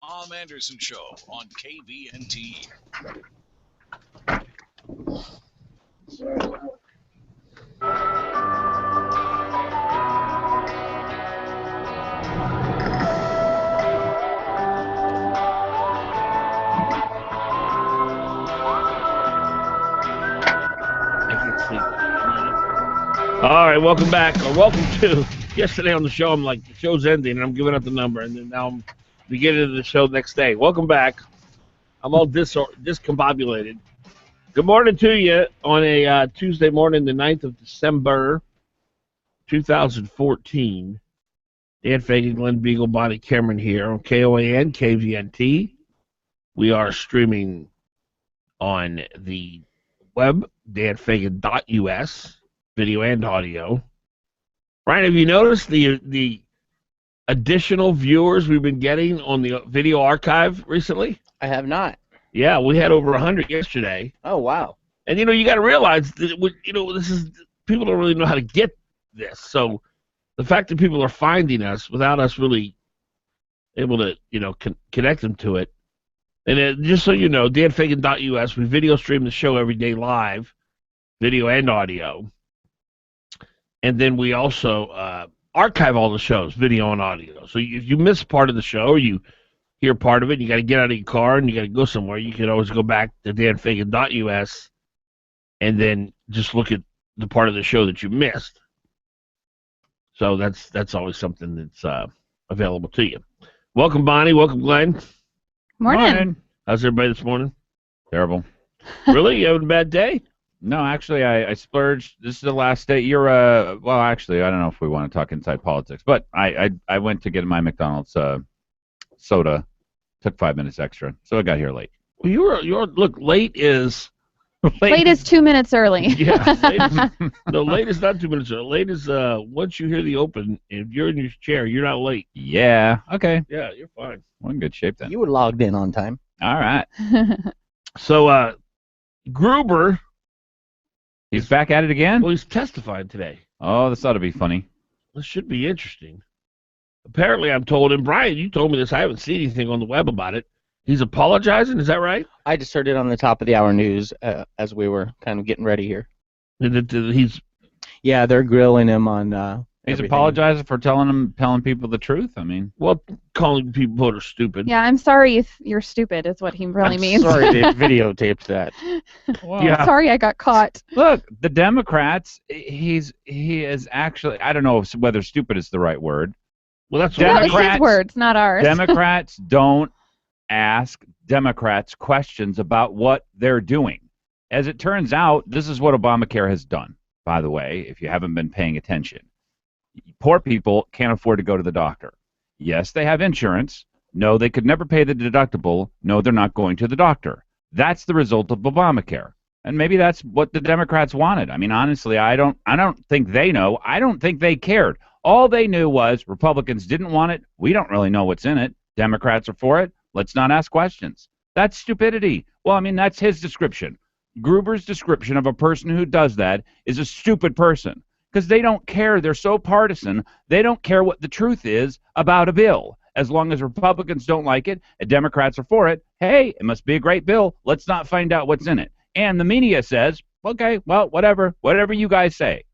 Tom Anderson Show on KVNT. All right, welcome back, or welcome to yesterday on the show. I'm like, the show's ending, and I'm giving out the number, and then now I'm beginning the show next day. Welcome back. I'm all discombobulated. Good morning to you on a Tuesday morning, the 9th of December, 2014. Dan Fagan, Glen, Biegel, Bonnie Cameron here on KOAN, KVNT. We are streaming on the web, danfagan.us. Video and audio. Ryan, have you noticed the additional viewers we've been getting on the video archive recently? I have not. Yeah, we had over 100 yesterday. Oh, wow. And, you got to realize that, this is, people don't really know how to get this. So the fact that people are finding us without us really able to, connect them to it. And just so you know, danfagan.us, we video stream the show every day live, video and audio. And then we also archive all the shows, video and audio. So if you miss part of the show or you hear part of it, you got to get out of your car and you got to go somewhere, you can always go back to danfagan.us and then just look at the part of the show that you missed. So that's always something that's available to you. Welcome, Bonnie. Welcome, Glenn. Morning. How's everybody this morning? Terrible. Really? You having a bad day? No, actually, I splurged. This is the last day. Well, actually, I don't know if we want to talk inside politics, but I went to get my McDonald's soda. Took 5 minutes extra, so I got here late. Well, look, late is... Late is 2 minutes early. Yeah. Late is not 2 minutes early. Late is once you hear the open, if you're in your chair, you're not late. Yeah, okay. Yeah, you're fine. We're in good shape then. You were logged in on time. All right. So, Gruber... He's back at it again? Well, he's testifying today. Oh, this ought to be funny. This should be interesting. Apparently, I'm told, and Brian, you told me this, I haven't seen anything on the web about it. He's apologizing, is that right? I just heard it on the top of the hour news as we were kind of getting ready here. Yeah, they're grilling him on He's everything. apologizing for telling people the truth? I mean... Well, calling people voters stupid. Yeah, I'm sorry if you're stupid is what he really means. Sorry they videotaped that. Well, Yeah. Sorry I got caught. Look, the Democrats, he is actually... I don't know whether stupid is the right word. Well, that's Well, what it's his words, not ours. Democrats don't ask Democrats questions about what they're doing. As it turns out, this is what Obamacare has done, by the way, if you haven't been paying attention. Poor people can't afford to go to the doctor. Yes, they have insurance. No, they could never pay the deductible. No, they're not going to the doctor. That's the result of Obamacare. And maybe that's what the Democrats wanted. I mean, honestly, I don't think they know. I don't think they cared. All they knew was Republicans didn't want it. We don't really know what's in it. Democrats are for it. Let's not ask questions. That's stupidity. Well, I mean, that's his description. Gruber's description of a person who does that is a stupid person. Because they don't care. They're so partisan. They don't care what the truth is about a bill. As long as Republicans don't like it and Democrats are for it, hey, it must be a great bill. Let's not find out what's in it. And the media says, okay, well, whatever you guys say.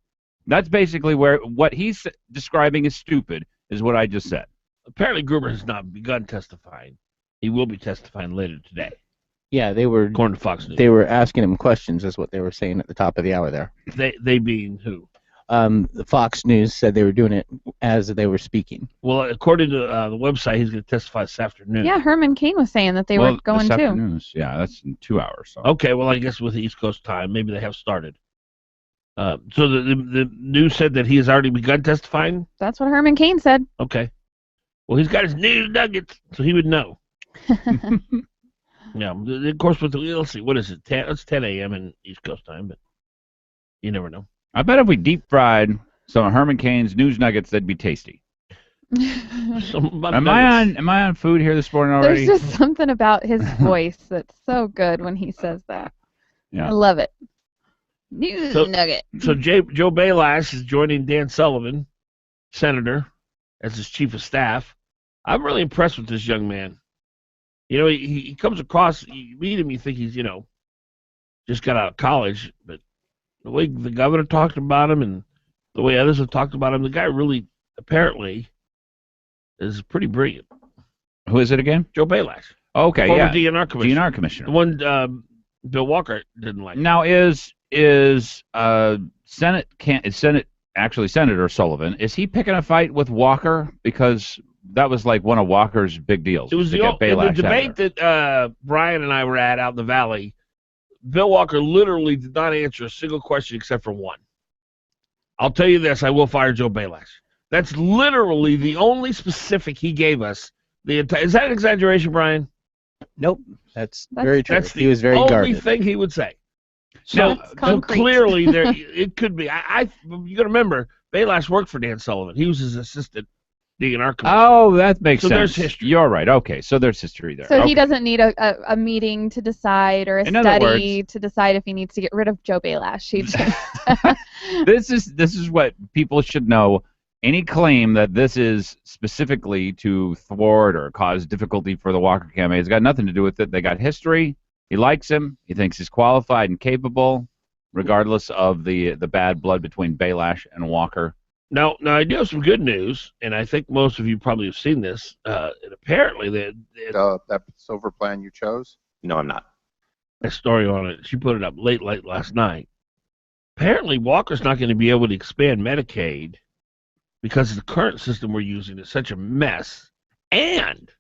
That's basically what he's describing as stupid is what I just said. Apparently, Gruber has not begun testifying. He will be testifying later today. Yeah, they were. According to Fox News. They were asking him questions, is what they were saying at the top of the hour there. They being who? The Fox News said they were doing it as they were speaking. Well, according to the website, he's going to testify this afternoon. Yeah, Herman Cain was saying that they were going this too. afternoon, yeah, that's in 2 hours. So. Okay, well, I guess with East Coast time, maybe they have started. So the news said that he has already begun testifying? That's what Herman Cain said. Okay. Well, he's got his news nuggets, so he would know. Yeah, of course, let's see, what is it? It's 10 a.m. in East Coast time, but you never know. I bet if we deep fried some of Herman Cain's news nuggets, they'd be tasty. Am I on food here this morning already? There's just something about his voice that's so good when he says that. Yeah. I love it. News nugget. So Joe Bailash is joining Dan Sullivan, senator, as his chief of staff. I'm really impressed with this young man. You know, he comes across, you meet him, you think he's, just got out of college, but the way the governor talked about him and the way others have talked about him, the guy really, apparently, is pretty brilliant. Who is it again? Joe Bailash. Okay, Former yeah. DNR commissioner. DNR commissioner. The one Bill Walker didn't like. Now, is Senator Sullivan, is he picking a fight with Walker? Because that was like one of Walker's big deals. It was the debate that Brian and I were at out in the Valley. Bill Walker literally did not answer a single question except for one. I'll tell you this, I will fire Joe Bailash. That's literally the only specific he gave us. Is that an exaggeration, Brian? Nope, that's very true. That's He was very only guarded. thing he would say. So clearly, it could be. You got to remember, Bailash worked for Dan Sullivan. He was his assistant DNR commissioner. Oh, that makes sense. So there's history. You're right. Okay, so there's history there. So he doesn't need a meeting to decide or a study to decide if he needs to get rid of Joe Bailash. He just This is what people should know. Any claim that this is specifically to thwart or cause difficulty for the Walker campaign has got nothing to do with it. They got history. He likes him. He thinks he's qualified and capable, regardless of the bad blood between Bailash and Walker. Now I do have some good news, and I think most of you probably have seen this. And apparently, that silver plan you chose? No, I'm not. A story on it. She put it up late last night. Apparently, Walker's not going to be able to expand Medicaid because the current system we're using is such a mess. And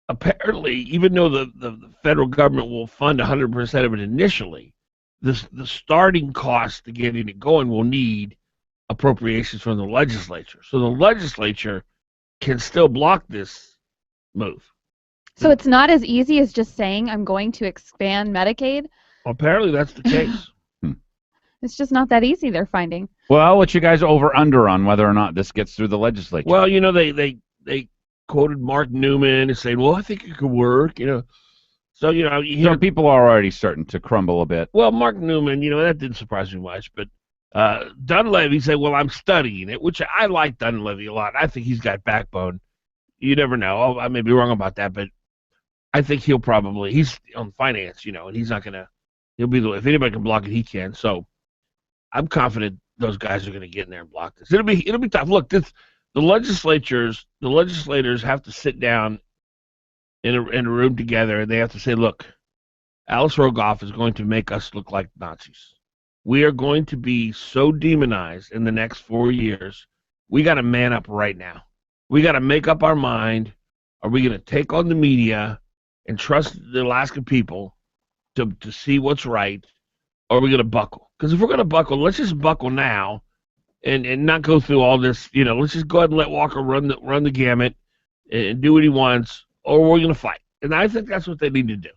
apparently, even though the federal government will fund 100% of it initially, the starting cost to getting it going will need appropriations from the legislature. So the legislature can still block this move. So it's not as easy as just saying, I'm going to expand Medicaid? Apparently that's the case. It's just not that easy, they're finding. Well, I'll let you guys over-under on whether or not this gets through the legislature. Well, they quoted Mark Newman and said, well, I think it could work, So, you hear people are already starting to crumble a bit. Well, Mark Newman, that didn't surprise me much, but Dunleavy said, well, I'm studying it, which I like Dunleavy a lot. I think he's got backbone. You never know. I may be wrong about that, but I think he's on finance, and he's not going to, if anybody can block it, he can. So I'm confident those guys are going to get in there and block this. It'll be tough. Look, the legislators have to sit down in a room together, and they have to say, look, Alice Rogoff is going to make us look like Nazis. We are going to be so demonized in the next 4 years. We got to man up right now. We got to make up our mind. Are we going to take on the media and trust the Alaska people to see what's right, or are we going to buckle? Because if we're going to buckle, let's just buckle now and not go through all this. Let's just go ahead and let Walker run the gamut and do what he wants, or we're going to fight. And I think that's what they need to do.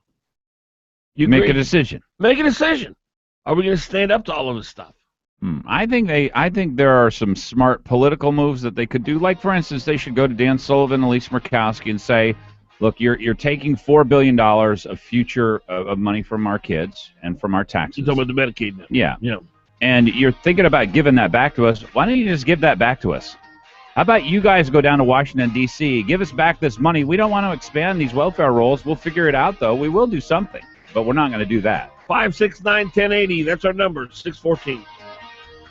You Make agree? a decision. Make a decision. Are we going to stand up to all of this stuff? I think there are some smart political moves that they could do. Like, for instance, they should go to Dan Sullivan and Lisa Murkowski and say, look, you're taking $4 billion of future of money from our kids and from our taxes. You're talking about the Medicaid now. Yeah. And you're thinking about giving that back to us. Why don't you just give that back to us? How about you guys go down to Washington, D.C., give us back this money. We don't want to expand these welfare rolls. We'll figure it out, though. We will do something, but we're not going to do that. 569-1080. That's our number, 614.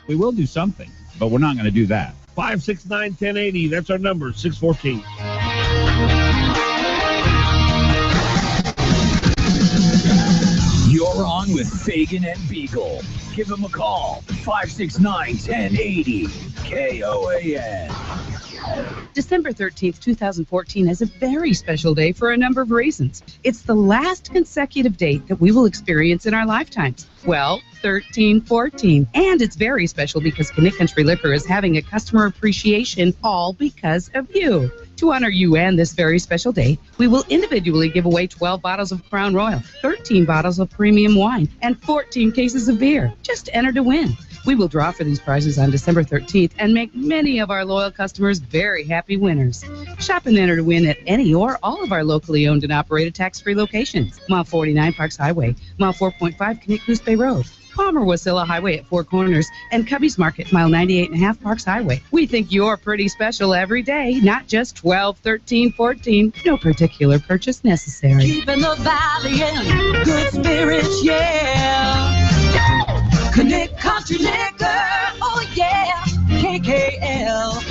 We will do something, but we're not going to do that. 569-1080. That's our number, 614. You're on with Fagan and Biegel. Give them a call, 569-1080. KOAN. December 13th, 2014 is a very special day for a number of reasons. It's the last consecutive date that we will experience in our lifetimes. Well, 1314. And it's very special because Connect Country Liquor is having a customer appreciation all because of you. To honor you and this very special day, we will individually give away 12 bottles of Crown Royal, 13 bottles of premium wine, and 14 cases of beer. Just enter to win. We will draw for these prizes on December 13th and make many of our loyal customers very happy winners. Shop and enter to win at any or all of our locally owned and operated tax-free locations. Mile 49 Parks Highway, Mile 4.5 Connect Goose Bay Road, Palmer Wasilla Highway at Four Corners, and Cubby's Market, mile 98.5 Parks Highway. We think you're pretty special every day, not just 12, 13, 14. No particular purchase necessary. Keeping the valley in good spirits, yeah. Connect Country Liquor, oh yeah. KKL.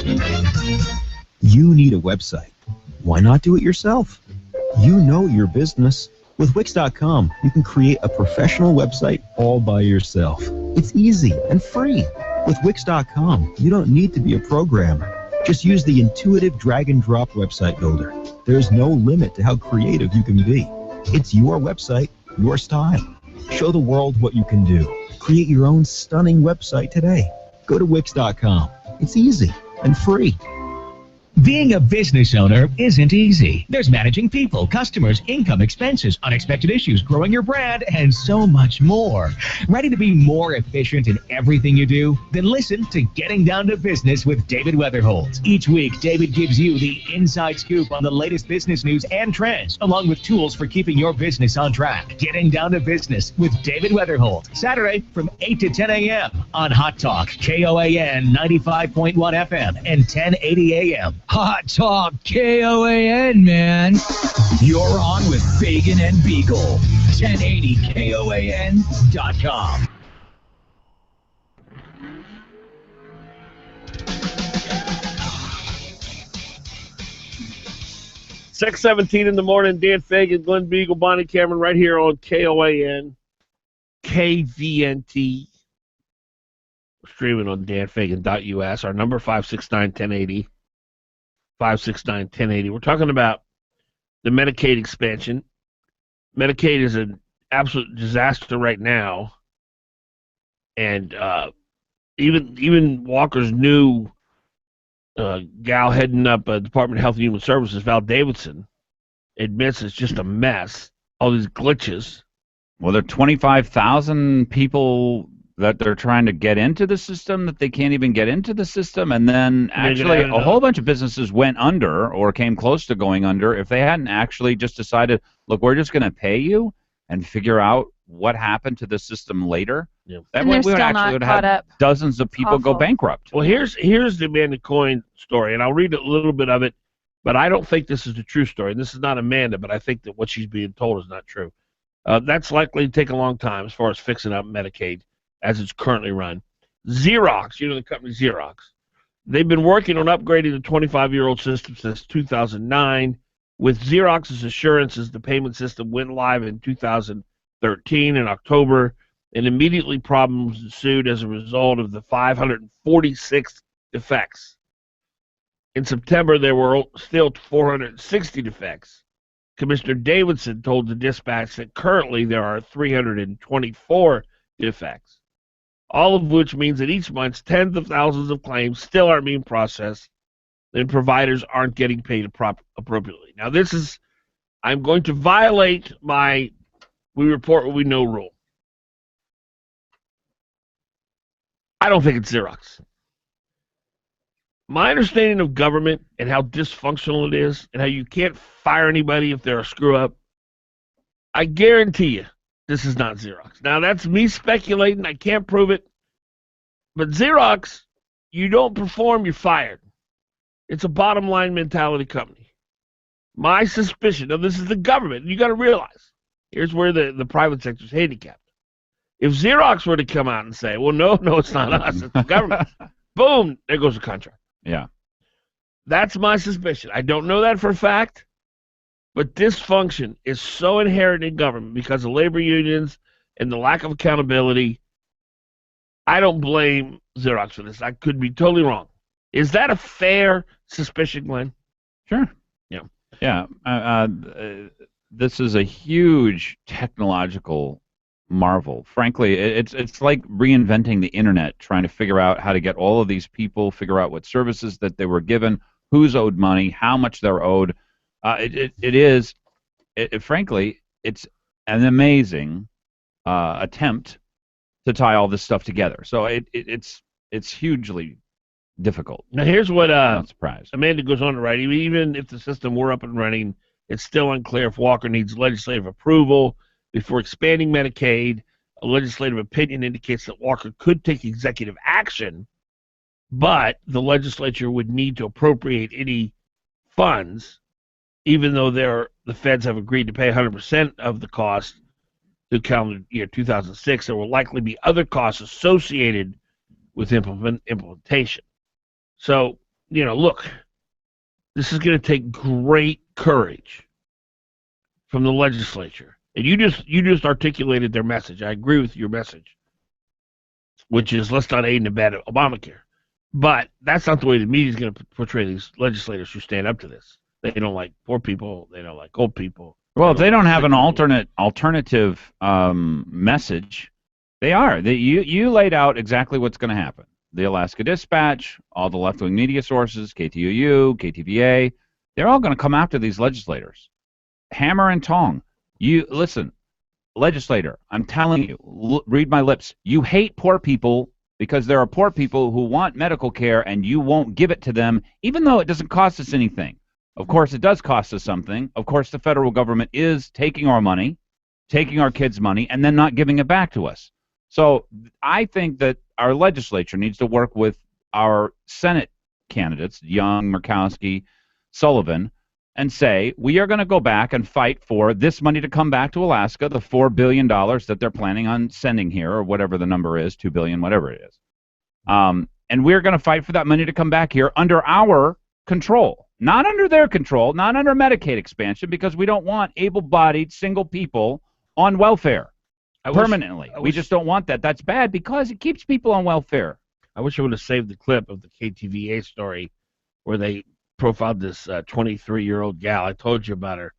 You need a website. Why not do it yourself? You know your business. With Wix.com, you can create a professional website all by yourself. It's easy and free. With Wix.com, you don't need to be a programmer. Just use the intuitive drag-and-drop website builder. There's no limit to how creative you can be. It's your website, your style. Show the world what you can do. Create your own stunning website today. Go to Wix.com. It's easy and free. Being a business owner isn't easy. There's managing people, customers, income, expenses, unexpected issues, growing your brand, and so much more. Ready to be more efficient in everything you do? Then listen to Getting Down to Business with David Weatherholt. Each week, David gives you the inside scoop on the latest business news and trends, along with tools for keeping your business on track. Getting Down to Business with David Weatherholt. Saturday from 8 to 10 a.m. on Hot Talk, KOAN 95.1 FM and 1080 a.m. Hot Talk, KOAN, man. You're on with Fagan and Biegel. 1080KOAN.com. Six 17 in the morning. Dan Fagan, Glen Biegel, Bonnie Cameron, right here on KOAN, KVNT. Streaming on danfagan.us. Our number 569-1080. 569-1080. We're talking about the Medicaid expansion. Medicaid is an absolute disaster right now, and even Walker's new gal heading up Department of Health and Human Services, Val Davidson, admits it's just a mess. All these glitches. Well, there are 25,000 people that they're trying to get into the system that they can't even get into the system, and then actually a whole bunch of businesses went under or came close to going under if they hadn't actually just decided, look, we're just going to pay you and figure out what happened to the system later. Yeah. That And way they're we would still actually not would caught have up. dozens of people go Awful. bankrupt. Well, here's the Amanda Coyne story, and I'll read a little bit of it, but I don't think this is the true story. And this is not Amanda, but I think that what she's being told is not true. That's likely to take a long time as far as fixing up Medicaid as it's currently run. Xerox, you know the company Xerox, they've been working on upgrading the 25-year-old system since 2009. With Xerox's assurances, the payment system went live in 2013 in October, and immediately problems ensued as a result of the 546 defects. In September, there were still 460 defects. Commissioner Davidson told the dispatch that currently there are 324 defects, all of which means that each month tens of thousands of claims still aren't being processed and providers aren't getting paid appropriately. Now, I'm going to violate my we report what we know rule. I don't think it's Xerox. My understanding of government and how dysfunctional it is and how you can't fire anybody if they're a screw-up, I guarantee you this is not Xerox. Now, that's me speculating. I can't prove it. But Xerox, you don't perform, you're fired. It's a bottom-line mentality company. My suspicion, now this is the government, and you got to realize, here's where the private sector is handicapped. If Xerox were to come out and say, well, no, it's not us, it's the government, boom, there goes the contract. Yeah. That's my suspicion. I don't know that for a fact, but dysfunction is so inherent in government because of labor unions and the lack of accountability. I don't blame Xerox for this. I could be totally wrong. Is that a fair suspicion, Glenn? Sure. Yeah. Yeah. This is a huge technological marvel. Frankly, it's like reinventing the internet, trying to figure out how to get all of these people, figure out what services that they were given, who's owed money, how much they're owed. Frankly, it's an amazing attempt to tie all this stuff together. So it's hugely difficult. Now here's what I'm not surprised. Amanda goes on to write. Even if the system were up and running, it's still unclear if Walker needs legislative approval before expanding Medicaid, a legislative opinion indicates that Walker could take executive action, but the legislature would need to appropriate any funds, even though the feds have agreed to pay 100% of the cost through calendar year 2006. There will likely be other costs associated with implementation. So, look, this is going to take great courage from the legislature. And you just articulated their message. I agree with your message, which is let's not aid and abet Obamacare. But that's not the way the media is going to portray these legislators who stand up to this. They don't like poor people. They don't like old people. Well, if they don't have an alternative message, they are. You laid out exactly what's going to happen. The Alaska Dispatch, all the left-wing media sources, KTUU, KTVA, they're all going to come after these legislators. Hammer and tong. You listen, legislator, I'm telling you, read my lips. You hate poor people because there are poor people who want medical care and you won't give it to them, even though it doesn't cost us anything. Of course, it does cost us something. Of course, the federal government is taking our money, taking our kids' money, and then not giving it back to us. So I think that our legislature needs to work with our Senate candidates, Young, Murkowski, Sullivan, and say, we are going to go back and fight for this money to come back to Alaska, the $4 billion that they're planning on sending here, or whatever the number is, $2 billion, whatever it is. And we're going to fight for that money to come back here under our control, not under their control, not under Medicaid expansion, because we don't want able-bodied single people on welfare permanently. We just don't want that. That's bad because it keeps people on welfare. I wish I would have saved the clip of the KTVA story where they profiled this 23-year-old gal. I told you about her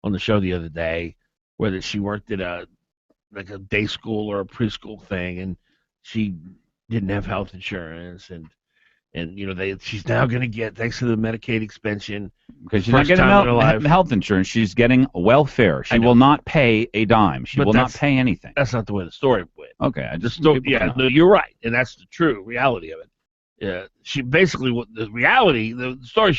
on the show the other day, where she worked at a day school or a preschool thing, and she didn't have health insurance, and she's now going to get, thanks to the Medicaid expansion, because she's not getting health insurance. She's getting welfare. She will not pay a dime. She will not pay anything. That's not the way the story went. Okay, you're right, and that's the true reality of it. She basically, what the reality, the story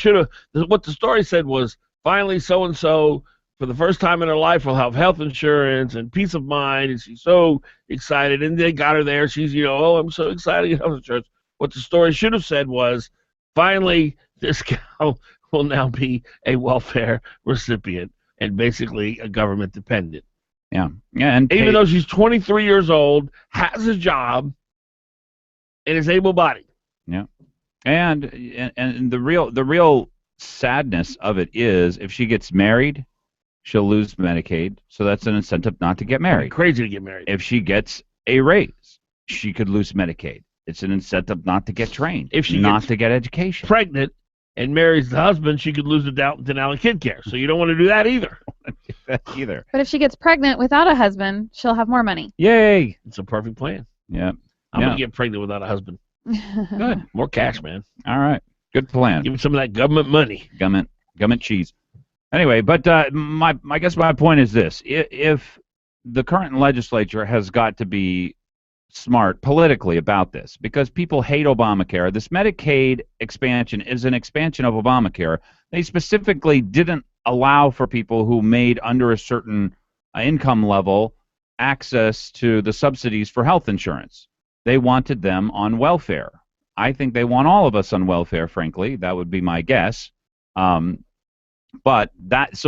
what the story said was, finally so and so for the first time in her life will have health insurance and peace of mind, and she's so excited, and they got her there. She's I'm so excited to get health insurance. What the story should have said was, finally, this gal will now be a welfare recipient and basically a government dependent. Yeah, and even though she's 23 years old, has a job, and is able-bodied. Yeah, and the real sadness of it is, if she gets married, she'll lose Medicaid, so that's an incentive not to get married. Crazy to get married. If she gets a raise, she could lose Medicaid. It's an incentive not to get trained, if she not to get education. Pregnant and marries the husband, she could lose the Denali kid care. So you don't want to do that either. But if she gets pregnant without a husband, she'll have more money. Yay! It's a perfect plan. Yeah. I'm going to get pregnant without a husband. Good. More cash, man. All right. Good plan. Give me some of that government money. Government cheese. Anyway, but I guess my point is this. If the current legislature has got to be smart politically about this, because people hate Obamacare. This Medicaid expansion is an expansion of Obamacare. They specifically didn't allow for people who made under a certain income level access to the subsidies for health insurance. They wanted them on welfare. I think they want all of us on welfare, frankly. That would be my guess. So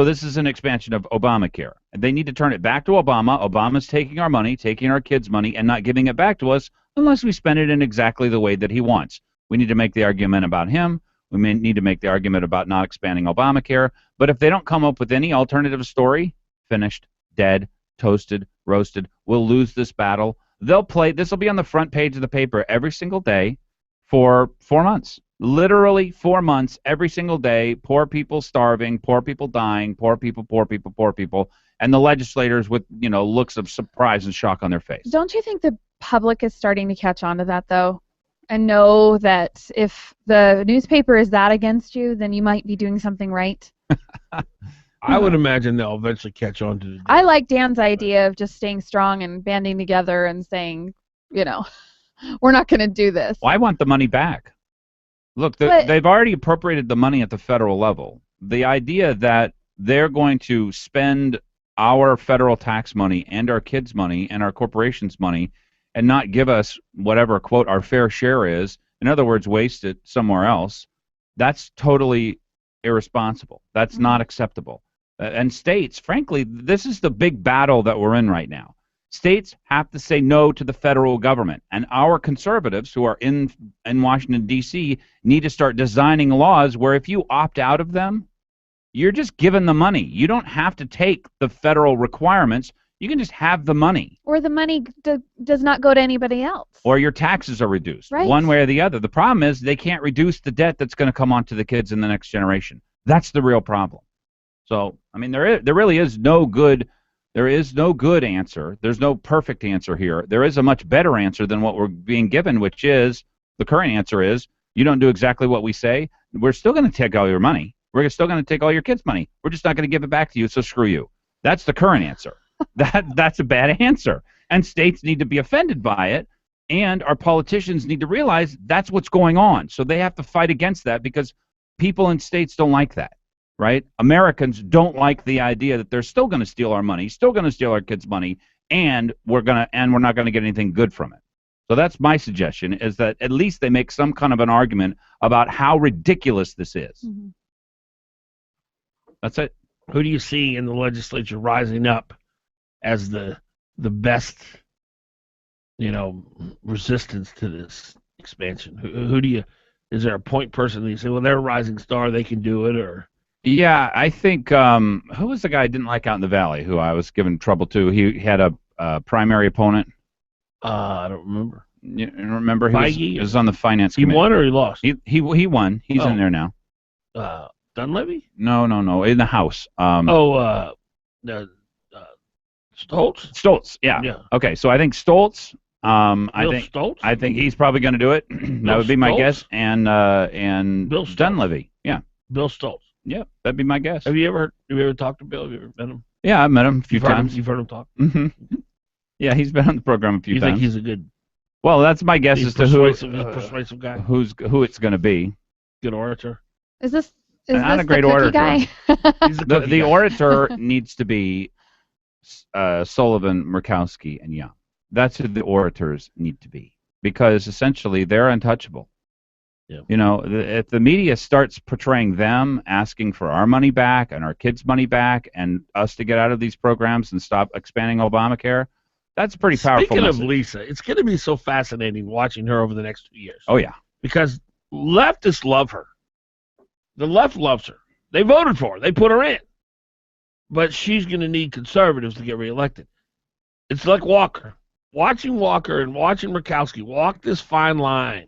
this is an expansion of Obamacare. They need to turn it back to Obama. Obama's taking our money, taking our kids' money, and not giving it back to us unless we spend it in exactly the way that he wants. We need to make the argument about him. We may need to make the argument about not expanding Obamacare. But if they don't come up with any alternative story, finished, dead, toasted, roasted, we'll lose this battle. This will be on the front page of the paper every single day for 4 months. Literally 4 months, every single day, poor people starving, poor people dying, poor people, and the legislators with, looks of surprise and shock on their face. Don't you think the public is starting to catch on to that, though, and know that if the newspaper is that against you, then you might be doing something right? I would imagine they'll eventually catch on to it. I like Dan's idea of just staying strong and banding together and saying, we're not going to do this. Well, I want the money back. Look, they've already appropriated the money at the federal level. The idea that they're going to spend our federal tax money and our kids' money and our corporations' money and not give us whatever, quote, our fair share is, in other words, waste it somewhere else, that's totally irresponsible. That's not acceptable. And states, frankly, this is the big battle that we're in right now. States have to say no to the federal government, and our conservatives who are in Washington, D.C., need to start designing laws where if you opt out of them, you're just given the money. You don't have to take the federal requirements. You can just have the money. Or the money does not go to anybody else. Or your taxes are reduced, right. One way or the other. The problem is they can't reduce the debt that's going to come onto the kids in the next generation. That's the real problem. So, I mean, there really is no good. There is no good answer. There's no perfect answer here. There is a much better answer than what we're being given, which is, the current answer is, you don't do exactly what we say, we're still going to take all your money. We're still going to take all your kids' money. We're just not going to give it back to you, so screw you. That's the current answer. That's a bad answer. And states need to be offended by it, and our politicians need to realize that's what's going on. So they have to fight against that because people in states don't like that. Right? Americans don't like the idea that they're still going to steal our money, still going to steal our kids' money, and we're not going to get anything good from it. So that's my suggestion, is that at least they make some kind of an argument about how ridiculous this is. Mm-hmm. That's it. Who do you see in the legislature rising up as the best, resistance to this expansion? Who do you? Is there a point person that you say, well, they're a rising star, they can do it, or? Yeah, I think who was the guy I didn't like out in the Valley who I was giving trouble to? He had a primary opponent. I don't remember. You remember? He was on the finance committee. He won or he lost? He won. He's in there now. Dunleavy? No, in the House. Stoltz? Stoltz, yeah. Okay, so I think Stoltz. Stoltz? I think he's probably going to do it. That would be my guess. And Bill Dunleavy, yeah. Bill Stoltz. Yeah, that'd be my guess. Have you ever talked to Bill? Have you ever met him? Yeah, I've met him a few times. You've heard him talk? Mm-hmm. Yeah, he's been on the program a few times. You think he's a good? Well, that's my guess as to persuasive guy. Who it's going to be. Good orator. Is this not a great orator? Guy? The orator needs to be Sullivan, Murkowski, and Young. That's who the orators need to be, because essentially they're untouchable. Yeah. If the media starts portraying them asking for our money back and our kids' money back and us to get out of these programs and stop expanding Obamacare, that's a pretty powerful Speaking message. of Lisa, it's going to be so fascinating watching her over the next 2 years. Oh, yeah. Because leftists love her. The left loves her. They voted for her. They put her in. But she's going to need conservatives to get reelected. It's like Walker. Watching Walker and watching Murkowski walk this fine line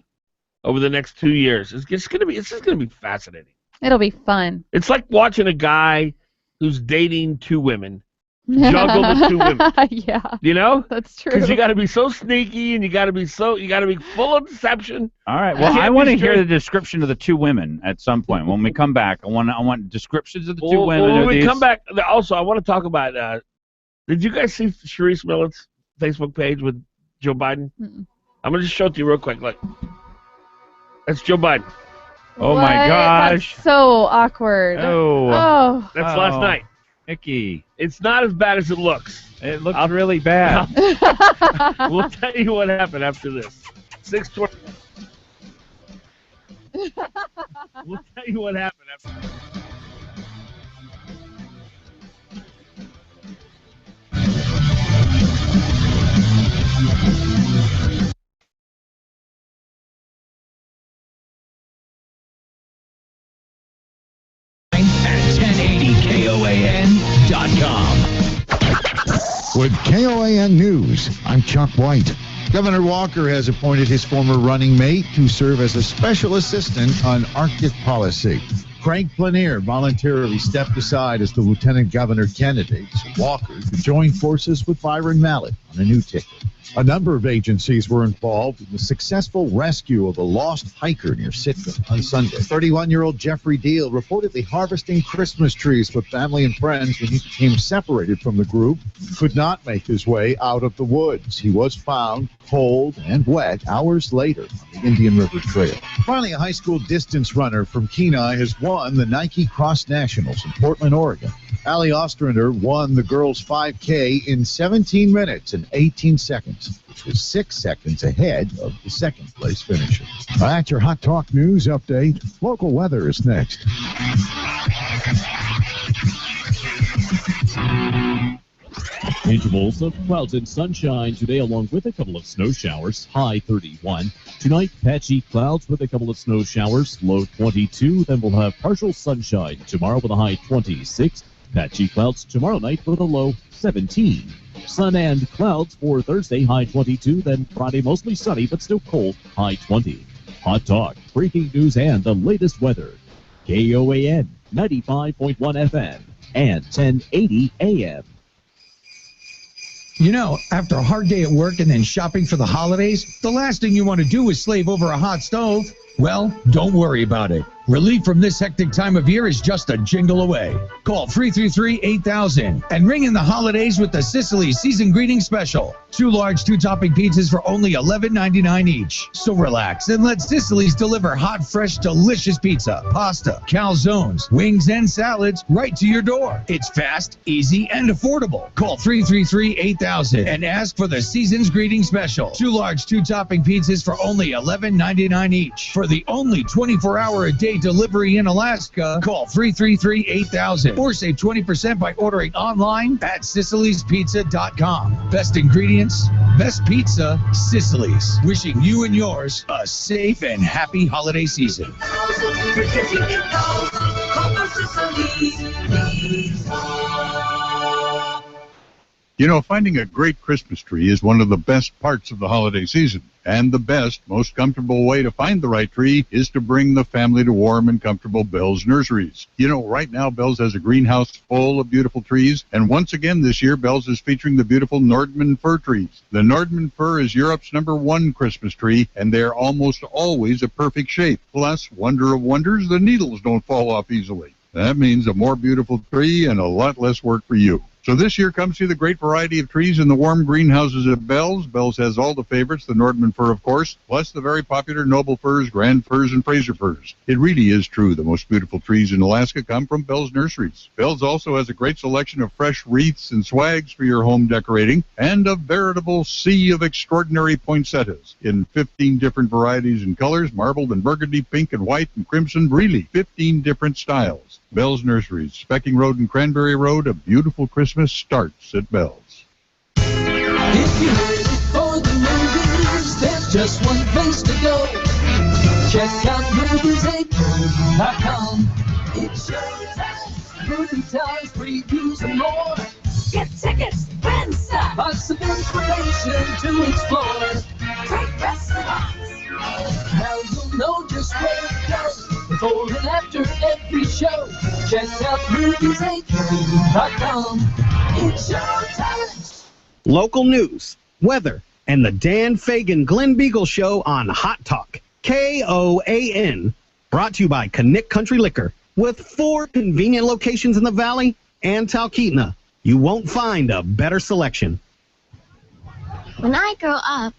over the next 2 years, it's just going to be fascinating. It'll be fun. It's like watching a guy who's dating two women juggle the two women. Yeah. That's true. Because you got to be so sneaky and you got to be full of deception. All right. Well, I want to hear the description of the two women at some point. When we come back, I want descriptions of the two women. When we come back, also I want to talk about. Did you guys see Sharice Millett's Facebook page with Joe Biden? Mm-mm. I'm gonna just show it to you real quick. Look, that's Joe Biden. Oh my gosh! That's so awkward. Oh. That's last night. Mickey. It's not as bad as it looks. It looks really bad. We'll tell you what happened after this. 6:20. We'll tell you what happened after this. With KOAN News, I'm Chuck White. Governor Walker has appointed his former running mate to serve as a special assistant on Arctic policy. Craig Planier voluntarily stepped aside as the lieutenant governor candidate so Walker could join forces with Byron Mallett on a new ticket. A number of agencies were involved in the successful rescue of a lost hiker near Sitka on Sunday. 31-year-old Jeffrey Deal reportedly harvesting Christmas trees with family and friends when he became separated from the group, could not make his way out of the woods. He was found cold and wet hours later on the Indian River Trail. Finally, a high school distance runner from Kenai has won the Nike Cross Nationals in Portland, Oregon. Allie Ostrander won the girls' 5K in 17 minutes and 18 seconds, which was 6 seconds ahead of the second-place finisher. That's your Hot Talk News update. Local weather is next. Intervals of clouds and sunshine today, along with a couple of snow showers, high 31. Tonight, patchy clouds with a couple of snow showers, low 22. Then we'll have partial sunshine tomorrow with a high 26. Patchy clouds tomorrow night with a low 17. Sun and clouds for Thursday, high 22. Then Friday, mostly sunny, but still cold, high 20. Hot Talk, breaking news, and the latest weather. KOAN 95.1 FM and 1080 AM. You know, after a hard day at work and then shopping for the holidays, the last thing you want to do is slave over a hot stove. Well, don't worry about it. Relief from this hectic time of year is just a jingle away. Call 333-8000 and ring in the holidays with the Sicily Season Greeting Special. 2 large 2-topping pizzas for only $11.99 each. So relax and let Sicily's deliver hot, fresh, delicious pizza, pasta, calzones, wings, and salads right to your door. It's fast, easy, and affordable. Call 333-8000 and ask for the Season's Greeting Special. 2 large 2-topping pizzas for only $11.99 each. For the only 24-hour-a-day delivery in Alaska, call 333-8000 or save 20% by ordering online at SicilysPizza.com. Best ingredients, best pizza, Sicily's. Wishing you and yours a safe and happy holiday season. You know, finding a great Christmas tree is one of the best parts of the holiday season. And the best, most comfortable way to find the right tree is to bring the family to warm and comfortable Bell's Nurseries. You know, right now, Bell's has a greenhouse full of beautiful trees. And once again this year, Bell's is featuring the beautiful Nordmann fir trees. The Nordmann fir is Europe's #1 Christmas tree, and they're almost always a perfect shape. Plus, wonder of wonders, the needles don't fall off easily. That means a more beautiful tree and a lot less work for you. So this year, come see the great variety of trees in the warm greenhouses at Bell's. Bell's has all the favorites, the Nordmann fir, of course, plus the very popular noble firs, grand firs, and Fraser firs. It really is true. The most beautiful trees in Alaska come from Bell's Nurseries. Bell's also has a great selection of fresh wreaths and swags for your home decorating, and a veritable sea of extraordinary poinsettias in 15 different varieties and colors, marbled and burgundy, pink and white and crimson, really 15 different styles. Bell's Nurseries, Specking Road and Cranberry Road. A beautiful Christmas starts at Bell's. If you're ready for the movies, there's just one place to go. Check out movies8.com. It's showtime, movie times, previews, and more. Get tickets, win some. Lots of information to explore. Great restaurants. Now you'll know just where to go. Before and after every show, check out movies8.com. It's showtime. Local news, weather, and the Dan Fagan Glen Biegel Show on Hot Talk. KOAN. Brought to you by Connect Country Liquor. With 4 convenient locations in the Valley and Talkeetna, you won't find a better selection. When I grow up,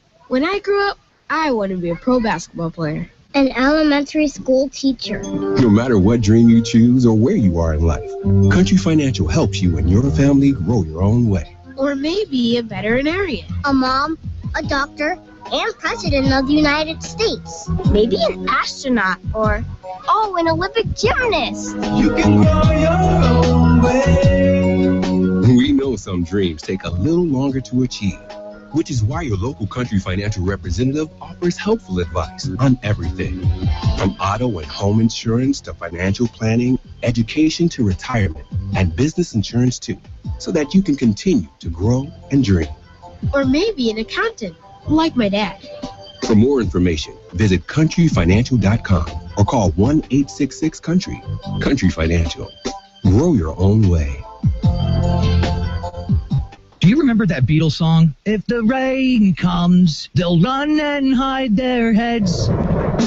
I want to be a pro basketball player. An elementary school teacher. No matter what dream you choose or where you are in life, Country Financial helps you and your family grow your own way. Or maybe a veterinarian. A mom, a doctor, and president of the United States. Maybe an astronaut or, an Olympic gymnast. You can grow your own way. We know some dreams take a little longer to achieve, which is why your local Country Financial representative offers helpful advice on everything, from auto and home insurance to financial planning, education to retirement, and business insurance too, so that you can continue to grow and dream. Or maybe an accountant, like my dad. For more information, visit countryfinancial.com or call 1-866-COUNTRY. Country Financial. Grow your own way. Do you remember that Beatles song? If the rain comes, they'll run and hide their heads.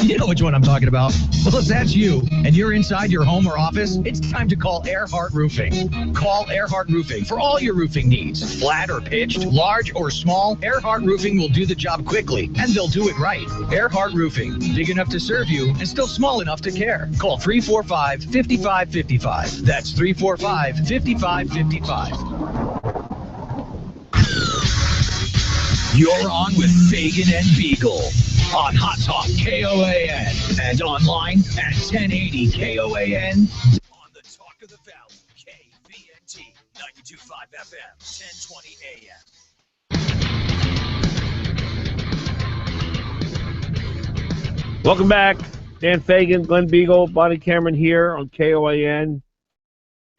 You know which one I'm talking about. Well, if that's you, and you're inside your home or office, it's time to call Earhart Roofing. Call Earhart Roofing for all your roofing needs. Flat or pitched, large or small, Earhart Roofing will do the job quickly, and they'll do it right. Earhart Roofing, big enough to serve you, and still small enough to care. Call 345-5555. That's 345-5555. You're on with Fagan and Biegel on Hot Talk KOAN and online at 1080 KOAN. On the Talk of the Valley, KVNT 92.5 FM, 1020 AM. Welcome back. Dan Fagan, Glen Biegel, Bonnie Cameron here on KOAN,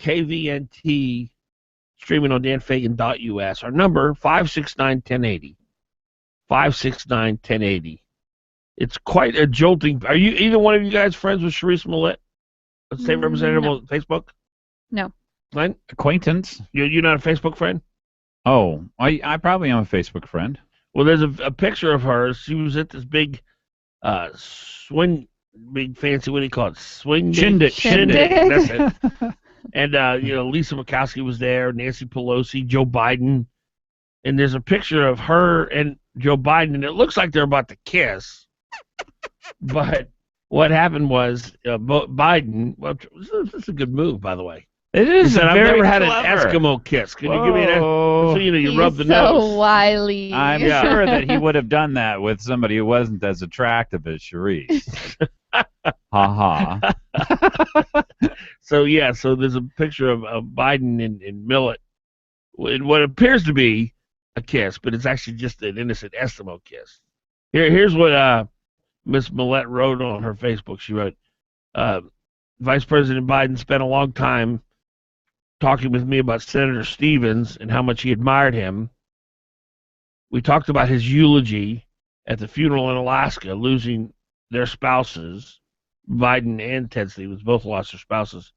KVNT, streaming on danfagan.us. Our number, 569-1080. 569-1080. It's quite a jolting. Are you either one of you guys friends with Sharice Millett, a state representative on Facebook? No. Glenn? Acquaintance. You're not a Facebook friend? Oh, I probably am a Facebook friend. Well, there's a picture of her. She was at this big big fancy, what do you call it? Shindig. That's it. And, Lisa Murkowski was there, Nancy Pelosi, Joe Biden. And there's a picture of her and Joe Biden, and it looks like they're about to kiss. But what happened was Biden, well, this is a good move, by the way. It is. He said, I've never had an clever Eskimo kiss. Can you give me an so you rub the so nose? wily. I'm sure that he would have done that with somebody who wasn't as attractive as Sharice. Ha ha. So there's a picture of Biden and Millett in what appears to be a kiss, but it's actually just an innocent Eskimo kiss. Here's what Miss Millett wrote on her Facebook. She wrote, Vice President Biden spent a long time talking with me about Senator Stevens and how much he admired him. We talked about his eulogy at the funeral in Alaska, losing their spouses. Biden and Ted Stevens both lost their spouses.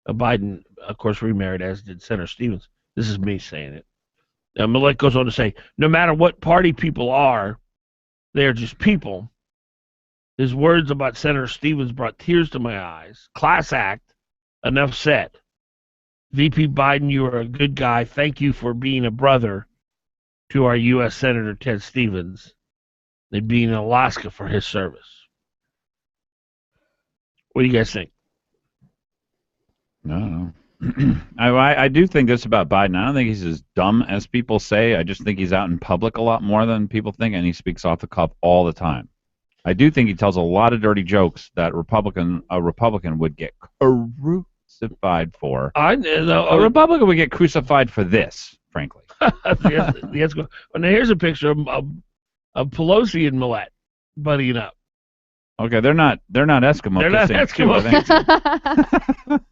Biden, of course, remarried, as did Senator Stevens. This is me saying it. Millett goes on to say, no matter what party people are, they are just people. His words about Senator Stevens brought tears to my eyes. Class act. Enough said. VP Biden, you are a good guy. Thank you for being a brother to our U.S. Senator Ted Stevens and being in Alaska for his service. What do you guys think? No. I do think this about Biden. I don't think he's as dumb as people say. I just think he's out in public a lot more than people think, and he speaks off the cuff all the time. I do think he tells a lot of dirty jokes that a Republican would get crucified for. I know. A Republican would get crucified for this, frankly. Yes. Well, now here's a picture of Pelosi and Millett buddying up. Okay, they're not Eskimo. They're not Eskimo.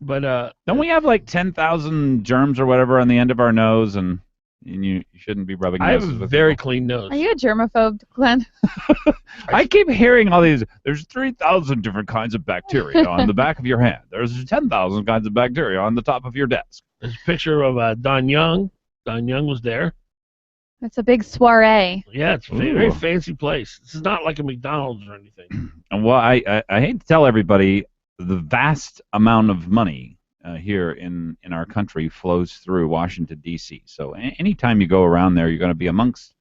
But don't we have like 10,000 germs or whatever on the end of our nose, and you shouldn't be rubbing noses with I have a very people. clean nose. Are you a germaphobe, Glenn? I keep hearing all these. There's 3,000 different kinds of bacteria on the back of your hand. There's 10,000 kinds of bacteria on the top of your desk. There's a picture of Don Young. Don Young was there. It's a big soiree. Yeah, it's a very fancy place. This is not like a McDonald's or anything. And well, I hate to tell everybody, the vast amount of money here in our country flows through Washington, D.C. So anytime you go around there, you're going to be amongst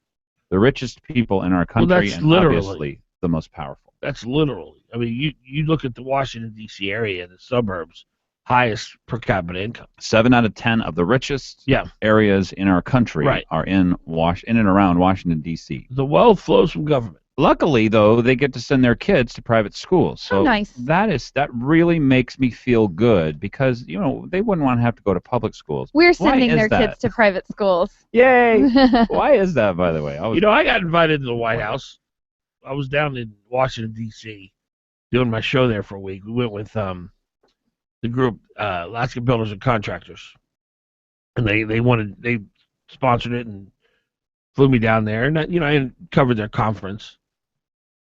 the richest people in our country and obviously the most powerful. That's literally. I mean, you look at the Washington, D.C. area, the suburbs, highest per capita income. 7 out of 10 of the richest areas in our country are in and around Washington, D.C. The wealth flows from government. Luckily, though, they get to send their kids to private schools. So nice. That really makes me feel good because, they wouldn't want to have to go to public schools. We're sending their kids to private schools. Yay! Why is that, by the way? I got invited to the White House. I was down in Washington, D.C. doing my show there for a week. We went with the group Alaska Builders and Contractors, and they sponsored it and flew me down there, and I covered their conference,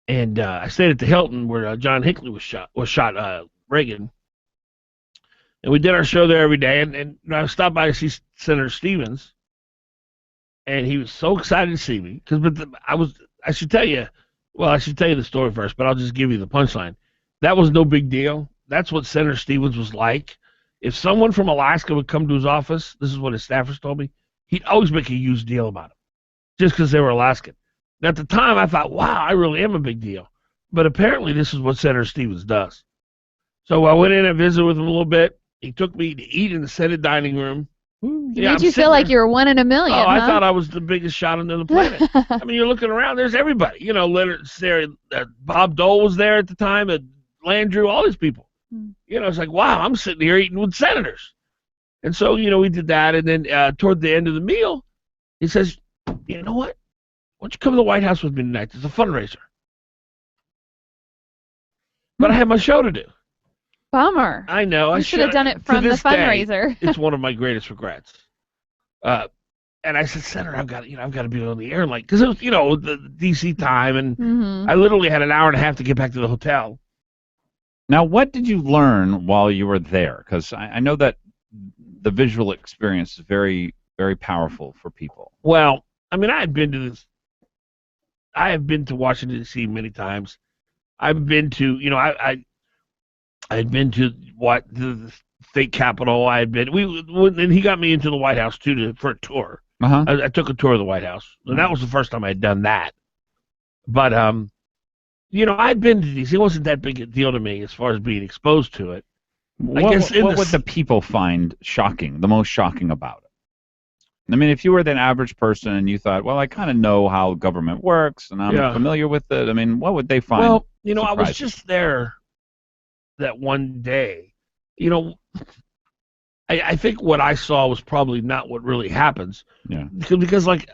and I stayed at the Hilton where John Hinckley was shot Reagan, and we did our show there every day, and I stopped by to see Senator Stevens, and he was so excited to see me I should tell you the story first, but I'll just give you the punchline. That was no big deal. That's what Senator Stevens was like. If someone from Alaska would come to his office, this is what his staffers told me, he'd always make a huge deal about them, just because they were Alaskan. Now, at the time, I thought, wow, I really am a big deal. But apparently, this is what Senator Stevens does. So I went in and visited with him a little bit. He took me to eat in the Senate dining room. Made you feel like you were one in a million. Oh, huh? I thought I was the biggest shot on the planet. I mean, you're looking around, there's everybody. You know, Leonard, Sarah, Bob Dole was there at the time, Landrieu, all these people. You know, it's like, wow, I'm sitting here eating with senators. And so, you know, we did that. And then toward the end of the meal, he says, you know what? Why don't you come to the White House with me tonight? It's a fundraiser. But I have my show to do. Bummer. I know. I should have done it from the fundraiser. It's one of my greatest regrets. And I said, Senator, I've got to be on the air, like, because it was, you know, the DC time, and I literally had an hour and a half to get back to the hotel. Now, what did you learn while you were there? Because I know that the visual experience is very, very powerful for people. Well, I mean, I have been to Washington, D.C. many times. I've been to, you know, I had been to the state capitol. And he got me into the White House too for a tour. I took a tour of the White House, and that was the first time I had done that. But you know, I'd been to D.C. It wasn't that big a deal to me as far as being exposed to it. What would the people find shocking, the most shocking about it? I mean, if you were an average person and you thought, well, I kind of know how government works and I'm familiar with it, I mean, what would they find? Well, you know, surprising? I was just there that one day. You know, I think what I saw was probably not what really happens. Yeah. Because, like,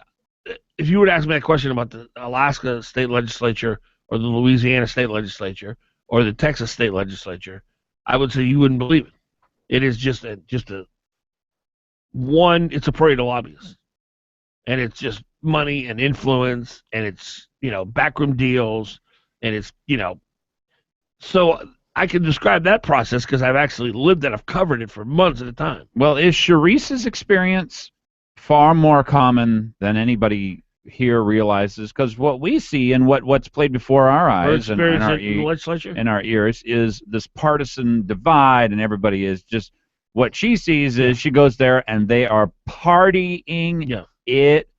if you were to ask me that question about the Alaska state legislature or the Louisiana state legislature or the Texas state legislature, I would say you wouldn't believe it. It is it's a parade of lobbyists. And it's just money and influence, and it's, you know, backroom deals, and it's, you know, so I can describe that process because I've actually lived it. I've covered it for months at a time. Well, is Sharice's experience far more common than anybody here realizes? Because what we see and what's played before our eyes and in our ears is this partisan divide, and everybody is just, what she sees is she goes there and they are partying it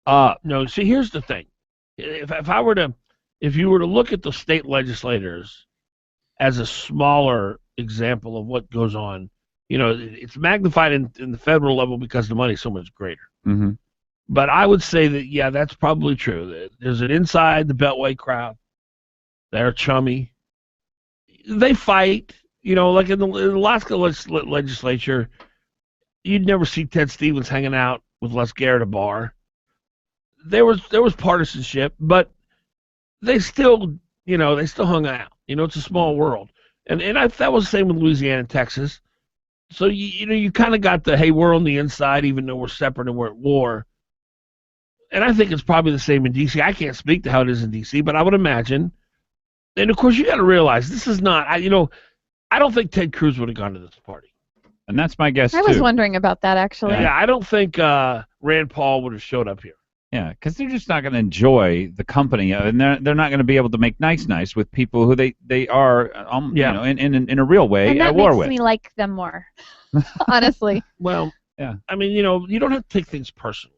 up. No, see, here's the thing. If you were to look at the state legislators as a smaller example of what goes on, you know, it's magnified in the federal level because the money's so much greater. Mm-hmm. But I would say that, yeah, that's probably true. There's an inside the Beltway crowd. They're chummy. They fight. You know, like in the Alaska legislature, you'd never see Ted Stevens hanging out with Les Garrett at a bar. There was partisanship, but they still hung out. You know, it's a small world. And that was the same with Louisiana and Texas. So, you kind of got the, hey, we're on the inside even though we're separate and we're at war. And I think it's probably the same in D.C. I can't speak to how it is in D.C., but I would imagine. And, of course, you got to realize this is not, I don't think Ted Cruz would have gone to this party. And that's my guess, I was wondering about that, actually. Yeah, I don't think Rand Paul would have showed up here. Yeah, because they're just not going to enjoy the company, and they're not going to be able to make nice with people who they are, you know, in a real way and that at war makes with. me like them more, honestly. Well, yeah. I mean, you don't have to take things personally.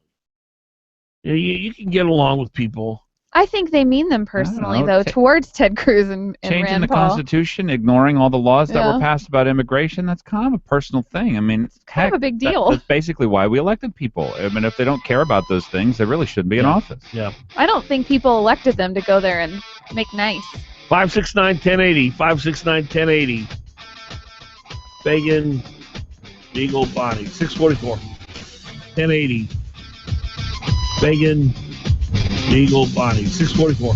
You can get along with people. I think they mean them personally, though, towards Ted Cruz and changing Rand the Paul. Constitution, ignoring all the laws that were passed about immigration, that's kind of a personal thing. I mean, it's kind of a big deal. That's basically why we elected people. I mean, if they don't care about those things, they really shouldn't be in office. Yeah. I don't think people elected them to go there and make nice. 569-1080, 569-1080. Fagan, Biegel, Bonnie, 644. 1080. Fagan, Biegel, Bonnie, 644.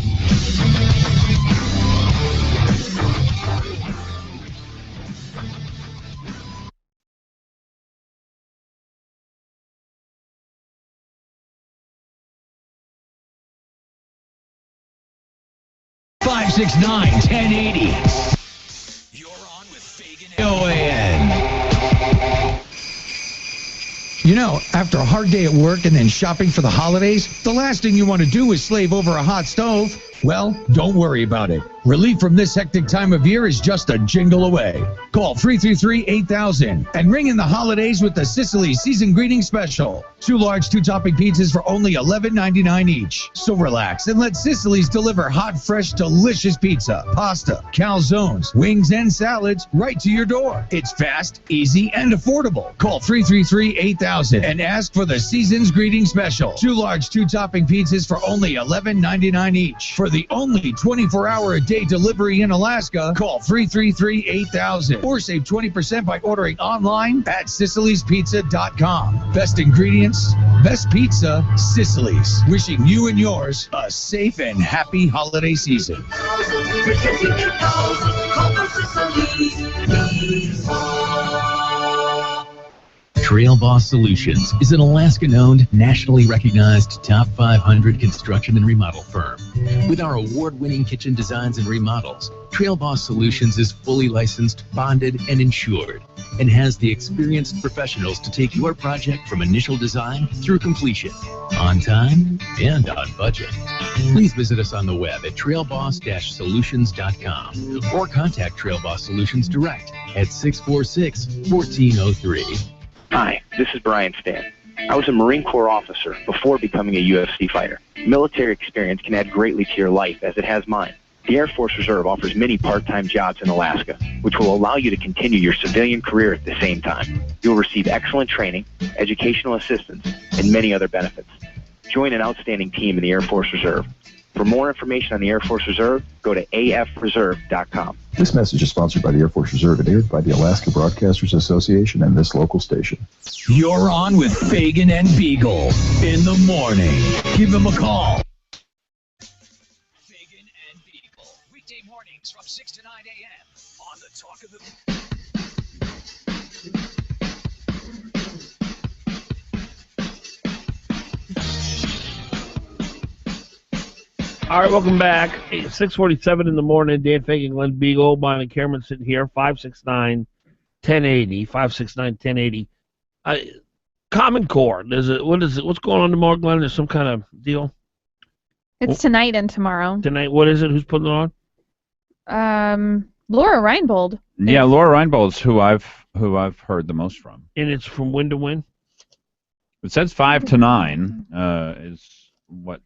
Five, 1080. You're on with Fagan OAN. You know, after a hard day at work and then shopping for the holidays, the last thing you want to do is slave over a hot stove. Well, don't worry about it. Relief from this hectic time of year is just a jingle away. Call 333-8000 and ring in the holidays with the Sicily Season Greeting Special. 2 large 2-topping pizzas for only $11.99 each. So relax and let Sicily's deliver hot, fresh, delicious pizza, pasta, calzones, wings, and salads right to your door. It's fast, easy, and affordable. Call 333-8000 and ask for the Season's Greeting Special. 2 large 2-topping pizzas for only $11.99 each. For the only 24-hour-a-day delivery in Alaska, call 333-8000 or save 20% by ordering online at SicilysPizza.com. Best ingredients, best pizza, Sicily's. Wishing you and yours a safe and happy holiday season. Trail Boss Solutions is an Alaskan-owned, nationally recognized top 500 construction and remodel firm. With our award-winning kitchen designs and remodels, Trail Boss Solutions is fully licensed, bonded, and insured, and has the experienced professionals to take your project from initial design through completion, on time and on budget. Please visit us on the web at trailboss-solutions.com or contact Trail Boss Solutions direct at 646-1403. Hi, this is Brian Stan. I was a Marine Corps officer before becoming a UFC fighter. Military experience can add greatly to your life, as it has mine. The Air Force Reserve offers many part-time jobs in Alaska, which will allow you to continue your civilian career at the same time. You'll receive excellent training, educational assistance, and many other benefits. Join an outstanding team in the Air Force Reserve. For more information on the Air Force Reserve, go to afreserve.com. This message is sponsored by the Air Force Reserve and aired by the Alaska Broadcasters Association and this local station. You're on with Fagan and Biegel in the morning. Give them a call. Fagan and Biegel, weekday mornings from 6 to 9 a.m. on the Talk of the... All right, welcome back. 6:47 in the morning. Dan Fagan, Glen Biegel, Bonnie Cameron sitting here. 569-1080. 569-1080. Common Core. What is it? What's going on tomorrow, Glenn? There's some kind of deal. It's tonight and tomorrow. Tonight. What is it? Who's putting it on? Laura Reinbold. Yeah, Laura Reinbold's who I've heard the most from. And it's from when to when? It says 5 to 9 is what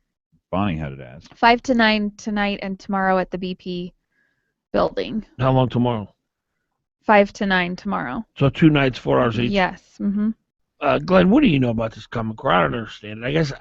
Bonnie had it as. 5 to 9 tonight and tomorrow at the BP building. How long tomorrow? 5 to 9 tomorrow. So 2 nights, 4 hours each? Yes. Mm-hmm. Glenn, what do you know about this Common Core? I don't understand it. I guess,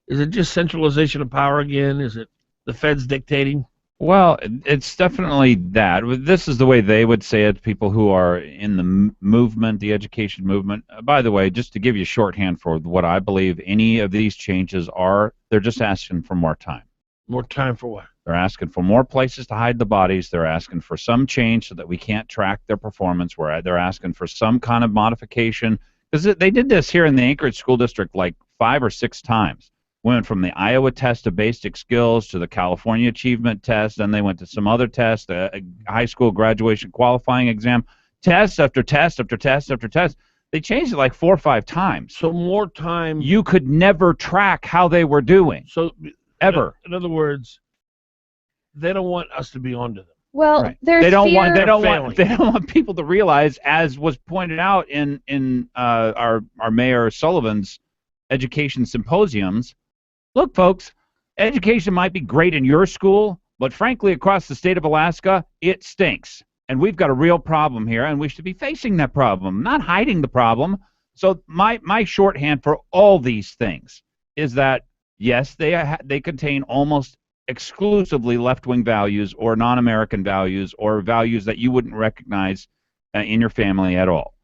is it just centralization of power again? Is it the feds dictating? Well, it's definitely that. This is the way they would say it, people who are in the movement, the education movement. By the way, just to give you shorthand for what I believe any of these changes are, they're just asking for more time. More time for what? They're asking for more places to hide the bodies. They're asking for some change so that we can't track their performance. They're asking for some kind of modification. Because they did this here in the Anchorage School District like 5 or 6 times. Went from the Iowa test of basic skills to the California achievement test, then they went to some other test, a high school graduation qualifying exam, test after test after test after test. They changed it like 4 or 5 times. So more time. You could never track how they were doing. So ever. In other words, they don't want us to be onto them. Well, right. there's they don't fear. want people to realize, as was pointed out in our Mayor Sullivan's education symposiums. Look, folks, education might be great in your school, but frankly, across the state of Alaska, it stinks. And we've got a real problem here, and we should be facing that problem, not hiding the problem. So my shorthand for all these things is that, yes, they contain almost exclusively left-wing values or non-American values or values that you wouldn't recognize in your family at all.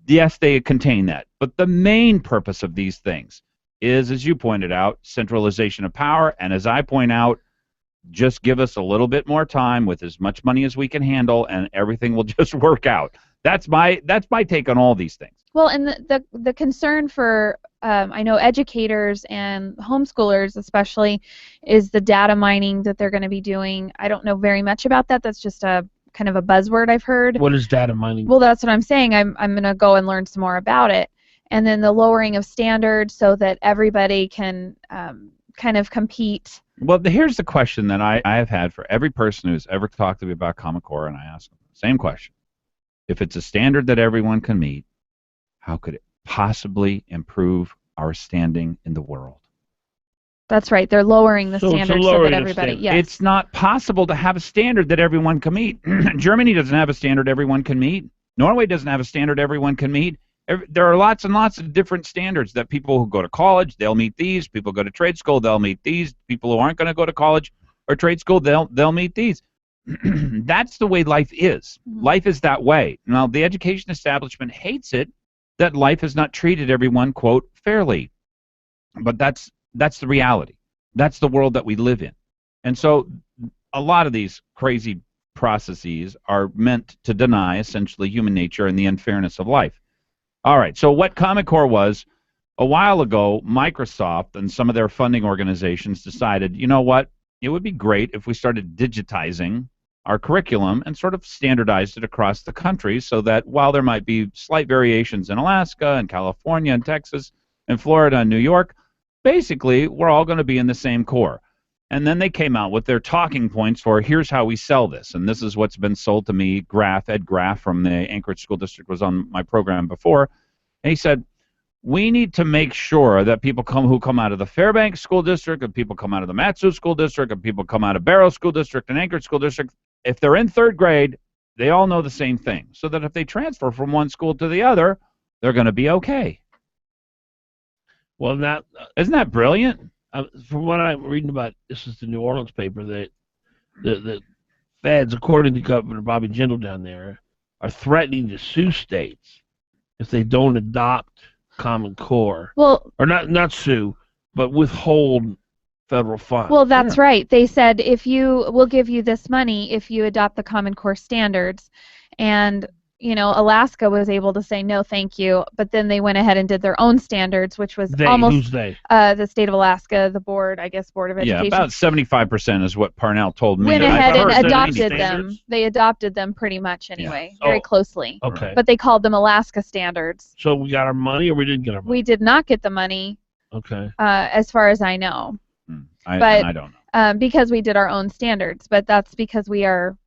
Yes, they contain that. But the main purpose of these things is, as you pointed out, centralization of power, and as I point out, just give us a little bit more time with as much money as we can handle, and everything will just work out. That's my take on all these things. Well, and the concern for I know educators and homeschoolers especially is the data mining that they're going to be doing. I don't know very much about that. That's just a kind of a buzzword I've heard. What is data mining? Well, that's what I'm saying. I'm going to go and learn some more about it. and then the lowering of standards so that everybody can kind of compete. Well, here's the question that I have had for every person who's ever talked to me about Common Core, and I ask them the same question. If it's a standard that everyone can meet, how could it possibly improve our standing in the world? That's right. They're lowering the standards so that everybody. Yes. It's not possible to have a standard that everyone can meet. Germany doesn't have a standard everyone can meet. Norway doesn't have a standard everyone can meet. There are lots and lots of different standards that people who go to college, they'll meet these. People go to trade school, they'll meet these. People who aren't going to go to college or trade school, they'll meet these. That's the way life is. Mm-hmm. Life is that way. Now, the education establishment hates it that life has not treated everyone, quote, fairly. But that's the reality. That's the world that we live in. And so a lot of these crazy processes are meant to deny, essentially, human nature and the unfairness of life. All right, so what Common Core was, a while ago, Microsoft and some of their funding organizations decided, you know what, it would be great if we started digitizing our curriculum and sort of standardized it across the country so that while there might be slight variations in Alaska and California and Texas and Florida and New York, basically we're all going to be in the same core. And then they came out with their talking points for here's how we sell this. And this is what's been sold to me. Ed Graff from the Anchorage School District was on my program before. And he said, we need to make sure that people who come out of the Fairbanks School District, and people come out of the Matsu School District, and people come out of Barrow School District and Anchorage School District, if they're in third grade, they all know the same thing. So that if they transfer from one school to the other, they're going to be okay. Well, isn't that brilliant? From what I'm reading about, this is the New Orleans paper, that the feds, according to Governor Bobby Jindal down there, are threatening to sue states if they don't adopt Common Core. Well, or not sue, but withhold federal funds. Well, that's right. They said we'll give you this money if you adopt the Common Core standards, and Alaska was able to say no, thank you, but then they went ahead and did their own standards, which was Who's they? The state of Alaska, the board, Board of Education. Yeah, about 75% is what Parnell told me. Went ahead and adopted them. They adopted them pretty much anyway, very closely. Okay. But they called them Alaska standards. So we got our money, or we didn't get our money? We did not get the money. Okay. As far as I know. I don't know. Because we did our own standards, but that's because we are,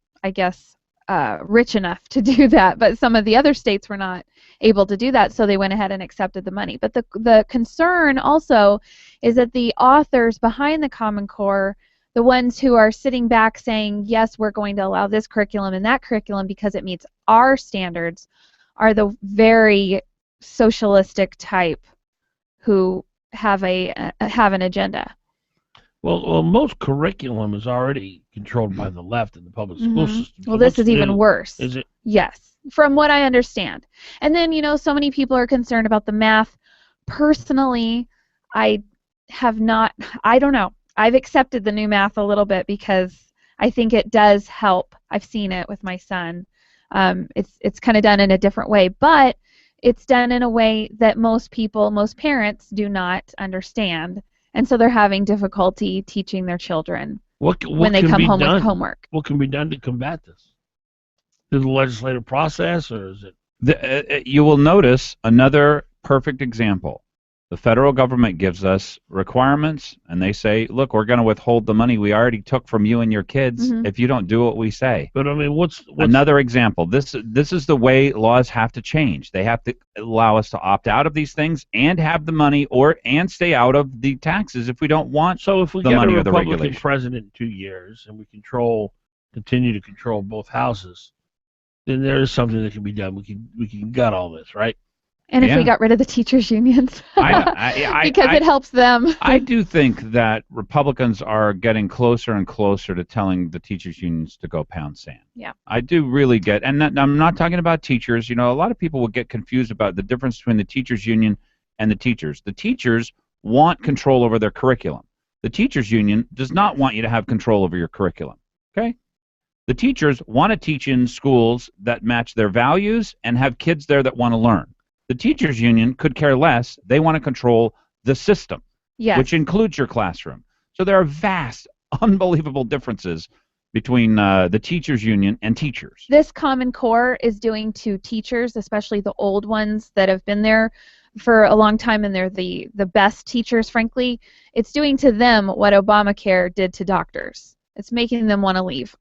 rich enough to do that, but some of the other states were not able to do that, so they went ahead and accepted the money. But the concern also is that the authors behind the Common Core, the ones who are sitting back saying, yes, we're going to allow this curriculum and that curriculum because it meets our standards, are the very socialistic type who have an agenda. Well, most curriculum is already controlled by the left in the public school system. Well, this is even worse. Is it? Yes, from what I understand. And then, so many people are concerned about the math. Personally, I don't know. I've accepted the new math a little bit because I think it does help. I've seen it with my son. It's kind of done in a different way, but it's done in a way that most parents do not understand. And so they're having difficulty teaching their children when they come home with homework. What can be done to combat this? Through the legislative process, or is it? You will notice another perfect example. The federal government gives us requirements, and they say, look, we're going to withhold the money we already took from you and your kids if you don't do what we say. But, I mean, what's another example? This is the way laws have to change. They have to allow us to opt out of these things and have the money and stay out of the taxes if we don't want the money or the regulation. So if we get a Republican president in 2 years and we continue to control both houses, then there is something that can be done. We can gut all this, right? And if we got rid of the teachers' unions, because it helps them. I do think that Republicans are getting closer and closer to telling the teachers' unions to go pound sand. Yeah. I do really get, and I'm not talking about teachers. A lot of people will get confused about the difference between the teachers' union and the teachers. The teachers want control over their curriculum. The teachers' union does not want you to have control over your curriculum. Okay? The teachers want to teach in schools that match their values and have kids there that want to learn. The teachers' union could care less. They want to control the system, which includes your classroom. So there are vast, unbelievable differences between the teachers' union and teachers. This Common Core is doing to teachers, especially the old ones that have been there for a long time, and they're the best teachers, frankly, it's doing to them what Obamacare did to doctors. It's making them want to leave.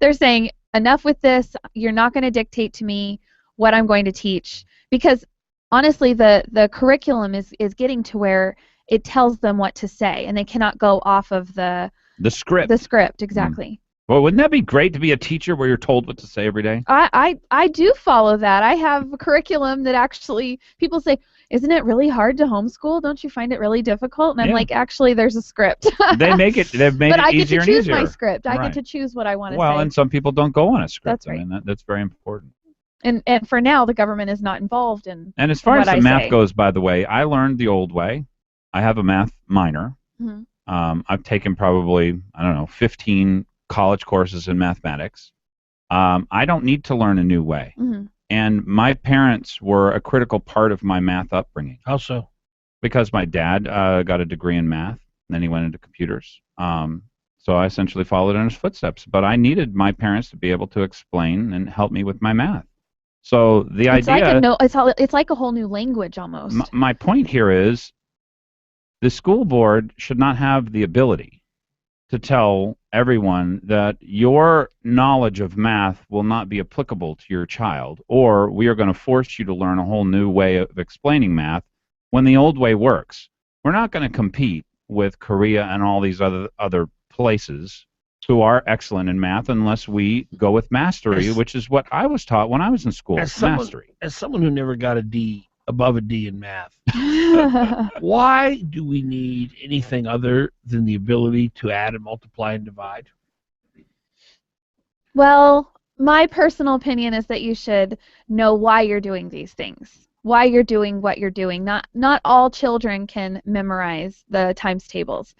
They're saying, enough with this. You're not going to dictate to me what I'm going to teach. Because, honestly, the curriculum is getting to where it tells them what to say, and they cannot go off of the script. The script, exactly. Well, wouldn't that be great to be a teacher where you're told what to say every day? I do follow that. I have a curriculum that actually, people say, isn't it really hard to homeschool? Don't you find it really difficult? And I'm like, actually, there's a script. They've made it easier and easier. But I get to choose my script. I get to choose what I want to say. Well, and some people don't go on a script. That's right. I mean, that's very important. And for now, the government is not involved in And as far as the math say. goes, by the way, I learned the old way. I have a math minor. Mm-hmm. I've taken probably, 15 college courses in mathematics. I don't need to learn a new way. Mm-hmm. And my parents were a critical part of my math upbringing. How so? Because my dad got a degree in math, and then he went into computers. So I essentially followed in his footsteps. But I needed my parents to be able to explain and help me with my math. So the idea... It's like a whole new language almost. My point here is the school board should not have the ability to tell everyone that your knowledge of math will not be applicable to your child, or we are going to force you to learn a whole new way of explaining math when the old way works. We're not going to compete with Korea and all these other places who are excellent in math unless we go with mastery, which is what I was taught when I was in school. Mastery. As someone who never got a D, above a D in math, why do we need anything other than the ability to add and multiply and divide? Well, my personal opinion is that you should know why you're doing these things, why you're doing what you're doing. Not all children can memorize the times tables.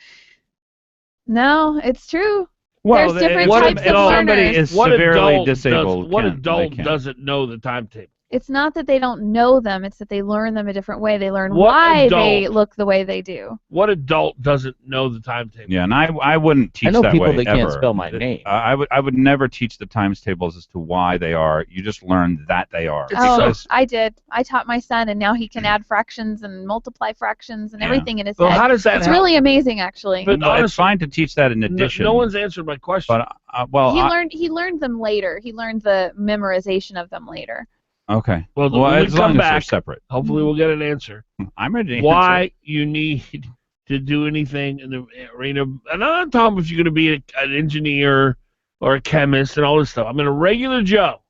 No, it's true. Well, there's different types of learners. Somebody is severely disabled. What adult doesn't know the timetable? It's not that they don't know them, it's that they learn them a different way. They learn why they look the way they do. What adult doesn't know the timetable? Yeah, and I wouldn't teach that way. I know people that ever. can't spell my name. I would never teach the times tables as to why they are. You just learn that they are. Oh, I did. I taught my son, and now he can add fractions and multiply fractions and everything in his head. How does that It's help? really amazing, actually. But honestly, it's fine to teach that in addition. No one's answered my question. But he learned them later. He learned the memorization of them later. Okay. Well, as we come long back, as they're separate. Hopefully we'll get an answer. I'm ready to Why answer. you need to do anything in the arena. And I'm not talking if you're going to be an engineer or a chemist and all this stuff. I'm in a regular Joe,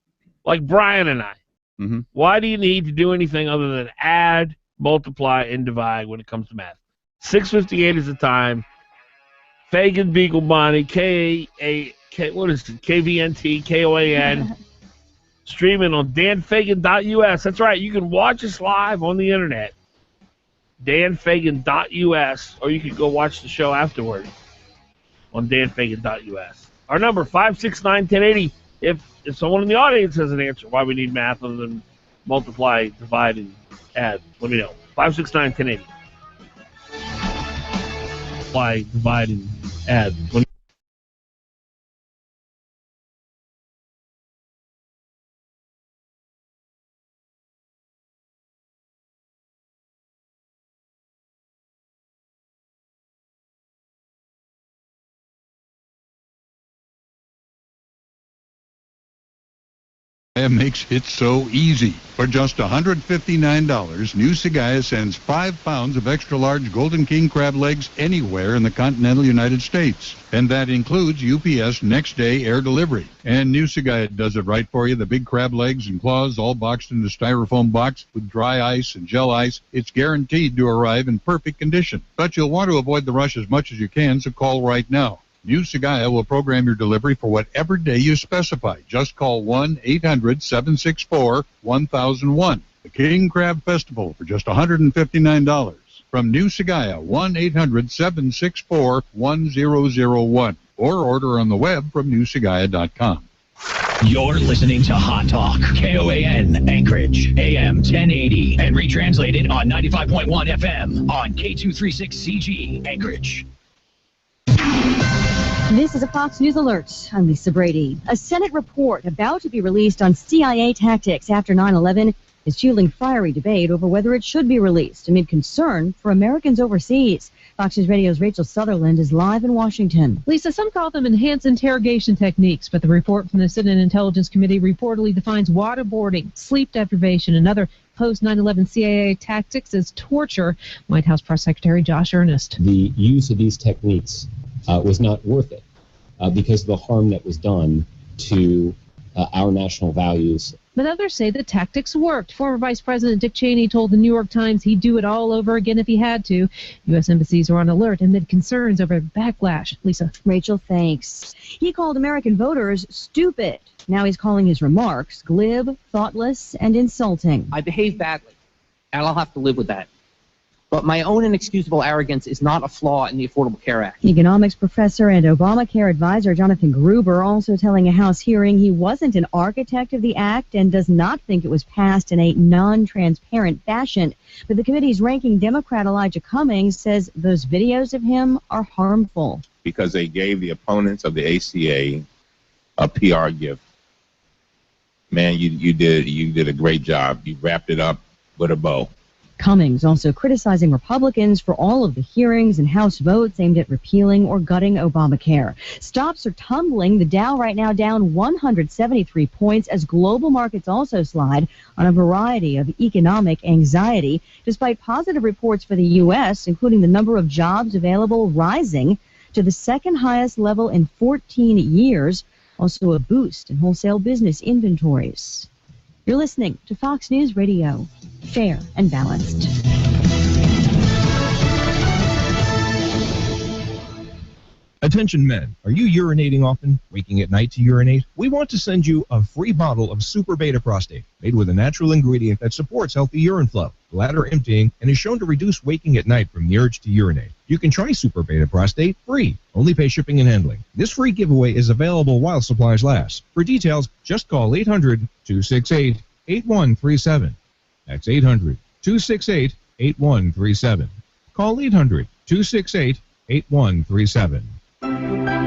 like Brian and I. Mm-hmm. Why do you need to do anything other than add, multiply, and divide when it comes to math? 6:58 is the time. Fagan, Biegel, Bonnie, KVNT, KOAN. Streaming on danfagan.us. That's right. You can watch us live on the internet. danfagan.us, or you can go watch the show afterward on danfagan.us. Our number 569-1080. If someone in the audience has an answer why we need math other than multiply, divide, and add, let me know. 569-1080. Multiply, divide, and add. Makes it so easy. For just $159, New Sagaya sends 5 pounds of extra-large Golden King crab legs anywhere in the continental United States. And that includes UPS next-day air delivery. And New Sagaya does it right for you. The big crab legs and claws all boxed in a styrofoam box with dry ice and gel ice. It's guaranteed to arrive in perfect condition. But you'll want to avoid the rush as much as you can, so call right now. New Sagaya will program your delivery for whatever day you specify. Just call 1-800-764-1001. The King Crab Festival for just $159. From New Sagaya, 1-800-764-1001. Or order on the web from newsagaya.com. You're listening to Hot Talk, KOAN, Anchorage, AM 1080, and retranslated on 95.1 FM on K236CG, Anchorage. This is a Fox News Alert. I'm Lisa Brady. A Senate report about to be released on CIA tactics after 9/11 is fueling fiery debate over whether it should be released amid concern for Americans overseas. Fox News Radio's Rachel Sutherland is live in Washington. Lisa, some call them enhanced interrogation techniques, but the report from the Senate Intelligence Committee reportedly defines waterboarding, sleep deprivation, and other post-9/11 CIA tactics as torture. White House Press Secretary Josh Earnest. The use of these techniques was not worth it because of the harm that was done to our national values. But others say the tactics worked. Former Vice President Dick Cheney told the New York Times he'd do it all over again if he had to. U.S. embassies are on alert amid concerns over backlash. Lisa. Rachel, thanks. He called American voters stupid. Now he's calling his remarks glib, thoughtless, and insulting. I behaved badly, and I'll have to live with that. But my own inexcusable arrogance is not a flaw in the Affordable Care Act. Economics professor and Obamacare advisor Jonathan Gruber also telling a House hearing he wasn't an architect of the act and does not think it was passed in a non-transparent fashion. But the committee's ranking Democrat Elijah Cummings says those videos of him are harmful. Because they gave the opponents of the ACA a PR gift. Man, you did a great job. You wrapped it up with a bow. Cummings also criticizing Republicans for all of the hearings and House votes aimed at repealing or gutting Obamacare. Stocks are tumbling. The Dow right now down 173 points as global markets also slide on a variety of economic anxiety, despite positive reports for the U.S., including the number of jobs available rising to the second highest level in 14 years, also a boost in wholesale business inventories. You're listening to Fox News Radio, fair and balanced. Attention men, are you urinating often, waking at night to urinate? We want to send you a free bottle of Super Beta Prostate, made with a natural ingredient that supports healthy urine flow, bladder emptying, and is shown to reduce waking at night from the urge to urinate. You can try Super Beta Prostate free. Only pay shipping and handling. This free giveaway is available while supplies last. For details, just call 800-268-8137. That's 800-268-8137. Call 800-268-8137.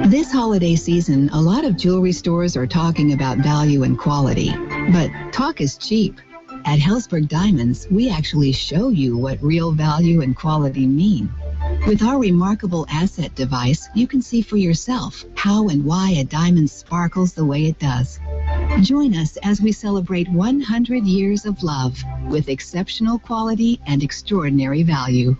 This holiday season, a lot of jewelry stores are talking about value and quality, but talk is cheap. At Hellsberg Diamonds, we actually show you what real value and quality mean. With our remarkable asset device, you can see for yourself how and why a diamond sparkles the way it does. Join us as we celebrate 100 years of love with exceptional quality and extraordinary value.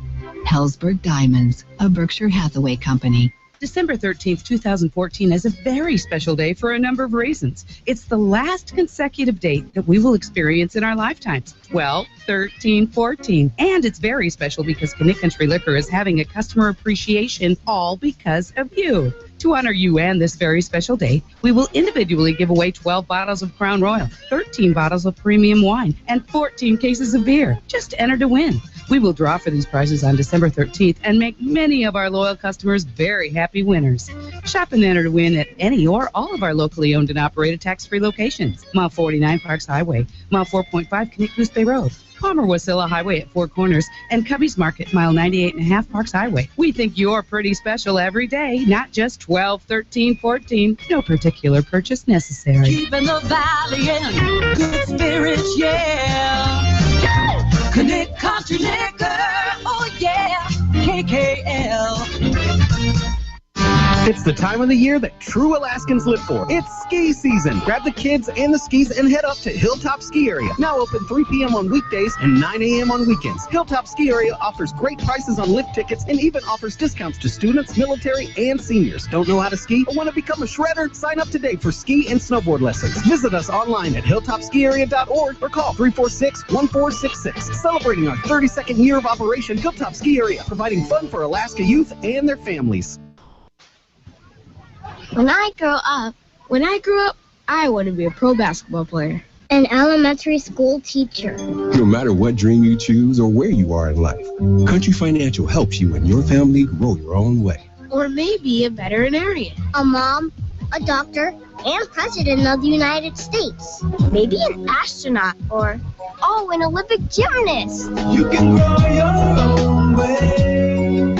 Hellsberg Diamonds, a Berkshire Hathaway company. December 13th, 2014 is a very special day for a number of reasons. It's the last consecutive date that we will experience in our lifetimes. Well, 1314. And it's very special because Connect Country Liquor is having a customer appreciation all because of you. To honor you and this very special day, we will individually give away 12 bottles of Crown Royal, 13 bottles of premium wine, and 14 cases of beer. Just enter to win. We will draw for these prizes on December 13th and make many of our loyal customers very happy winners. Shop and enter to win at any or all of our locally owned and operated tax-free locations. Mile 49 Parks Highway, Mile 4.5 Connect Goose Bay Road, Palmer Wasilla Highway at Four Corners, and Cubby's Market, Mile 98.5 Parks Highway. We think you're pretty special every day, not just 12, 13, 14. No particular purchase necessary. Keeping the valley in good spirits, yeah. Connect Country Liquor, oh yeah, KKL. It's the time of the year that true Alaskans live for. It's ski season. Grab the kids and the skis and head up to Hilltop Ski Area. Now open 3 p.m. on weekdays and 9 a.m. on weekends. Hilltop Ski Area offers great prices on lift tickets and even offers discounts to students, military, and seniors. Don't know how to ski or want to become a shredder? Sign up today for ski and snowboard lessons. Visit us online at hilltopskiarea.org or call 346-1466. Celebrating our 32nd year of operation, Hilltop Ski Area, providing fun for Alaska youth and their families. When I grow up, I want to be a pro basketball player. An elementary school teacher. No matter what dream you choose or where you are in life, Country Financial helps you and your family grow your own way. Or maybe a veterinarian. A mom, a doctor, and president of the United States. Maybe an astronaut or, an Olympic gymnast. You can grow your own way.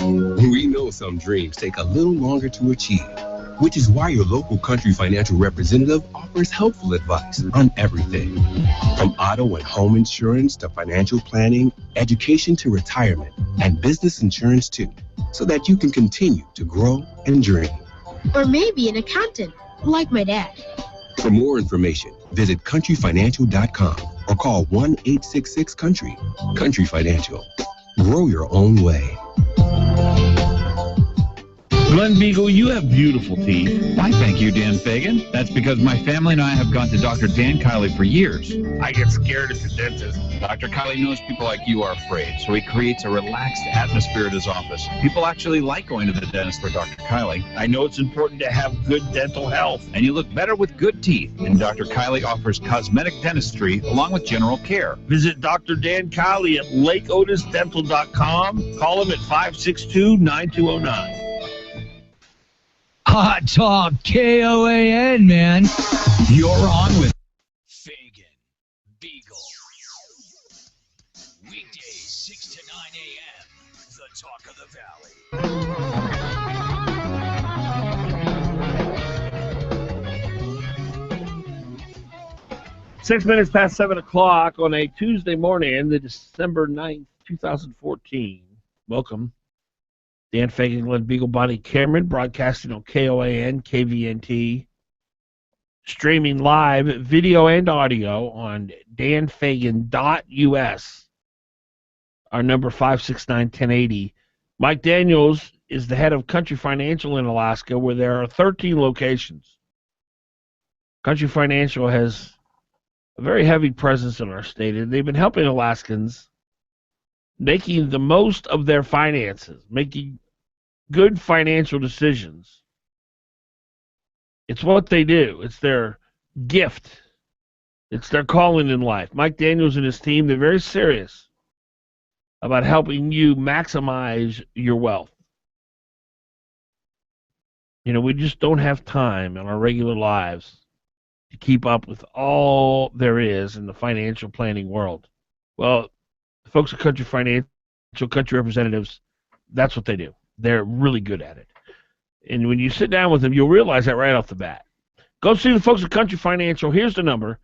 We know some dreams take a little longer to achieve. which is why your local Country Financial representative offers helpful advice on everything from auto and home insurance to financial planning, education to retirement, and business insurance too, so that you can continue to grow and dream. Or maybe an accountant, like my dad. For more information, visit countryfinancial.com or call 1-866-COUNTRY. Country Financial. Grow your own way. Glen Biegel, you have beautiful teeth. Why, thank you, Dan Fagan. That's because my family and I have gone to Dr. Dan Kiley for years. I get scared at the dentist. Dr. Kiley knows people like you are afraid, so he creates a relaxed atmosphere at his office. People actually like going to the dentist for Dr. Kiley. I know it's important to have good dental health. And you look better with good teeth. And Dr. Kiley offers cosmetic dentistry along with general care. Visit Dr. Dan Kiley at lakeotisdental.com. Call him at 562-9209. Hot Talk, KOAN, man. You're on with Fagan, Biegel. Weekdays, 6 to 9 a.m., the Talk of the Valley. 6 minutes past 7 o'clock on a Tuesday morning, the December 9th, 2014. Welcome. Dan Fagan, Glen Biegel, Bonnie Cameron, broadcasting on KOAN, KVNT, streaming live video and audio on danfagan.us. Our number 569-1080. Mike Daniels is the head of Country Financial in Alaska, where there are 13 locations. Country Financial has a very heavy presence in our state, and they've been helping Alaskans making the most of their finances, making good financial decisions. It's what they do. It's their gift. It's their calling in life. Mike Daniels and his team, they're very serious about helping you maximize your wealth. You know, we just don't have time in our regular lives to keep up with all there is in the financial planning world. Well, the folks at Country Financial, country representatives, that's what they do. They're really good at it. And when you sit down with them, you'll realize that right off the bat. Go see the folks at Country Financial. Here's the number,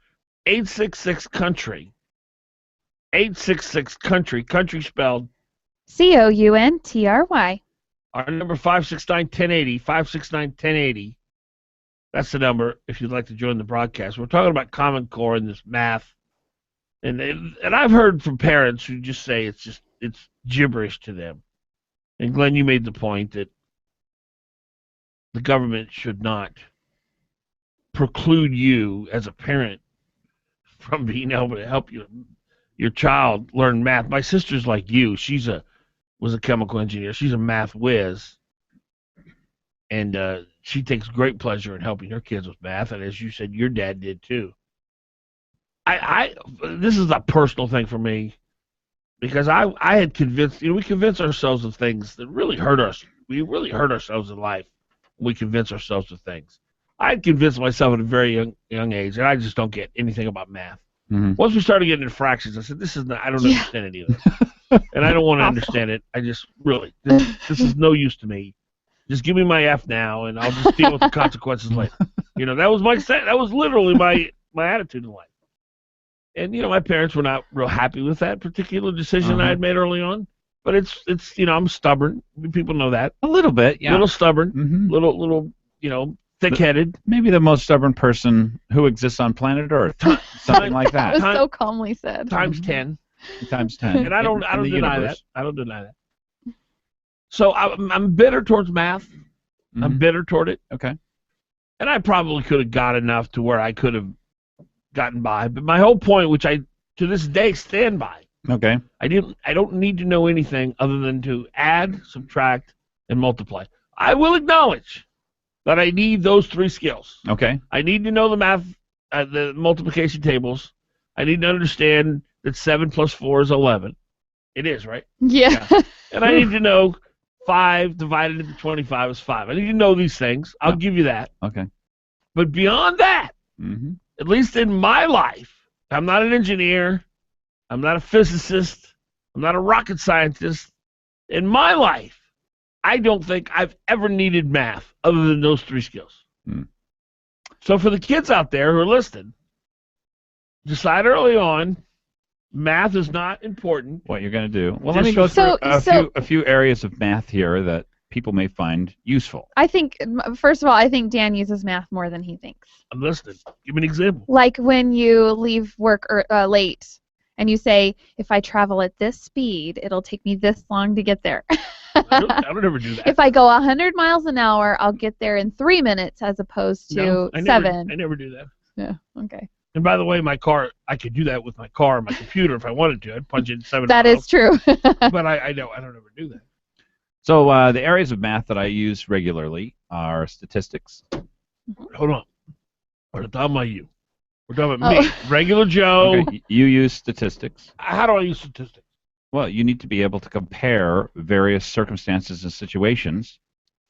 866-COUNTRY. 866-COUNTRY. Country spelled COUNTRY. Our number, 569-1080. 569-1080. That's the number if you'd like to join the broadcast. We're talking about Common Core and this math. And I've heard from parents who just say it's gibberish to them. And Glenn, you made the point that the government should not preclude you as a parent from being able to help your child learn math. My sister's like you. Was a chemical engineer. She's a math whiz. And she takes great pleasure in helping her kids with math. And as you said, your dad did too. This is a personal thing for me, because I had convinced, we convince ourselves of things that really hurt us. We really hurt ourselves in life when we convince ourselves of things. I had convinced myself at a very young age, and I just don't get anything about math. Mm-hmm. Once we started getting into fractions, I said, I don't understand any of this. And I don't want to understand it. I just this is no use to me. Just give me my F now, and I'll just deal with the consequences later. That was literally my attitude in life. And, my parents were not real happy with that particular decision I had made early on. But it's I'm stubborn. People know that. A little bit, yeah. A little stubborn, little, thick-headed. Maybe the most stubborn person who exists on planet Earth. Something like that. That was so calmly said. Times 10. Times 10. And I don't deny that. I don't deny that. So I'm bitter towards math. Mm-hmm. I'm bitter toward it. Okay. And I probably could have got enough to where I could have gotten by. But my whole point, which I to this day stand by. Okay. I don't need to know anything other than to add, subtract, and multiply. I will acknowledge that I need those three skills. Okay. I need to know the math, the multiplication tables. I need to understand that 7 plus 4 is 11. It is, right? Yeah. And I need to know 5 divided into 25 is 5. I need to know these things. I'll give you that. Okay. But beyond that, mm-hmm. at least in my life, I'm not an engineer. I'm not a physicist. I'm not a rocket scientist. In my life, I don't think I've ever needed math other than those 3 skills. So for the kids out there who are listening, decide early on, math is not important. What you're going to do? Well, let me go through a few areas of math here that people may find useful. I think, first of all, I think Dan uses math more than he thinks. I'm listening. Give me an example. Like when you leave work late and you say, if I travel at this speed, it'll take me this long to get there. I don't ever do that. If I go 100 miles an hour, I'll get there in 3 minutes as opposed to No, I 7. never do that. Yeah, okay. And by the way, my car, I could do that with my car and my computer if I wanted to. I'd punch in 7 That miles. is true. But I don't ever do that. So the areas of math that I use regularly are statistics. Hold on. We're not talking about you. We're talking about me. Regular Joe. Okay, you use statistics. How do I use statistics? Well, you need to be able to compare various circumstances and situations.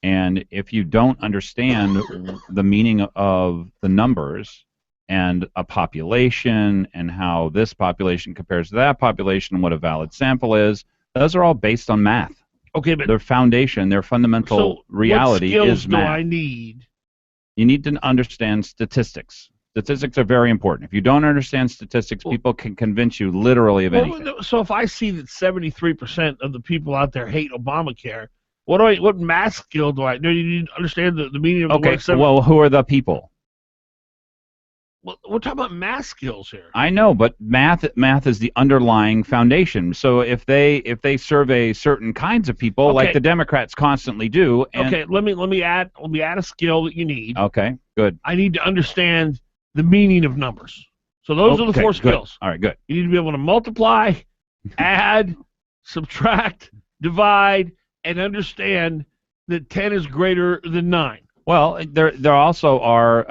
And if you don't understand the meaning of the numbers and a population and how this population compares to that population and what a valid sample is, those are all based on math. Okay, but their foundation, their fundamental reality what is skills math. do I need? You need to understand statistics. Statistics are very important. If you don't understand statistics, people can convince you literally of anything. So if I see that 73% of the people out there hate Obamacare, what math skill do I? Do you need to understand the meaning of the Okay, word? well, who are the people? Well, we're talking about math skills here. I know, but math is the underlying foundation. So if they survey certain kinds of people, like the Democrats constantly do, and okay, let me add a skill that you need. Okay, good. I need to understand the meaning of numbers. So those are the 4 skills. All right, good. You need to be able to multiply, add, subtract, divide, and understand that 10 is greater than 9. Well, there also are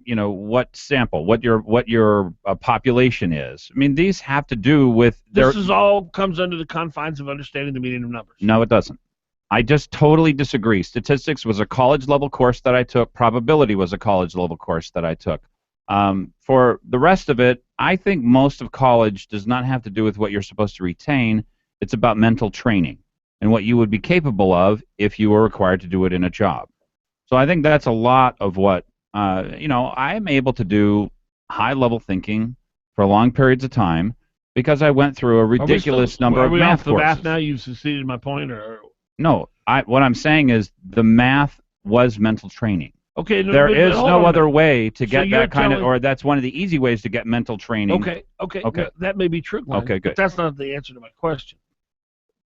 what sample, what your population is. I mean, these have to do with This is all comes under the confines of understanding the meaning of numbers. No, it doesn't. I just totally disagree. Statistics was a college level course that I took. Probability was a college level course that I took. For the rest of it, I think most of college does not have to do with what you're supposed to retain. It's about mental training and what you would be capable of if you were required to do it in a job. So I think that's a lot of what, I am able to do high-level thinking for long periods of time because I went through a ridiculous number of math courses. Math now? You've succeeded in my point? Or No, what I'm saying is the math was mental training. Okay, there is no other way to get you're that kind of, telling- or that's one of the easy ways to get mental training. Okay. That may be true, Glenn, Okay, good. but that's not the answer to my question.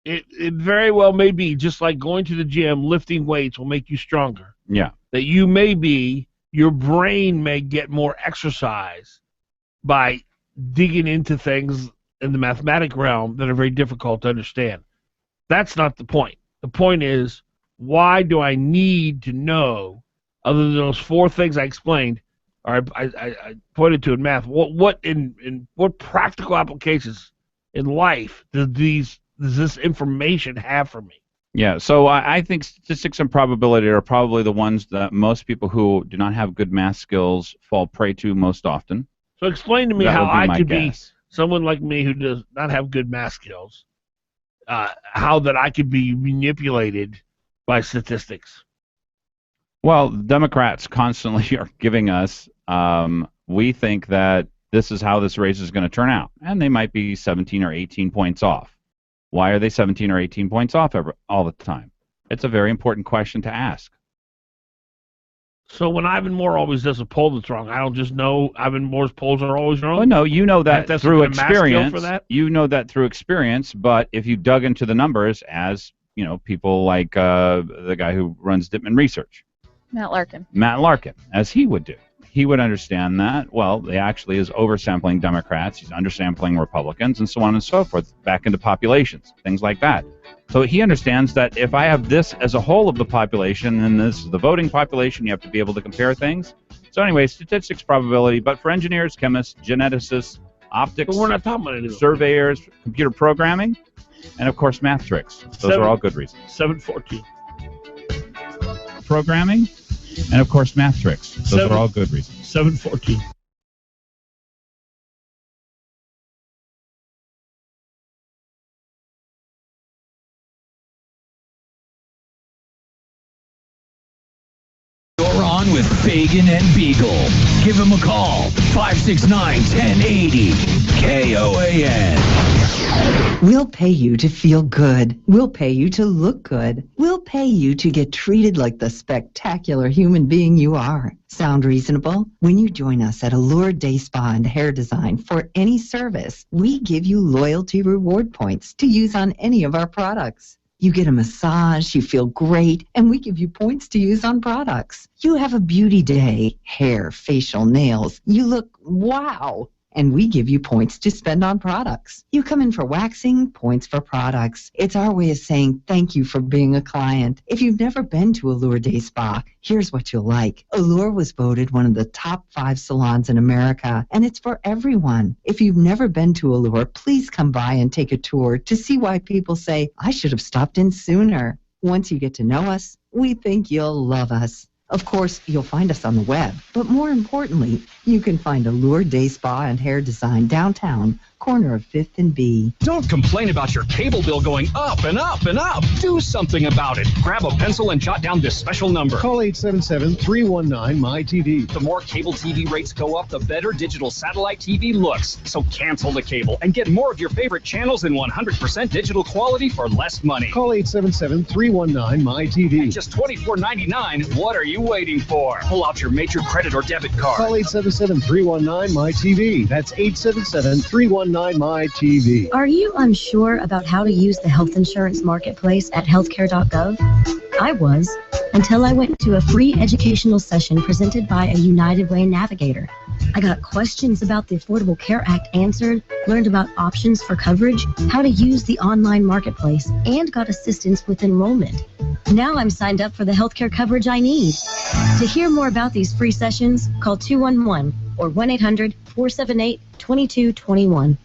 It very well may be, just like going to the gym, lifting weights will make you stronger. Yeah. That your brain may get more exercise by digging into things in the mathematic realm that are very difficult to understand. That's not the point. The point is, why do I need to know, other than those 4 things I explained, or I pointed to in math, what practical applications in life does this information have for me? Yeah, so I think statistics and probability are probably the ones that most people who do not have good math skills fall prey to most often. So explain to me That how would be I my could guess. be someone like me who does not have good math skills, how that I could be manipulated by statistics. Well, Democrats constantly are giving us, we think that this is how this race is going to turn out, and they might be 17 or 18 points off. Why are they 17 or 18 points off all the time? It's a very important question to ask. So when Ivan Moore always does a poll that's wrong, I don't just know Ivan Moore's polls are always wrong? Well, no, you know that That's through a math skill experience. for that? You know that through experience, but if you dug into the numbers, as people like the guy who runs Dittman Research, Matt Larkin, as he would do. He would understand that, well, he actually is oversampling Democrats, he's undersampling Republicans, and so on and so forth, back into populations, things like that. So he understands that if I have this as a whole of the population, and this is the voting population, you have to be able to compare things. So anyway, statistics, probability, but for engineers, chemists, geneticists, optics, But we're not talking about any of those. surveyors, computer programming, and of course math tricks. Those are all good reasons. 714. Programming, and of course math tricks. Those are all good reasons. 714. with Fagan and Biegel. Give him a call, 569-1080, KOAN. We'll pay you to feel good. We'll pay you to look good. We'll pay you to get treated like the spectacular human being you are. Sound reasonable? When you join us at Allure Day Spa and Hair Design for any service, we give you loyalty reward points to use on any of our products. You get a massage, you feel great, and we give you points to use on products. You have a beauty day, hair, facial, nails. You look wow. And we give you points to spend on products. You come in for waxing, points for products. It's our way of saying thank you for being a client. If you've never been to Allure Day Spa, here's what you'll like. Allure was voted one of the top 5 salons in America, and it's for everyone. If you've never been to Allure, please come by and take a tour to see why people say, I should have stopped in sooner. Once you get to know us, we think you'll love us. Of course, you'll find us on the web, but more importantly, you can find Allure Day Spa and Hair Design downtown, corner of 5th and B. Don't complain about your cable bill going up and up and up. Do something about it. Grab a pencil and jot down this special number. Call 877-319-MY-TV. The more cable TV rates go up, the better digital satellite TV looks. So cancel the cable and get more of your favorite channels in 100% digital quality for less money. Call 877-319-MY-TV. At just $24.99, what are you waiting for? Pull out your major credit or debit card. Call 877-319-MY-TV. That's 877-319-MY-TV. Are you unsure about how to use the health insurance marketplace at healthcare.gov? I was, until I went to a free educational session presented by a United Way navigator. I got questions about the Affordable Care Act answered, learned about options for coverage, how to use the online marketplace, and got assistance with enrollment. Now I'm signed up for the healthcare coverage I need. To hear more about these free sessions, call 211 or 1-800-478-2221.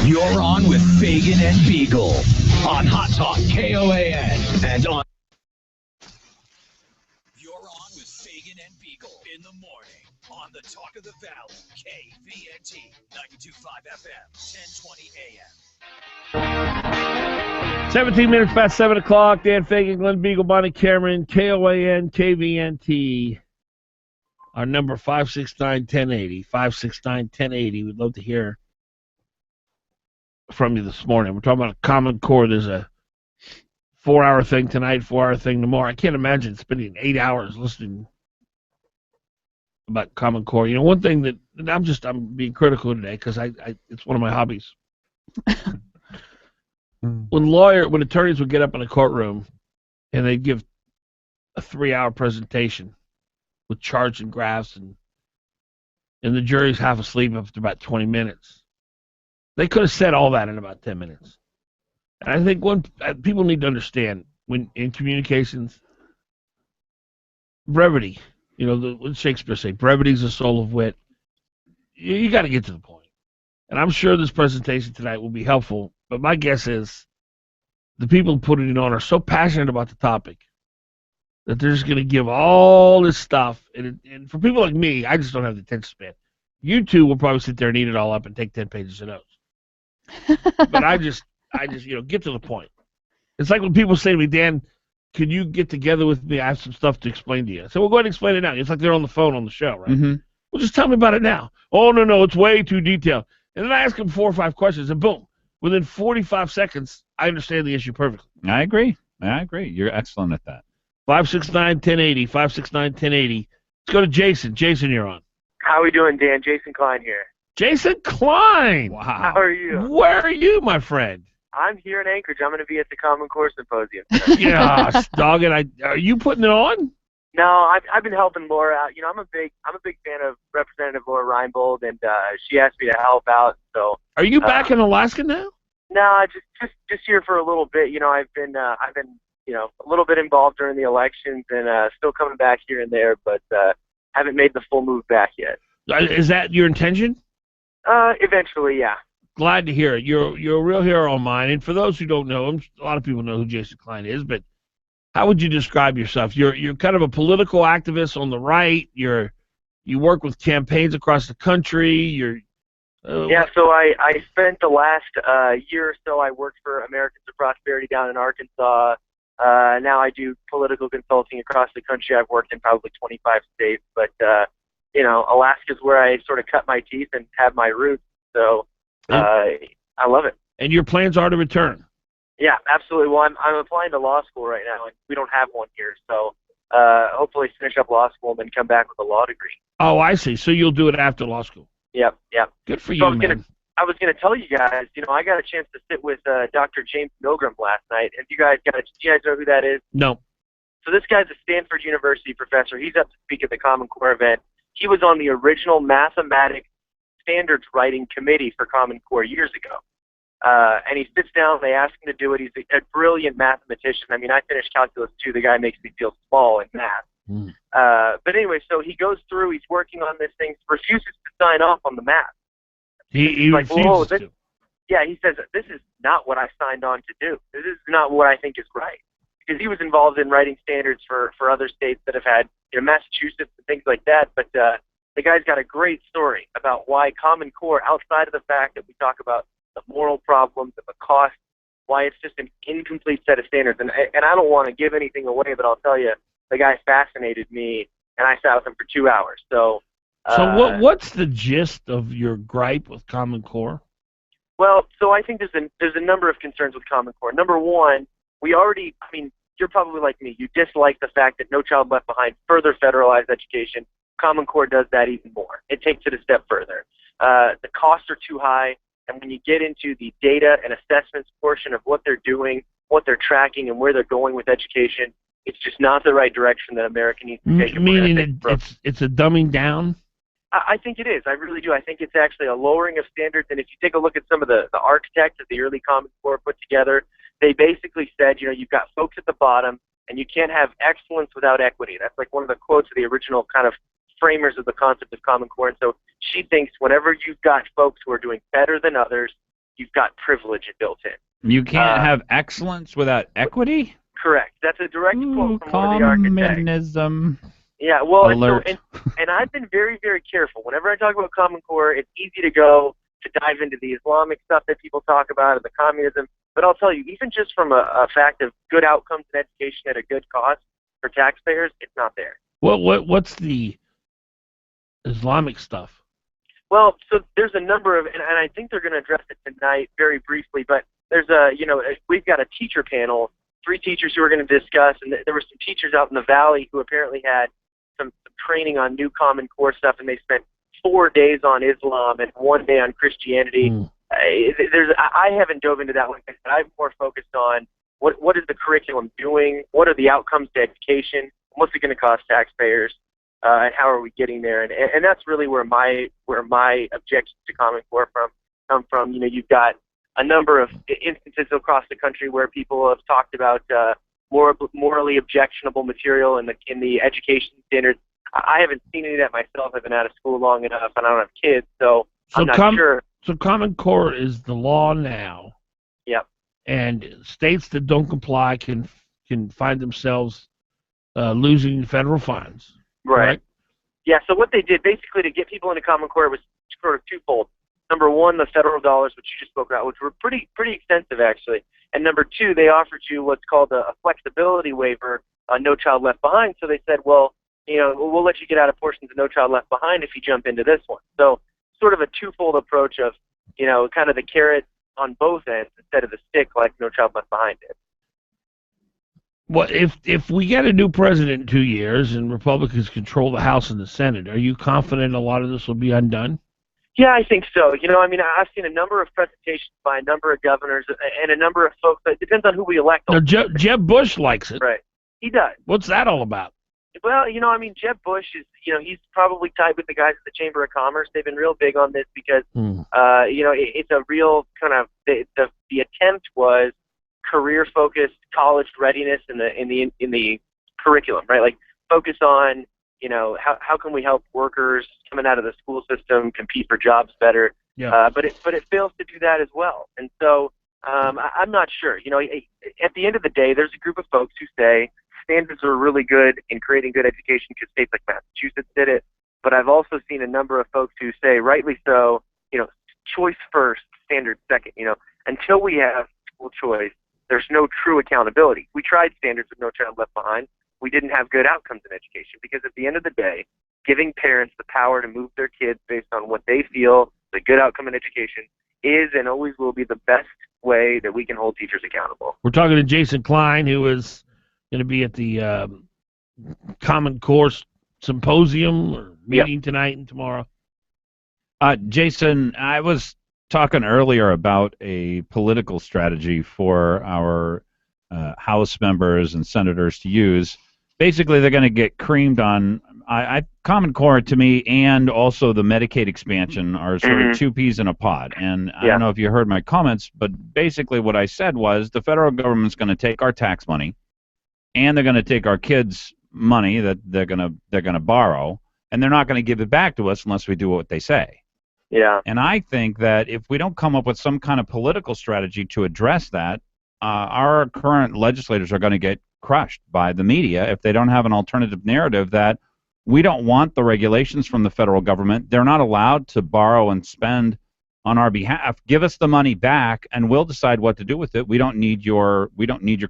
You're on with Fagan and Biegel on Hot Talk KOAN and on. You're on with Fagan and Biegel in the morning on the Talk of the Valley, KVNT 92.5 FM, 1020 AM. 17 minutes past 7 o'clock. Dan Fagan, Glen, Biegel, Bonnie Cameron, KOAN, KVNT. Our number 569-1080. 569-1080. We'd love to hear from you this morning. We're talking about a Common Core. There's a 4-hour thing tonight, 4-hour thing tomorrow. I can't imagine spending 8 hours listening about Common Core. You know, one thing that I'm being critical today because it's one of my hobbies. When attorneys would get up in a courtroom and they'd give a 3-hour presentation with charts and graphs and the jury's half asleep after about 20 minutes. They could have said all that in about 10 minutes. And I think people need to understand when in communications, brevity, you know, what Shakespeare say, brevity is the soul of wit. You got to get to the point. And I'm sure this presentation tonight will be helpful, but my guess is the people putting it on are so passionate about the topic that they're just going to give all this stuff. And for people like me, I just don't have the attention span. You two will probably sit there and eat it all up and take 10 pages of notes. But I just, get to the point. It's like when people say to me, Dan, can you get together with me? I have some stuff to explain to you. I said, well, go ahead and explain it now. It's like they're on the phone on the show, right? Mm-hmm. Well, just tell me about it now. Oh, no, it's way too detailed. And then I ask them 4 or 5 questions, and boom, within 45 seconds, I understand the issue perfectly. I agree. You're excellent at that. 569-1080, 569-1080. Let's go to Jason. Jason, you're on. How are we doing, Dan? Jason Klein here. Jason Klein! Wow. How are you? Where are you, my friend? I'm here in Anchorage. I'm going to be at the Common Core Symposium. Gosh, dog it. Are you putting it on? No, I've been helping Laura out. You know, I'm a big fan of Representative Laura Reinbold, and she asked me to help out. So. Are you back in Alaska now? No, just here for a little bit. You know, I've been a little bit involved during the elections, and still coming back here and there, but haven't made the full move back yet. Is that your intention? Eventually, yeah. Glad to hear it. You're a real hero of mine. And for those who don't know him, a lot of people know who Jason Klein is, but how would you describe yourself? You're kind of a political activist on the right. You work with campaigns across the country. Yeah, so I spent the last year or so, I worked for Americans of Prosperity down in Arkansas. Now I do political consulting across the country. I've worked in probably 25 states, but Alaska's where I sort of cut my teeth and have my roots. So I love it. And your plans are to return? Yeah, absolutely. Well, I'm applying to law school right now, and we don't have one here. So hopefully finish up law school and then come back with a law degree. Oh, I see. So you'll do it after law school. Yep. Good for So you, man. I was going to tell you guys, I got a chance to sit with Dr. James Milgram last night. Do you guys know who that is? No. So this guy's a Stanford University professor. He's up to speak at the Common Core event. He was on the original mathematics standards writing committee for Common Core years ago. And he sits down, they ask him to do it. He's a brilliant mathematician. I mean, I finished calculus too. The guy makes me feel small in math. But anyway, so he goes through, he's working on this thing, refuses to sign off on the math. He like, refuses to. Yeah, he says, this is not what I signed on to do. This is not what I think is right. Because he was involved in writing standards for other states that have had, Massachusetts and things like that. But the guy's got a great story about why Common Core, outside of the fact that we talk about the moral problems and the cost, why it's just an incomplete set of standards. And I don't want to give anything away, but I'll tell you, the guy fascinated me, and I sat with him for 2 hours. So what's the gist of your gripe with Common Core? Well, so I think there's a number of concerns with Common Core. Number one, you're probably like me. You dislike the fact that No Child Left Behind further federalized education. Common Core does that even more. It takes it a step further. The costs are too high, and when you get into the data and assessments portion of what they're doing, what they're tracking, and where they're going with education, it's just not the right direction that America needs to take. Meaning it's a dumbing down? I think it is. I really do. I think it's actually a lowering of standards. And if you take a look at some of the architects that the early Common Core put together, they basically said, you've got folks at the bottom, and you can't have excellence without equity. That's like one of the quotes of the original kind of framers of the concept of Common Core. And so she thinks whenever you've got folks who are doing better than others, you've got privilege built in. You can't have excellence without equity? Correct. That's a direct quote from one of the architects. Communism. Yeah, well, Alert. and I've been very, very careful. Whenever I talk about Common Core, it's easy to go to dive into the Islamic stuff that people talk about and the communism. But I'll tell you, even just from a fact of good outcomes in education at a good cost for taxpayers, it's not there. What's the Islamic stuff? Well, so there's a number of, and I think they're going to address it tonight very briefly, but there's we've got a teacher panel, 3 teachers who are going to discuss, and there were some teachers out in the Valley who apparently had some training on new Common Core stuff, and they spent 4 days on Islam and 1 day on Christianity. I haven't dove into that one. I'm more focused on what is the curriculum doing, what are the outcomes to education, what's it going to cost taxpayers, and how are we getting there? And that's really where my objections to Common Core come from. You've got a number of instances across the country where people have talked about morally objectionable material in the education standards. I haven't seen any of that myself. I've been out of school long enough, and I don't have kids, so I'm not sure. So Common Core is the law now. Yep. And states that don't comply can find themselves losing federal funds. Right. Correct? Yeah, so what they did basically to get people into Common Core was sort of twofold. Number one, the federal dollars, which you just spoke about, which were pretty extensive actually. And number two, they offered you what's called a flexibility waiver, No Child Left Behind. So they said, well, we'll let you get out of portions of No Child Left Behind if you jump into this one. So sort of a twofold approach of, kind of the carrot on both ends instead of the stick like No Child Left Behind did. Well, if we get a new president in 2 years and Republicans control the House and the Senate, are you confident a lot of this will be undone? Yeah, I think so. I've seen a number of presentations by a number of governors and a number of folks. It depends on who we elect. Now, Jeb Bush likes it. Right. He does. What's that all about? Well, Jeb Bush is, he's probably tied with the guys at the Chamber of Commerce. They've been real big on this because, it's a real kind of, the attempt was career-focused college readiness in the curriculum, right? Like focus on, how can we help workers coming out of the school system compete for jobs better? Yeah. But it fails to do that as well. And so I'm not sure. At the end of the day, there's a group of folks who say standards are really good in creating good education because states like Massachusetts did it. But I've also seen a number of folks who say, rightly so, choice first, standards second. Until we have school choice, there's no true accountability. We tried Standards with No Child Left Behind. We didn't have good outcomes in education because at the end of the day, giving parents the power to move their kids based on what they feel is a good outcome in education is and always will be the best way that we can hold teachers accountable. We're talking to Jason Klein, who is going to be at the Common Core Symposium or meeting tonight and tomorrow. Jason, I was talking earlier about a political strategy for our House members and senators to use. Basically, they're going to get creamed on. Common Core, to me, and also the Medicaid expansion are sort of two peas in a pod. And I don't know if you heard my comments, but basically what I said was the federal government's going to take our tax money, and they're going to take our kids' money that they're going to borrow, and they're not going to give it back to us unless we do what they say. Yeah. And I think that if we don't come up with some kind of political strategy to address that, our current legislators are going to get crushed by the media if they don't have an alternative narrative that we don't want the regulations from the federal government. They're not allowed to borrow and spend on our behalf. Give us the money back, and we'll decide what to do with it. We don't need your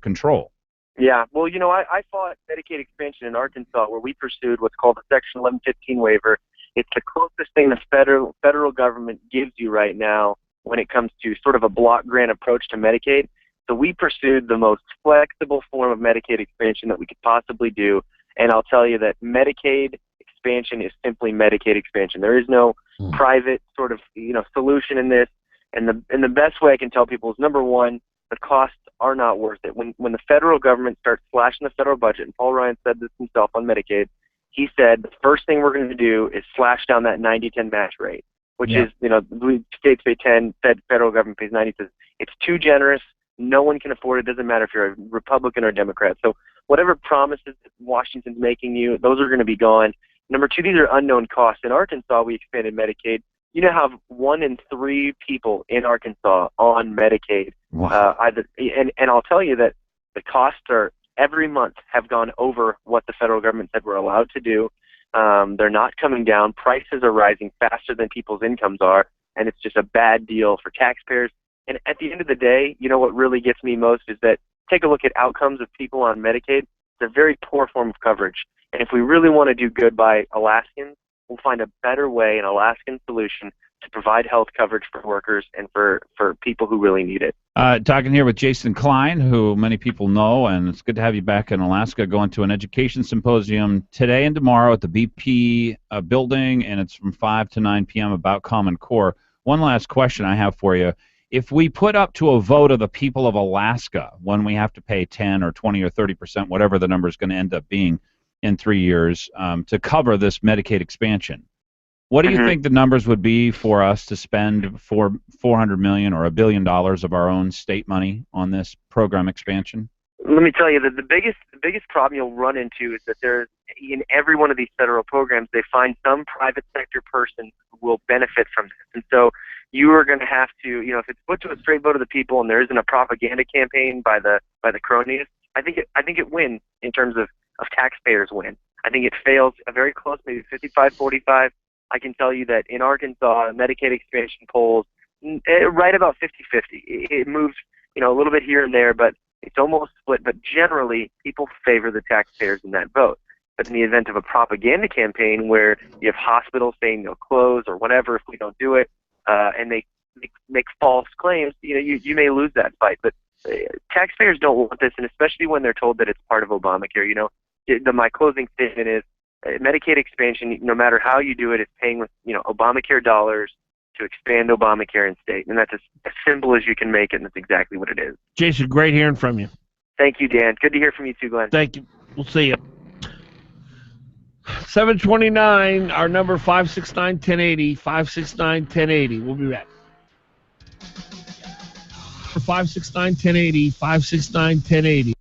control. Yeah, well, I fought Medicaid expansion in Arkansas where we pursued what's called a Section 1115 waiver. It's the closest thing the federal government gives you right now when it comes to sort of a block grant approach to Medicaid. So we pursued the most flexible form of Medicaid expansion that we could possibly do, and I'll tell you that Medicaid expansion is simply Medicaid expansion. There is no private sort of solution in this, and the best way I can tell people is, number one, the costs are not worth it. When the federal government starts slashing the federal budget, and Paul Ryan said this himself on Medicaid, he said the first thing we're going to do is slash down that 90-10 match rate, which is, states pay 10, federal government pays 90. It's too generous. No one can afford it. It doesn't matter if you're a Republican or Democrat. So whatever promises Washington's making you, those are going to be gone. Number two, these are unknown costs. In Arkansas, we expanded Medicaid. You now have 1 in 3 people in Arkansas on Medicaid. Wow. And I'll tell you that the costs are every month have gone over what the federal government said we're allowed to do. They're not coming down. Prices are rising faster than people's incomes are, and it's just a bad deal for taxpayers. And at the end of the day, what really gets me most is that take a look at outcomes of people on Medicaid. It's a very poor form of coverage. And if we really want to do good by Alaskans, we'll find a better way, an Alaskan solution, to provide health coverage for workers and for people who really need it. Talking here with Jason Klein, who many people know, and it's good to have you back in Alaska, going to an education symposium today and tomorrow at the BP building, and it's from 5 to 9 p.m. about Common Core. One last question I have for you. If we put up to a vote of the people of Alaska when we have to pay 10 or 20 or 30%, whatever the number is going to end up being in 3 years, to cover this Medicaid expansion, what do you think the numbers would be for us to spend for $400 million or $1 billion of our own state money on this program expansion? Let me tell you that the biggest problem you'll run into is that there's in every one of these federal programs, they find some private sector person who will benefit from this. And so you are going to have to, if it's put to a straight vote of the people and there isn't a propaganda campaign by the cronies, I think it wins in terms of taxpayers win. I think it fails a very close, maybe 55-45. I can tell you that in Arkansas, Medicaid expansion polls right about 50-50. It moves, a little bit here and there, but it's almost split. But generally, people favor the taxpayers in that vote. But in the event of a propaganda campaign where you have hospitals saying they'll close or whatever if we don't do it, and they make false claims, you may lose that fight. But taxpayers don't want this, and especially when they're told that it's part of Obamacare. My closing statement is Medicaid expansion, no matter how you do it, is paying with Obamacare dollars to expand Obamacare in state, and that's as simple as you can make it, and that's exactly what it is. Jason, great hearing from you. Thank you, Dan. Good to hear from you too, Glenn. Thank you. We'll see you. 729, our number 569-1080, 569-1080. We'll be back. 569-1080, 569-1080.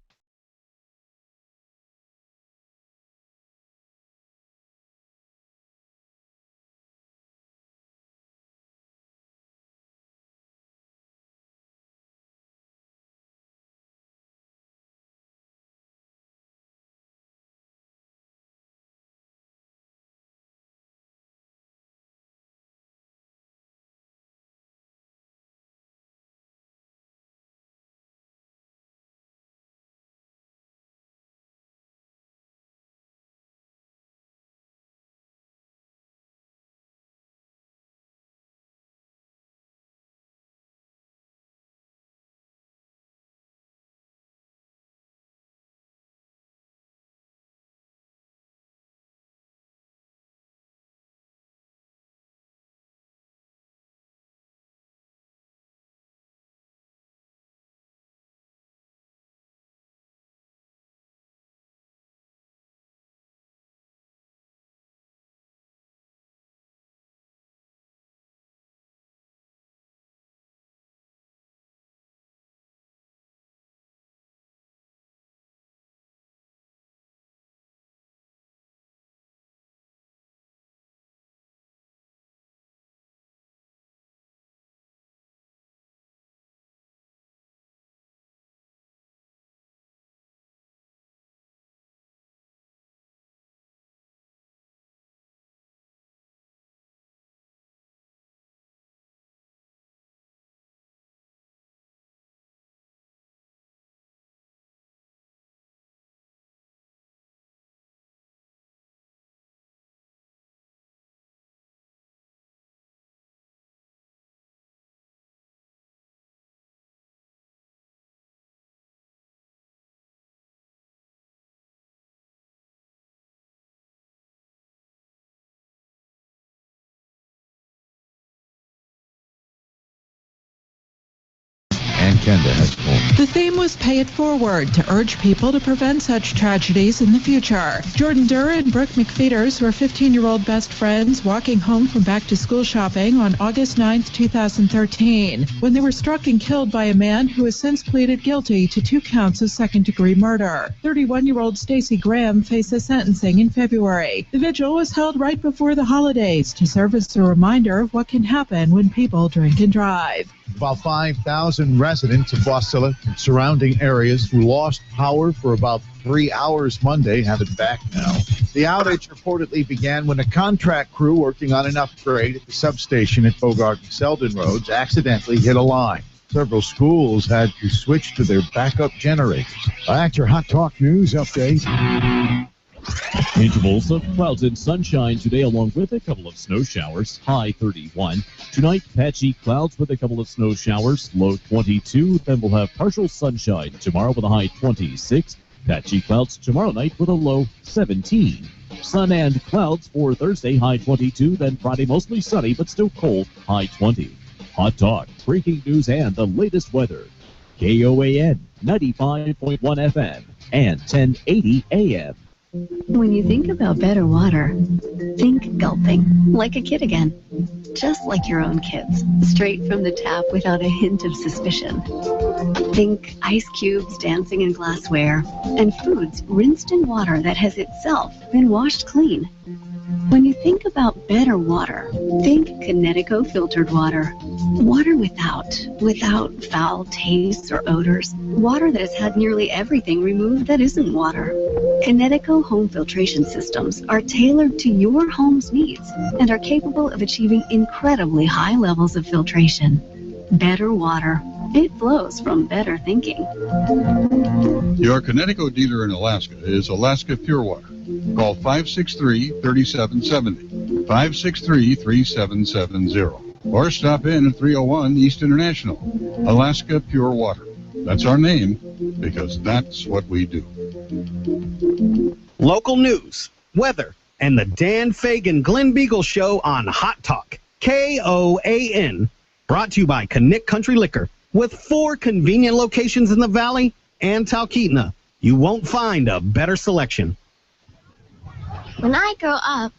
Kenda has more. The theme was Pay It Forward to urge people to prevent such tragedies in the future. Jordan Durr and Brooke McFeeters were 15-year-old best friends walking home from back-to-school shopping on August 9, 2013, when they were struck and killed by a man who has since pleaded guilty to 2 counts of second-degree murder. 31-year-old Stacey Graham faces sentencing in February. The vigil was held right before the holidays to serve as a reminder of what can happen when people drink and drive. About 5,000 residents of Wasilla and surrounding areas who lost power for about 3 hours Monday have it back now. The outage reportedly began when a contract crew working on an upgrade at the substation at Bogart and Selden Roads accidentally hit a line. Several schools had to switch to their backup generators. Back to your Hot Talk News update. Intervals of clouds and sunshine today, along with a couple of snow showers, high 31. Tonight, patchy clouds with a couple of snow showers, low 22. Then we'll have partial sunshine tomorrow with a high 26. Patchy clouds tomorrow night with a low 17. Sun and clouds for Thursday, high 22. Then Friday, mostly sunny, but still cold, high 20. Hot Talk, breaking news, and the latest weather. KOAN 95.1 FM and 1080 AM. When you think about better water, think gulping, like a kid again. Just like your own kids, straight from the tap without a hint of suspicion. Think ice cubes dancing in glassware, and foods rinsed in water that has itself been washed clean. When you think about better water, think Connecticut filtered water. Water without foul tastes or odors. Water that has had nearly everything removed that isn't water. Connecticut home filtration systems are tailored to your home's needs and are capable of achieving incredibly high levels of filtration. Better water. It flows from better thinking. Your Connecticut dealer in Alaska is Alaska Pure Water. Call 563-3770, 563-3770, or stop in at 301 East International. Alaska Pure Water. That's our name, because that's what we do. Local news, weather, and the Dan Fagan Glen Biegel Show on Hot Talk. KOAN. Brought to you by Connect Country Liquor. With 4 convenient locations in the Valley and Talkeetna, you won't find a better selection. When I grew up,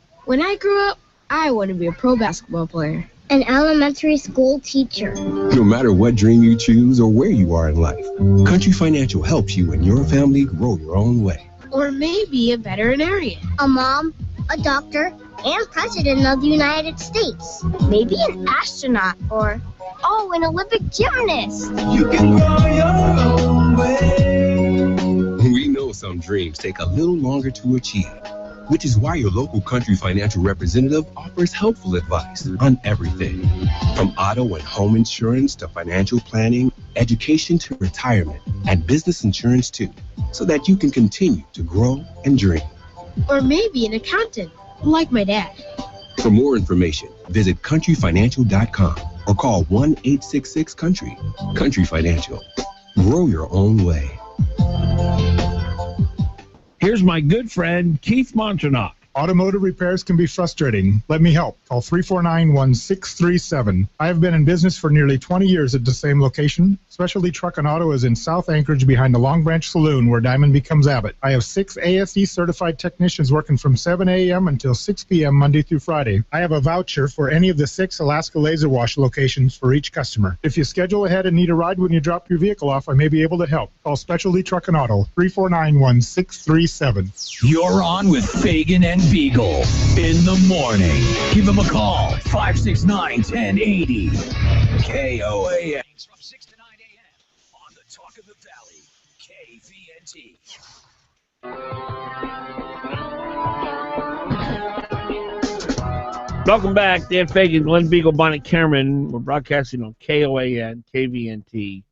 I want to be a pro basketball player. An elementary school teacher. No matter what dream you choose or where you are in life, Country Financial helps you and your family grow your own way. Or maybe a veterinarian. A mom, a doctor, and president of the United States. Maybe an astronaut or, an Olympic gymnast. You can grow your own way. We know some dreams take a little longer to achieve, which is why your local Country Financial representative offers helpful advice on everything from auto and home insurance to financial planning, education to retirement, and business insurance too, so that you can continue to grow and dream. Or maybe an accountant, like my dad. For more information, visit countryfinancial.com or call 1-866-COUNTRY. Country Financial. Grow your own way. Here's my good friend, Keith Montronock. Automotive repairs can be frustrating. Let me help. Call 349-1637. I have been in business for nearly 20 years at the same location. Specialty Truck and Auto is in South Anchorage behind the Long Branch Saloon where Diamond becomes Abbott. I have 6 ASE certified technicians working from 7 a.m. until 6 p.m. Monday through Friday. I have a voucher for any of the 6 Alaska Laser Wash locations for each customer. If you schedule ahead and need a ride when you drop your vehicle off, I may be able to help. Call Specialty Truck and Auto, 349-1637. You're on with Fagan and Biegel in the morning. Give them a call, 569-1080. KOAN. From 6 to 9 a.m. on the Talk of the Valley, KVNT. Welcome back. Dan Fagan, Glen, Biegel, Bonnie Cameron. We're broadcasting on KOAN, KVNT,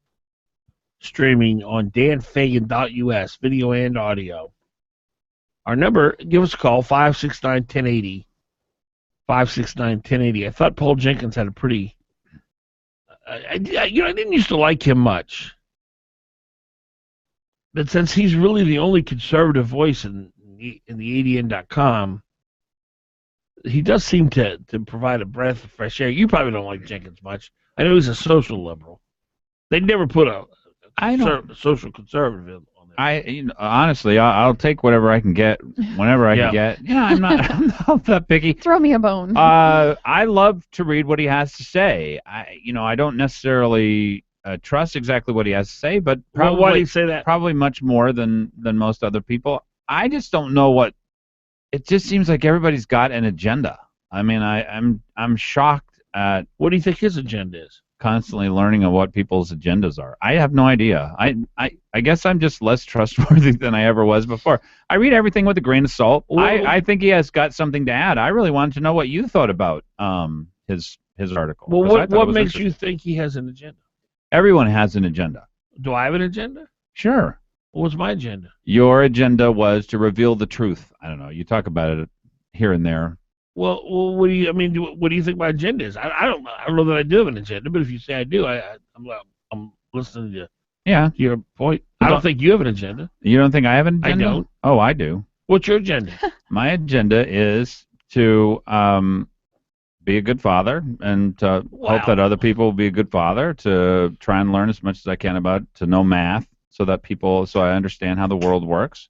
streaming on danfagan.us, video and audio. Our number, give us a call, 569-1080, 569-1080. I thought Paul Jenkins had a pretty, I didn't used to like him much. But since he's really the only conservative voice in the ADN.com, he does seem to provide a breath of fresh air. You probably don't like Jenkins much. I know he's a social liberal. They never put a I don't. social conservative on there. Honestly, I'll take whatever I can get whenever I can get. Yeah, I'm not that picky. Throw me a bone. I love to read what he has to say. I don't necessarily trust exactly what he has to say, but probably why do you say that? Probably much more than most other people. I just don't know what. It just seems like everybody's got an agenda. I mean, I'm shocked at what do you think his agenda is? Constantly learning of what people's agendas are. I have no idea. I guess I'm just less trustworthy than I ever was before. I read everything with a grain of salt. I think he has got something to add. I really wanted to know what you thought about his article. Well, what makes you think he has an agenda? Everyone has an agenda. Do I have an agenda? Sure. What's my agenda? Your agenda was to reveal the truth. I don't know. You talk about it here and there. Well, what do you? I mean, what do you think my agenda is? I don't know. I don't know that I do have an agenda, but if you say I do, I'm listening to your point. I don't think you have an agenda. You don't think I have an agenda? I don't. Oh, I do. What's your agenda? My agenda is to be a good father and to hope that other people will be a good father. To try and learn as much as I can to know math, so I understand how the world works.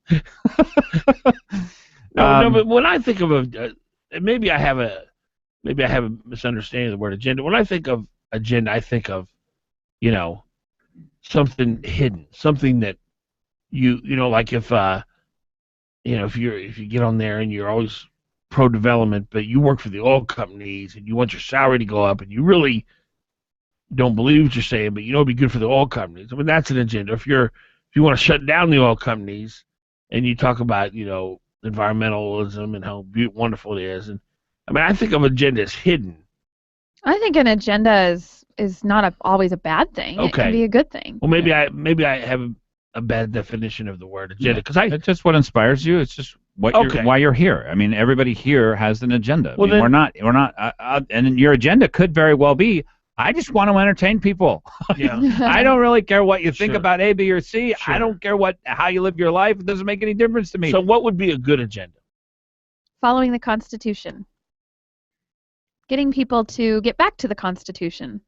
No, but when I think of maybe I have a misunderstanding of the word agenda. When I think of agenda, I think of, something hidden, something that like if you get on there and you're always pro-development, but you work for the oil companies and you want your salary to go up and you really don't believe what you're saying, but it'd be good for the oil companies. I mean, that's an agenda. If you want to shut down the oil companies and you talk about, environmentalism and how wonderful it is. And I mean, I think of agenda as hidden. I think an agenda is not always a bad thing. Okay. It can be a good thing. Well, maybe I have a bad definition of the word agenda because it's just what inspires you. It's just why you're here. I mean, everybody here has an agenda. Well, we're not, and your agenda could very well be, I just want to entertain people. Yeah. I don't really care what you think about A, B, or C. Sure. I don't care how you live your life. It doesn't make any difference to me. So what would be a good agenda? Following the Constitution. Getting people to get back to the Constitution.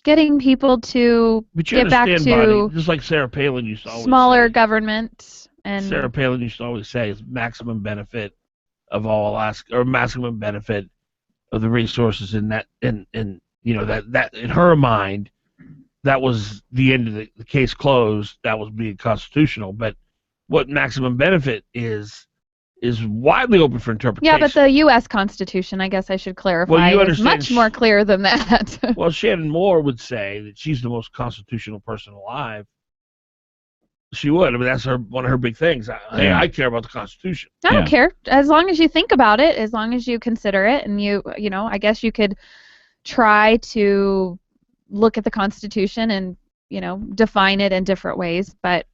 Getting people to get back to Bonnie, just like Sarah Palin used to always smaller say. government. And Sarah Palin used to always say is maximum benefit of all Alaska, or maximum benefit of the resources in that, that in her mind, that was the end of the case closed. That was being constitutional. But what maximum benefit is widely open for interpretation. Yeah, but the U.S. Constitution, I guess I should clarify, is much more clear than that. Well, Shannon Moore would say that she's the most constitutional person alive. She would. I mean, that's one of her big things. I care about the Constitution. I don't care. As long as you think about it, as long as you consider it, and I guess you could try to look at the Constitution and, define it in different ways. But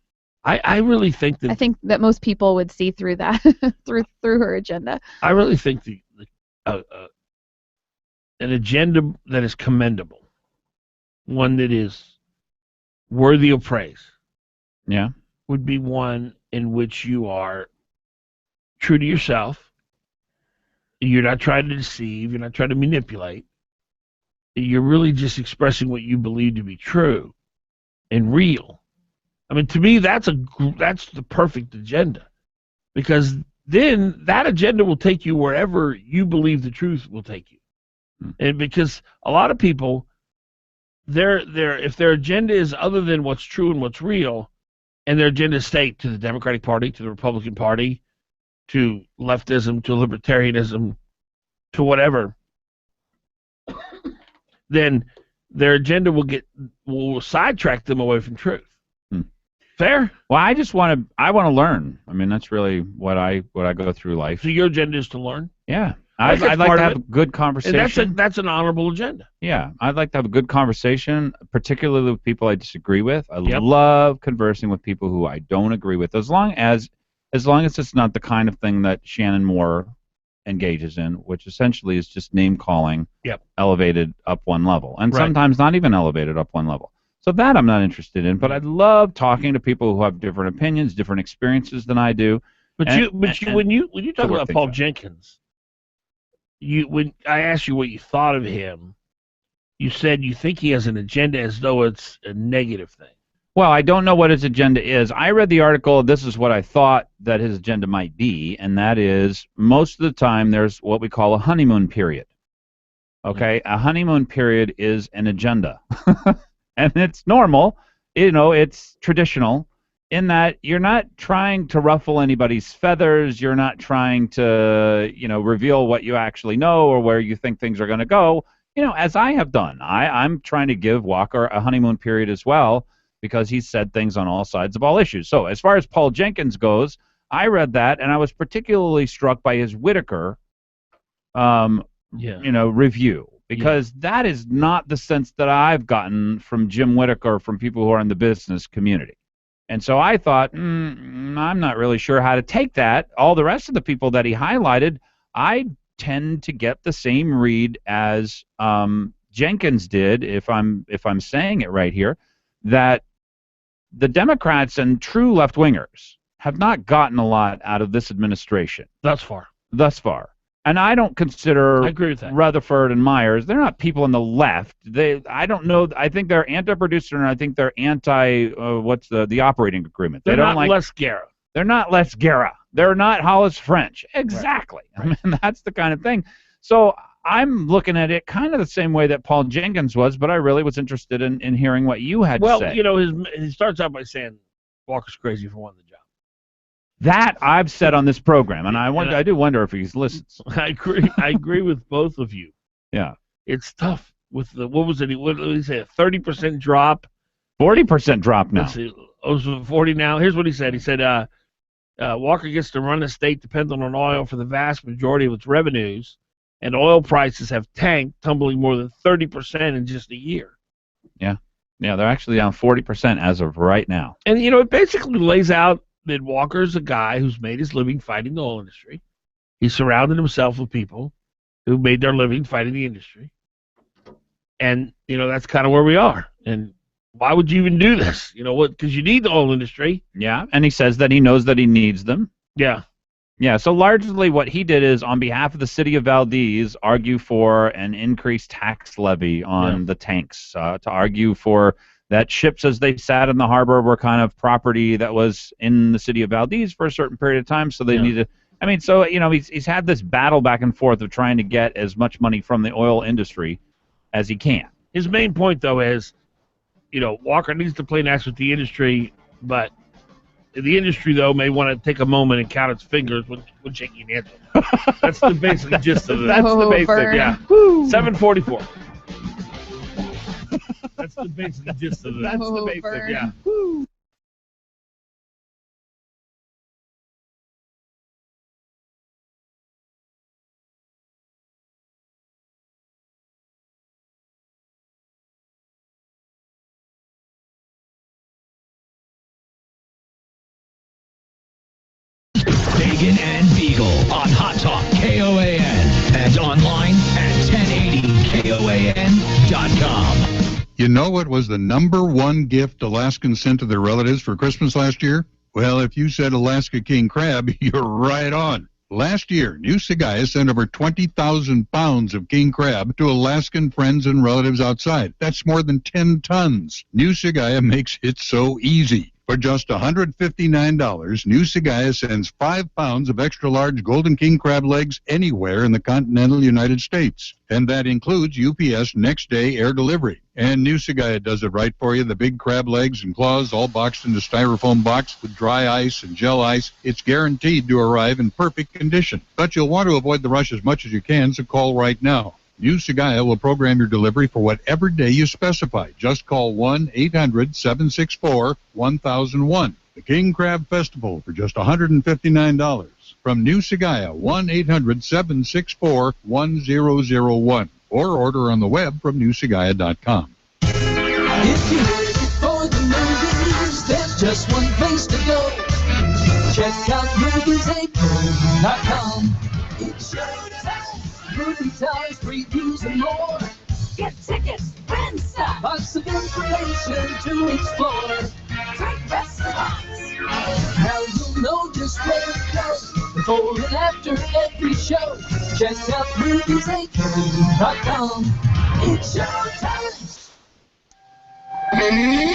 I really think that... I think that most people would see through that, through her agenda. I really think an agenda that is commendable, one that is worthy of praise, would be one in which you are true to yourself. You're not trying to deceive. You're not trying to manipulate. You're really just expressing what you believe to be true and real. I mean, to me, that's the perfect agenda, because then that agenda will take you wherever you believe the truth will take you. And because a lot of people, if their agenda is other than what's true and what's real, and their agenda is state to the Democratic Party, to the Republican Party, to leftism, to libertarianism, to whatever, then their agenda will sidetrack them away from truth. Fair? Well, I want to learn. I mean, that's really what I go through life. So your agenda is to learn? Yeah. I'd like to have a good conversation. And that's an honorable agenda. Yeah, I'd like to have a good conversation, particularly with people I disagree with. I love conversing with people who I don't agree with, as long as it's not the kind of thing that Shannon Moore engages in, which essentially is just name calling, elevated up one level, and sometimes not even elevated up one level. So that I'm not interested in, but I love talking to people who have different opinions, different experiences than I do. But when you talk about Paul Jenkins, when I asked you what you thought of him, you said you think he has an agenda as though it's a negative thing. Well, I don't know what his agenda is. I read the article. This is what I thought that his agenda might be, and that is most of the time there's what we call a honeymoon period. Okay, a honeymoon period is an agenda, and it's normal. It's traditional in that you're not trying to ruffle anybody's feathers. You're not trying to, reveal what you actually know or where you think things are going to go. As I have done. I'm trying to give Walker a honeymoon period as well, because he said things on all sides of all issues. So as far as Paul Jenkins goes, I read that, and I was particularly struck by his Whitaker review, because that is not the sense that I've gotten from Jim Whitaker, from people who are in the business community. And so I thought, I'm not really sure how to take that. All the rest of the people that he highlighted, I tend to get the same read as Jenkins did, if I'm saying it right here, that the Democrats and true left-wingers have not gotten a lot out of this administration. Thus far. And I don't consider I agree with that. Rutherford and Myers, they're not people on the left. I don't know. I think they're anti-producer, and I think they're anti, what's the operating agreement. They're don't not like Les Guerra. They're not Les Guerra. They're not Hollis French. Exactly. Right. I mean, that's the kind of thing. So I'm looking at it kind of the same way that Paul Jenkins was, but I really was interested in hearing what you had to say. Well, he starts out by saying Walker's crazy for wanting the job. That I've said on this program, and I do wonder if he listens. I agree with both of you. Yeah. It's tough with what did he say, a 30% drop? 40% drop now. Let's see, it was 40 now. Here's what he said. He said, Walker gets to run a state dependent on oil for the vast majority of its revenues, and oil prices have tanked, tumbling more than 30% in just a year. Yeah, they're actually down 40% as of right now. And, it basically lays out that Walker's a guy who's made his living fighting the oil industry. He surrounded himself with people who made their living fighting the industry. And, that's kind of where we are. And why would you even do this? Because you need the oil industry. Yeah, and he says that he knows that he needs them. Yeah. Yeah, so largely what he did is, on behalf of the city of Valdez, argue for an increased tax levy on the tanks, to argue for that ships as they sat in the harbor were kind of property that was in the city of Valdez for a certain period of time, so they needed... I mean, so, he's had this battle back and forth of trying to get as much money from the oil industry as he can. His main point, though, is, Walker needs to play nice with the industry, but the industry, though, may want to take a moment and count its fingers when shaking hands. That's the basic gist of it. That's the basic, yeah. Woo. 744. That's the basic gist of it. That's the basic, Vern. Yeah. Woo. Fagan and Biegel on Hot Talk KOAN and online at 1080KOAN.com. You know what was the #1 gift Alaskans sent to their relatives for Christmas last year? Well, if you said Alaska king crab, you're right on. Last year, New Sagaya sent over 20,000 pounds of king crab to Alaskan friends and relatives outside. That's more than 10 tons. New Sagaya makes it so easy. For just $159, New Sagaya sends 5 pounds of extra-large golden king crab legs anywhere in the continental United States. And that includes UPS next-day air delivery. And New Sagaya does it right for you. The big crab legs and claws all boxed in a styrofoam box with dry ice and gel ice. It's guaranteed to arrive in perfect condition. But you'll want to avoid the rush as much as you can, so call right now. New Sagaya will program your delivery for whatever day you specify. Just call 1-800-764-1001. The King Crab Festival for just $159. From New Sagaya, 1-800-764-1001. Or order on the web from newsagaya.com. If you're ready for the movies, there's just one place to go. Check out moviesapron.com. It's showtime. Movie times, previews, and more. Get tickets, win some. Lots of information to explore. Great restaurants. Now you'll know just where to go. The before and after every show. Check out weekdays.com. It's showtime.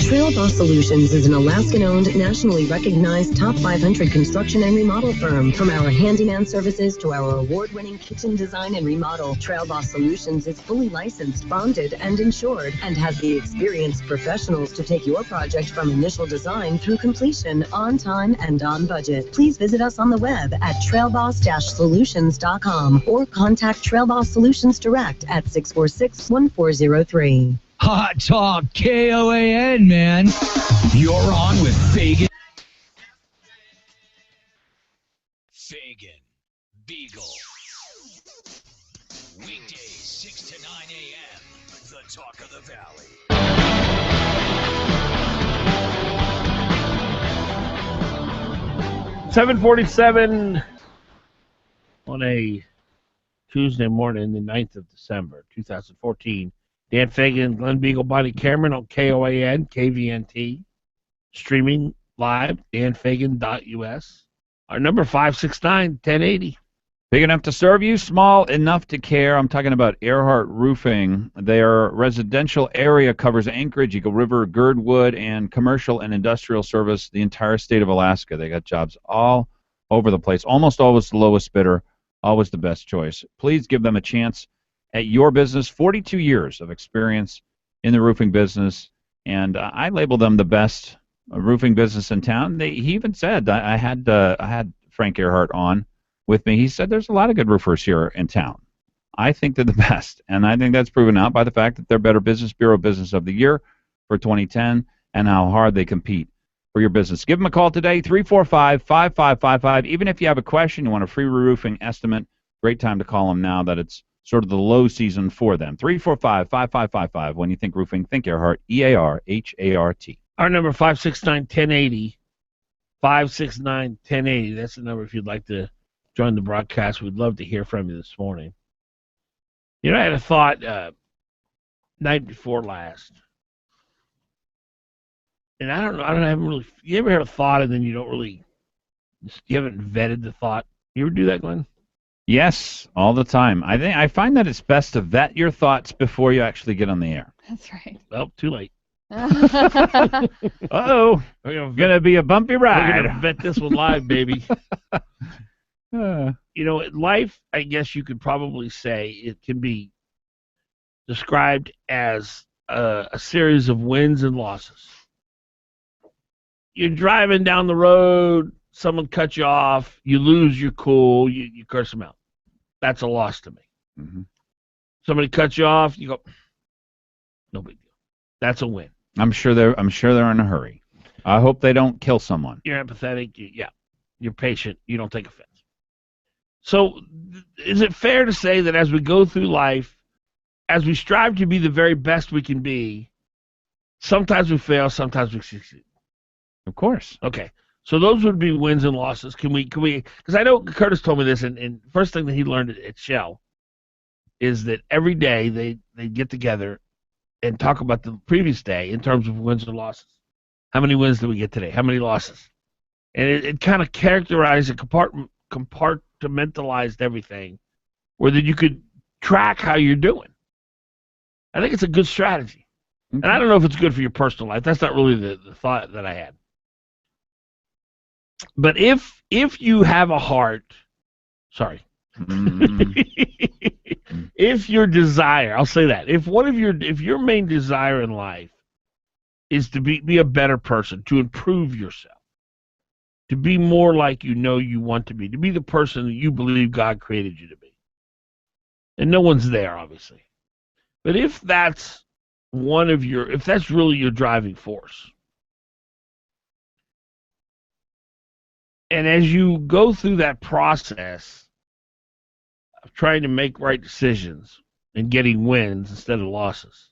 Trail Boss Solutions is an Alaskan-owned, nationally recognized top 500 construction and remodel firm. From our handyman services to our award-winning kitchen design and remodel, Trail Boss Solutions is fully licensed, bonded, and insured, and has the experienced professionals to take your project from initial design through completion on time and on budget. Please visit us on the web at trailboss-solutions.com or contact Trail Boss Solutions direct at 646-1403. Hot Talk, KOAN, man. You're on with Fagan. Fagan, Biegel. Weekdays, 6 to 9 a.m. The Talk of the Valley. 7:47 on a Tuesday morning, the 9th of December, 2014. Dan Fagan, Glen, Bonnie Cameron on KOAN, KVNT. Streaming live, danfagan.us. Our number 569-1080. Big enough to serve you, small enough to care. I'm talking about Earhart Roofing. Their residential area covers Anchorage, Eagle River, Girdwood, and commercial and industrial service the entire state of Alaska. They got jobs all over the place. Almost always the lowest bidder, always the best choice. Please give them a chance at your business. 42 years of experience in the roofing business, and I label them the best roofing business in town. He even said, I had Frank Earhart on with me. He said there's a lot of good roofers here in town. I think they're the best, and I think that's proven out by the fact that they're Better Business Bureau Business of the Year for 2010 and how hard they compete for your business. Give them a call today, 345-5555. Even if you have a question, you want a free roofing estimate, great time to call them now that it's sort of the low season for them. 345-5555. When you think roofing, think Earhart, E-A-R-H-A-R-T. Our number 569-1080. 569-1080. That's the number if you'd like to join the broadcast. We'd love to hear from you this morning. You know, I had a thought night before last. And I haven't really, you ever had a thought and then you haven't vetted the thought? You ever do that, Glenn? Yes, all the time. I find that it's best to vet your thoughts before you actually get on the air. That's right. Well, too late. Uh-oh. Gonna be a bumpy ride. We're gonna vet this one live, baby. You know, life, I guess you could probably say it can be described as a series of wins and losses. You're driving down the road, someone cuts you off, you lose your cool, you curse them out. That's a loss to me. Mm-hmm. Somebody cuts you off, you go, no big deal. That's a win. I'm sure they're in a hurry. I hope they don't kill someone. You're empathetic, you're patient, you don't take offense. So is it fair to say that as we go through life, as we strive to be the very best we can be, sometimes we fail, sometimes we succeed? Of course. Okay. So those would be wins and losses. Can we? Because I know Curtis told me this, and first thing that he learned at Shell is that every day they get together and talk about the previous day in terms of wins and losses. How many wins did we get today? How many losses? And it kind of characterized and compartmentalized everything, where that you could track how you're doing. I think it's a good strategy, and I don't know if it's good for your personal life. That's not really the thought that I had. But if you have a heart, if your desire, I'll say that, if your main desire in life is to be a better person, to improve yourself, to be more like you know you want to be the person that you believe God created you to be. And no one's there, obviously. But if that's if that's really your driving force, and as you go through that process of trying to make right decisions and getting wins instead of losses,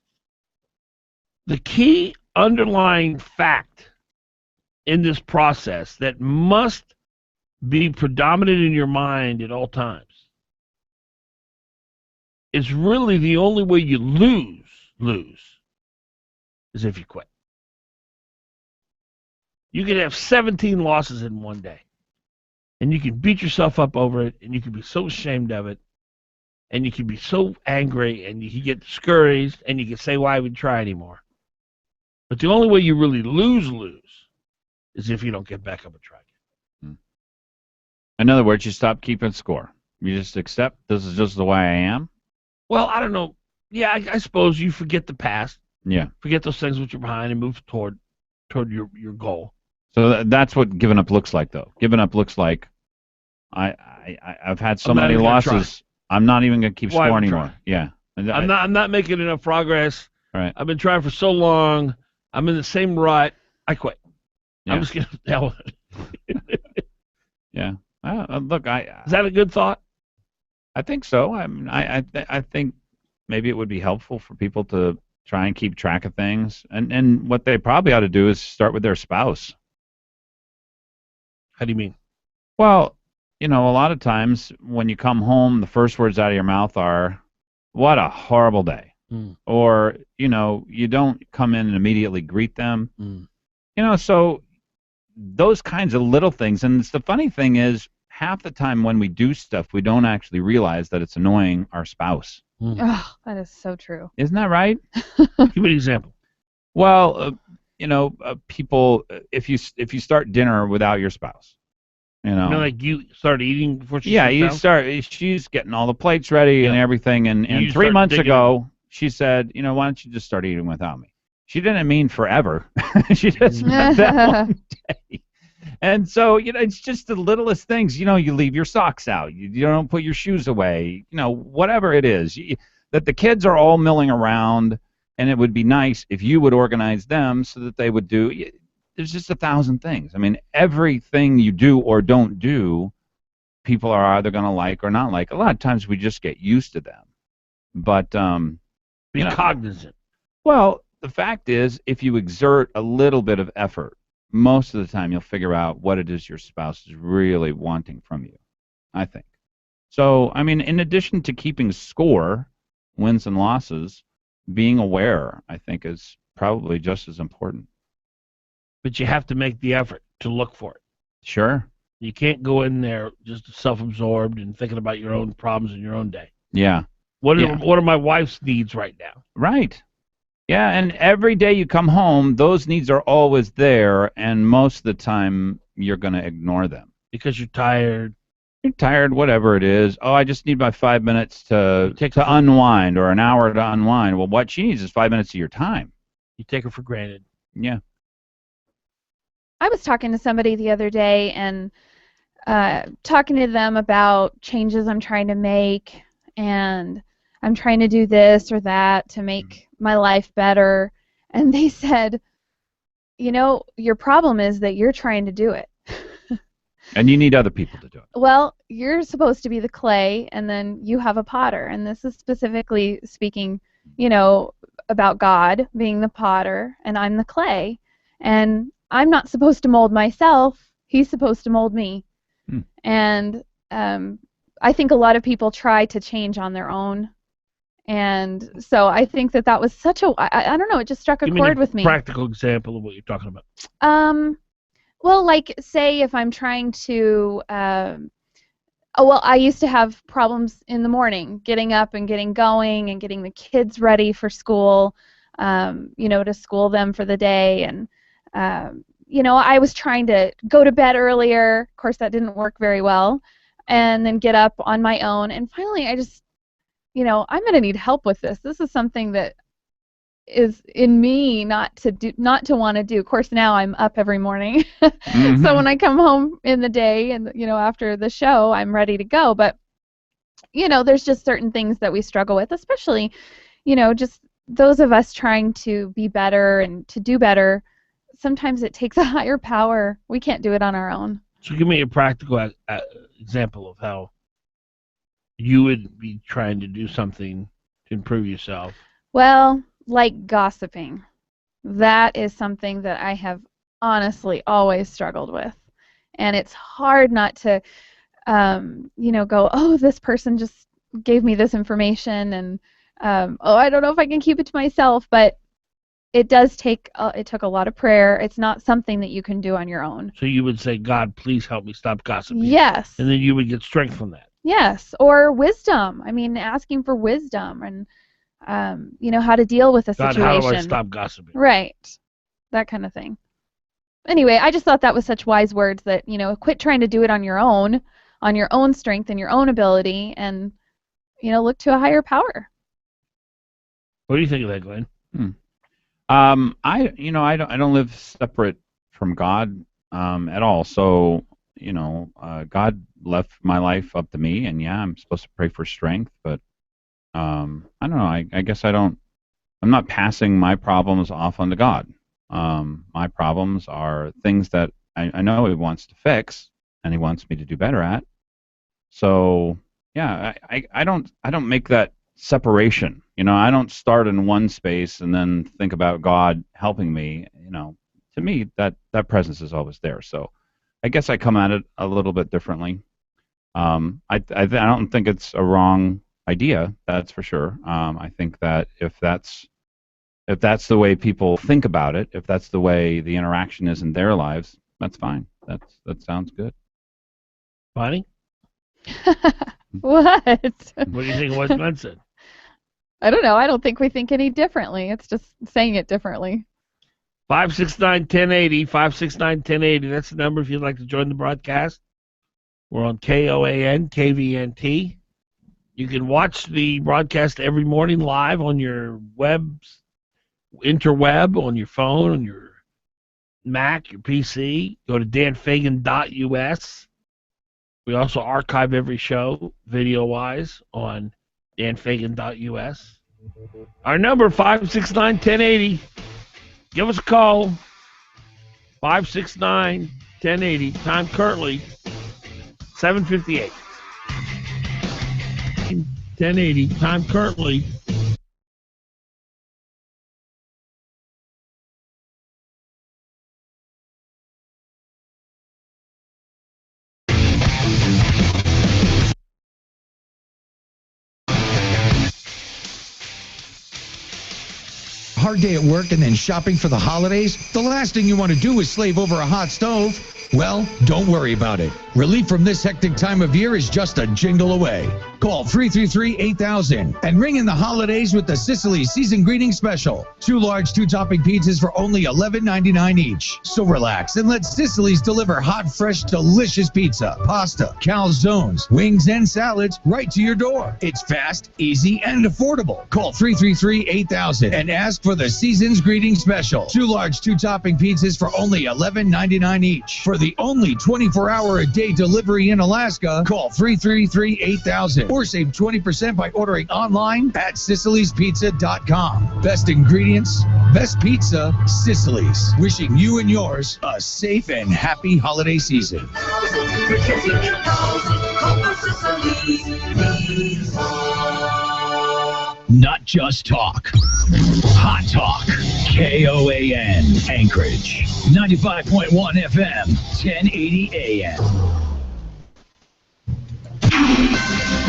the key underlying fact in this process that must be predominant in your mind at all times is really the only way you lose is if you quit. You could have 17 losses in one day. And you can beat yourself up over it, and you can be so ashamed of it, and you can be so angry, and you can get discouraged, and you can say, why would try anymore? But the only way you really lose is if you don't get back up and try again. In other words, you stop keeping score. You just accept this is just the way I am. Well, I don't know. Yeah, I suppose you forget the past. Yeah. Forget those things which are behind and move toward your goal. So that's what giving up looks like, though. Giving up looks like I've had so many losses. I'm not even going to keep score anymore. Yeah. I'm not making enough progress. Right. I've been trying for so long. I'm in the same rut. I quit. Yeah. I'm just going to hell with it. Yeah. Look, is that a good thought? I think so. I think maybe it would be helpful for people to try and keep track of things. And what they probably ought to do is start with their spouse. How do you mean? Well, a lot of times when you come home, the first words out of your mouth are, what a horrible day. Or, you don't come in and immediately greet them. So those kinds of little things. And the funny thing is, half the time when we do stuff, we don't actually realize that it's annoying our spouse. Oh, that is so true. Isn't that right? Give me an example. Well, people, if you start dinner without your spouse, like you start eating before she she's getting all the plates ready and everything. And 3 months ago, she said, why don't you just start eating without me? She didn't mean forever. She just meant that one day. And so, it's just the littlest things. You leave your socks out. You don't put your shoes away. Whatever it is. That the kids are all milling around, and it would be nice if you would organize them so that they would do. There's just 1,000 things. I mean, everything you do or don't do, people are either going to like or not like. A lot of times we just get used to them. But, be cognizant. Well, the fact is, if you exert a little bit of effort, most of the time you'll figure out what it is your spouse is really wanting from you, I think. So, I mean, in addition to keeping score, wins and losses, being aware, I think, is probably just as important. But you have to make the effort to look for it. Sure. You can't go in there just self-absorbed and thinking about your own problems in your own day. Yeah. What are my wife's needs right now? Right. Yeah, and every day you come home, those needs are always there, and most of the time you're going to ignore them. Because you're tired. You're tired, whatever it is. Oh, I just need my 5 minutes to unwind, or an hour to unwind. Well, what she needs is 5 minutes of your time. You take her for granted. Yeah. I was talking to somebody the other day and talking to them about changes I'm trying to make, and I'm trying to do this or that to make my life better. And they said, your problem is that you're trying to do it. And you need other people to do it. Well, you're supposed to be the clay, and then you have a potter. And this is specifically speaking, about God being the potter, and I'm the clay. And I'm not supposed to mold myself. He's supposed to mold me. And I think a lot of people try to change on their own. And so I think that was such a, I don't know, it just struck a chord with me. Practical example of what you're talking about. Well, like, say if I'm trying to, I used to have problems in the morning, getting up and getting going and getting the kids ready for school, to school them for the day. And, I was trying to go to bed earlier. Of course, that didn't work very well. And then get up on my own. And finally, I just, I'm going to need help with this. This is something that is in me not to want to do. Of course, now I'm up every morning. Mm-hmm. So when I come home in the day and, after the show, I'm ready to go. But, there's just certain things that we struggle with, especially, just those of us trying to be better and to do better. Sometimes it takes a higher power. We can't do it on our own. So give me a practical example of how you would be trying to do something to improve yourself. Well, like gossiping. That is something that I have honestly always struggled with. And it's hard not to, go, oh, this person just gave me this information, and, I don't know if I can keep it to myself. But it does take it took a lot of prayer. It's not something that you can do on your own. So you would say, God, please help me stop gossiping. Yes. And then you would get strength from that. Yes, or wisdom. I mean, asking for wisdom and how to deal with a God, situation. how do I stop gossiping? Right. That kind of thing. Anyway, I just thought that was such wise words that, quit trying to do it on your own strength and your own ability, and, look to a higher power. What do you think of that, Glenn? I don't live separate from God at all. So, God left my life up to me, and yeah, I'm supposed to pray for strength, but I don't know. I guess I'm not passing my problems off onto God. My problems are things that I know He wants to fix, and He wants me to do better at. So yeah, I don't make that separation. I don't start in one space and then think about God helping me. To me, that presence is always there. So I guess I come at it a little bit differently. I don't think it's a wrong idea. That's for sure. I think that if that's the way people think about it, if that's the way the interaction is in their lives, that's fine. That sounds good. Bonnie? What? What do you think of what Glenn said? I don't know. I don't think we think any differently. It's just saying it differently. 569-1080, 569-1080. That's the number if you'd like to join the broadcast. We're on KOAN, KVNT. You can watch the broadcast every morning live on your interweb, on your phone, on your Mac, your PC. Go to danfagan.us. We also archive every show, video-wise, on danfagan.us. Our number, 569-1080. Give us a call. 569-1080. Time currently 7:58. 1080. Time currently. Hard day at work and then shopping for the holidays? The last thing you want to do is slave over a hot stove. Well, don't worry about it. Relief from this hectic time of year is just a jingle away. Call 333-8000 and ring in the holidays with the Sicily Season Greeting Special. 2 large 2-topping pizzas for only $11.99 each. So relax and let Sicily's deliver hot, fresh, delicious pizza, pasta, calzones, wings, and salads right to your door. It's fast, easy, and affordable. Call 333-8000 and ask for the Season's Greeting Special. 2 large 2-topping pizzas for only $11.99 each. For the only 24-hour-a-day delivery in Alaska, call 333-8000 or save 20% by ordering online at SicilysPizza.com. Best ingredients, best pizza, Sicily's. Wishing you and yours a safe and happy holiday season. Not just talk. Hot talk. KOAN Anchorage. 95.1 FM. 1080 AM.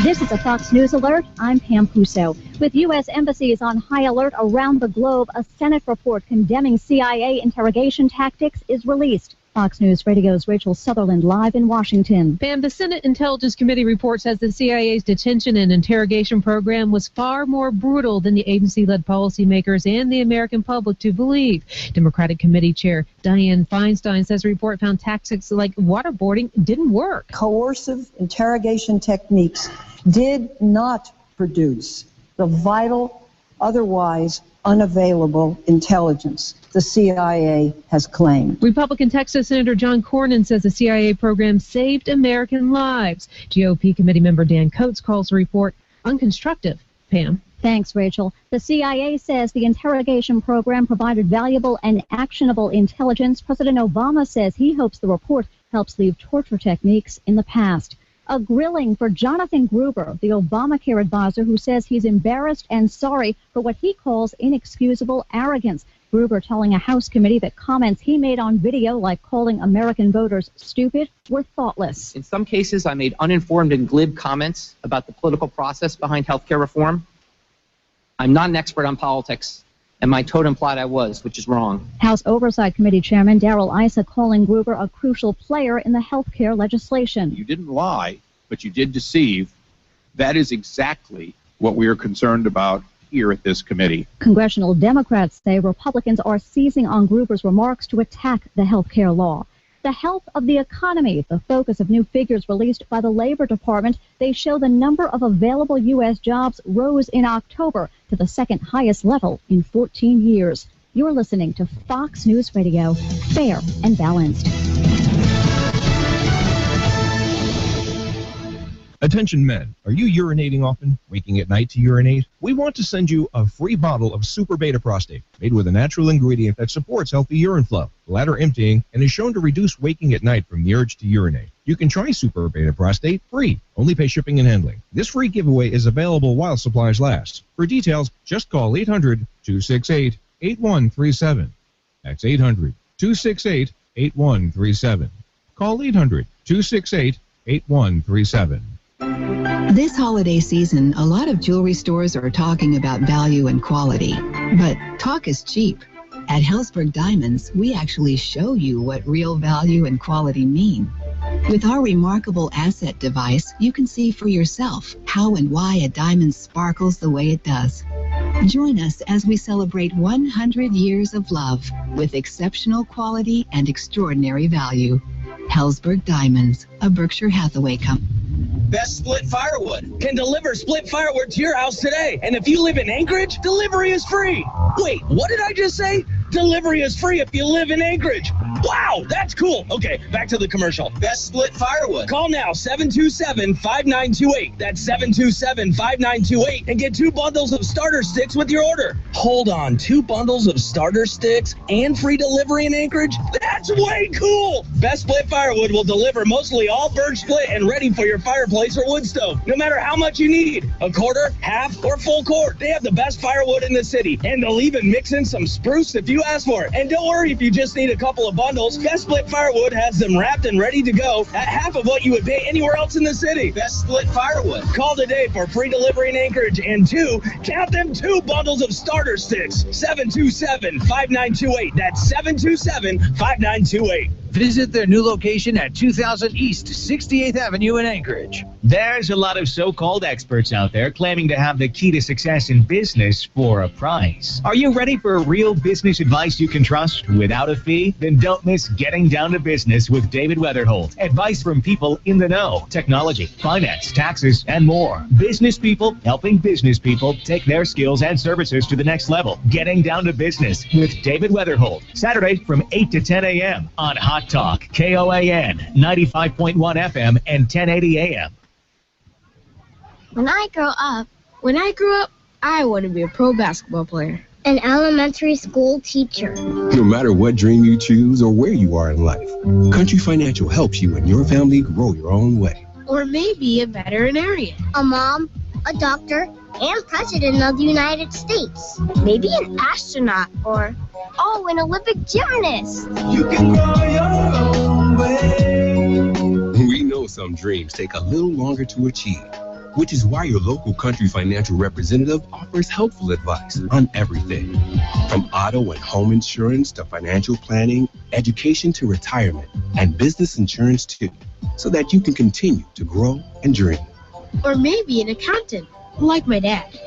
This is a Fox News alert. I'm Pam Puso. With U.S. embassies on high alert around the globe, a Senate report condemning CIA interrogation tactics is released. Fox News Radio's Rachel Sutherland live in Washington. Pam, the Senate Intelligence Committee report says the CIA's detention and interrogation program was far more brutal than the agency-led policymakers and the American public to believe. Democratic Committee Chair Dianne Feinstein says the report found tactics like waterboarding didn't work. Coercive interrogation techniques did not produce the vital, otherwise unavailable intelligence the CIA has claimed. Republican Texas Senator John Cornyn says the CIA program saved American lives. GOP committee member Dan Coates calls the report unconstructive. Pam. Thanks, Rachel. The CIA says the interrogation program provided valuable and actionable intelligence. President Obama says he hopes the report helps leave torture techniques in the past. A grilling for Jonathan Gruber, the Obamacare advisor who says he's embarrassed and sorry for what he calls inexcusable arrogance. Gruber telling a House committee that comments he made on video, like calling American voters stupid, were thoughtless. In some cases, I made uninformed and glib comments about the political process behind health care reform. I'm not an expert on politics, and my totem plot I was, which is wrong. House Oversight Committee Chairman Darrell Issa calling Gruber a crucial player in the health care legislation. You didn't lie, but you did deceive. That is exactly what we are concerned about here at this committee. Congressional Democrats say Republicans are seizing on Gruber's remarks to attack the health care law. The health of the economy, the focus of new figures released by the Labor Department. They show the number of available U.S. jobs rose in October to the second highest level in 14 years. You're listening to Fox News Radio, fair and balanced. Attention men, are you urinating often, waking at night to urinate? We want to send you a free bottle of Super Beta Prostate, made with a natural ingredient that supports healthy urine flow, bladder emptying, and is shown to reduce waking at night from the urge to urinate. You can try Super Beta Prostate free, only pay shipping and handling. This free giveaway is available while supplies last. For details, just call 800-268-8137. That's 800-268-8137. Call 800-268-8137. This holiday season, a lot of jewelry stores are talking about value and quality. But talk is cheap. At Hellsberg Diamonds, we actually show you what real value and quality mean. With our remarkable asset device, you can see for yourself how and why a diamond sparkles the way it does. Join us as we celebrate 100 years of love with exceptional quality and extraordinary value. Hellsberg Diamonds, a Berkshire Hathaway company. Best Split Firewood can deliver split firewood to your house today. And if you live in Anchorage, delivery is free. Wait, what did I just say? Delivery is free if you live in Anchorage. Wow, that's cool. Okay, back to the commercial. Best Split Firewood. Call now, 727-5928. That's 727-5928 and get 2 bundles of starter sticks with your order. Hold on, 2 bundles of starter sticks and free delivery in Anchorage? That's way cool. Best Split Firewood will deliver mostly all birch split and ready for your fireplace or wood stove, no matter how much you need. A quarter, half, or full cord. They have the best firewood in the city, and they'll even mix in some spruce if you ask for it. And don't worry if you just need a couple of bundles. Best Split Firewood has them wrapped and ready to go at half of what you would pay anywhere else in the city. Best Split Firewood. Call today for free delivery in Anchorage and 2 bundles of starter sticks. 727-5928. That's 727-5928. Visit their new location at 2000 East 68th Avenue in Anchorage. There's a lot of so-called experts out there claiming to have the key to success in business for a price. Are you ready for real business advice you can trust without a fee? Then don't miss Getting Down to Business with David Weatherholt. Advice from people in the know. Technology, finance, taxes, and more. Business people helping business people take their skills and services to the next level. Getting Down to Business with David Weatherholt. Saturday from 8 to 10 a.m. on Hot Talk, KOAN, 95.1 FM and 1080 AM. When I grow up, I want to be a pro basketball player. An elementary school teacher. No matter what dream you choose or where you are in life, Country Financial helps you and your family grow your own way. Or maybe a veterinarian. A mom, a doctor, and president of the United States. Maybe an astronaut or, an Olympic gymnast. You can grow your own way. We know some dreams take a little longer to achieve, which is why your local Country Financial representative offers helpful advice on everything from auto and home insurance to financial planning, education to retirement, and business insurance too, so that you can continue to grow and dream. Or maybe an accountant, like my dad.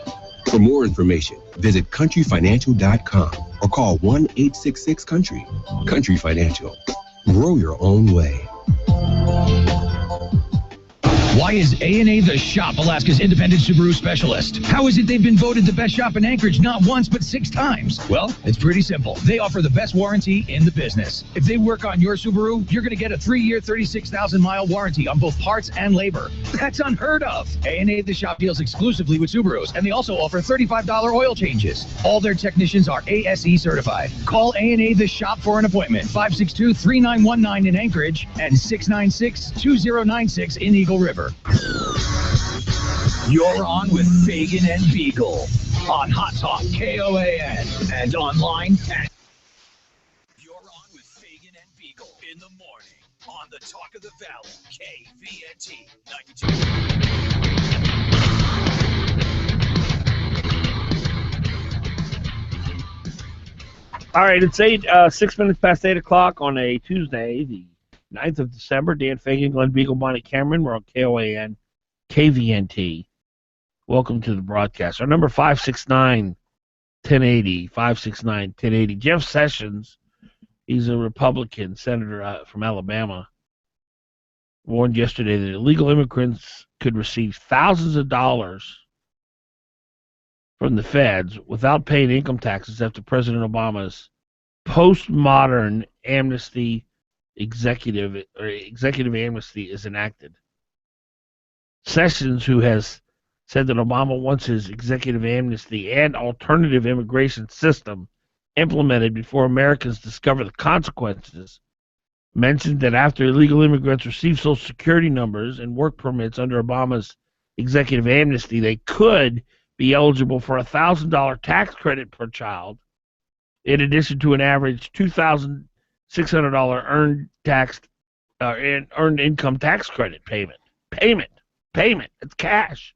For more information, visit countryfinancial.com or call 1-866-COUNTRY. Country Financial. Grow your own way. Why is A&A The Shop Alaska's independent Subaru specialist? How is it they've been voted the best shop in Anchorage not once but 6 times? Well, it's pretty simple. They offer the best warranty in the business. If they work on your Subaru, you're going to get a 3-year, 36,000-mile warranty on both parts and labor. That's unheard of. A&A The Shop deals exclusively with Subarus, and they also offer $35 oil changes. All their technicians are ASE certified. Call A&A The Shop for an appointment. 562-3919 in Anchorage and 696-2096 in Eagle River. You're on with Fagan and Biegel on Hot Talk KOAN and online at. You're on with Fagan and Biegel in the morning on the Talk of the Valley KVNT 92. All right, it's 6 minutes past 8 o'clock on a Tuesday, the 9th of December. Dan Fagan, Glen, Biegel, Bonnie Cameron. We're on KOAN, KVNT. Welcome to the broadcast. Our number 569-1080, 569-1080. Jeff Sessions, he's a Republican senator from Alabama, warned yesterday that illegal immigrants could receive thousands of dollars from the feds without paying income taxes after President Obama's postmodern amnesty executive amnesty is enacted. Sessions, who has said that Obama wants his executive amnesty and alternative immigration system implemented before Americans discover the consequences, mentioned that after illegal immigrants receive Social Security numbers and work permits under Obama's executive amnesty, they could be eligible for a $1,000 tax credit per child, in addition to an average $2,600 earned income tax credit payment. Payment. It's cash.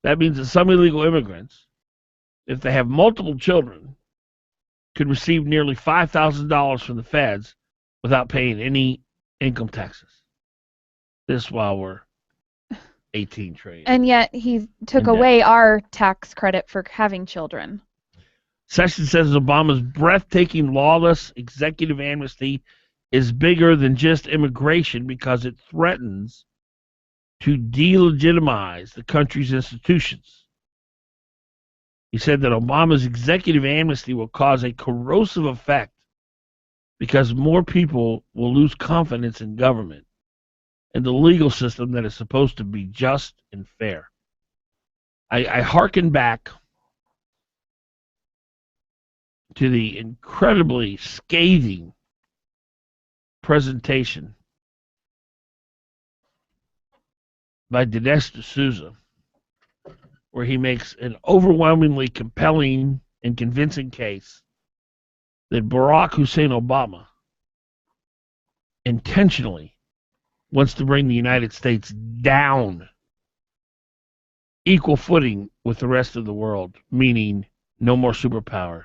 That means that some illegal immigrants, if they have multiple children, could receive nearly $5,000 from the feds without paying any income taxes. This while we're 18 trillion. And yet he took away our tax credit for having children. Sessions says Obama's breathtaking, lawless executive amnesty is bigger than just immigration because it threatens to delegitimize the country's institutions. He said that Obama's executive amnesty will cause a corrosive effect because more people will lose confidence in government and the legal system that is supposed to be just and fair. I hearken back to the incredibly scathing presentation by Dinesh D'Souza, where he makes an overwhelmingly compelling and convincing case that Barack Hussein Obama intentionally wants to bring the United States down equal footing with the rest of the world, meaning no more superpower,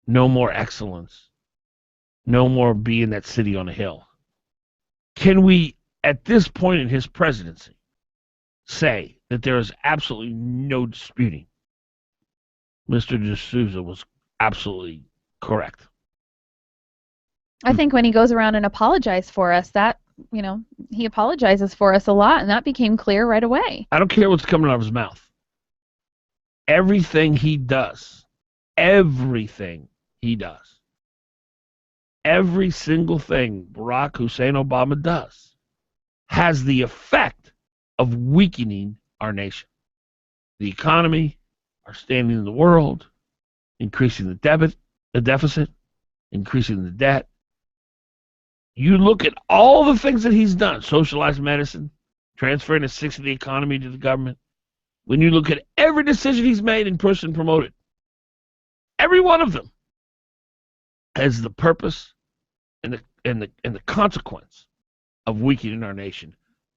no more excellence, no more being that city on a hill. Can we, at this point in his presidency, say that there is absolutely no disputing Mr. D'Souza was absolutely correct? I think when he goes around and apologizes for us, that, he apologizes for us a lot, and that became clear right away. I don't care what's coming out of his mouth. Everything he does, every single thing Barack Hussein Obama does has the effect of weakening our nation. The economy, our standing in the world, increasing the deficit, increasing the debt. You look at all the things that he's done, socialized medicine, transferring a sixth of the economy to the government. When you look at every decision he's made and pushed and promoted, every one of them has the purpose and the consequence of weakening our nation.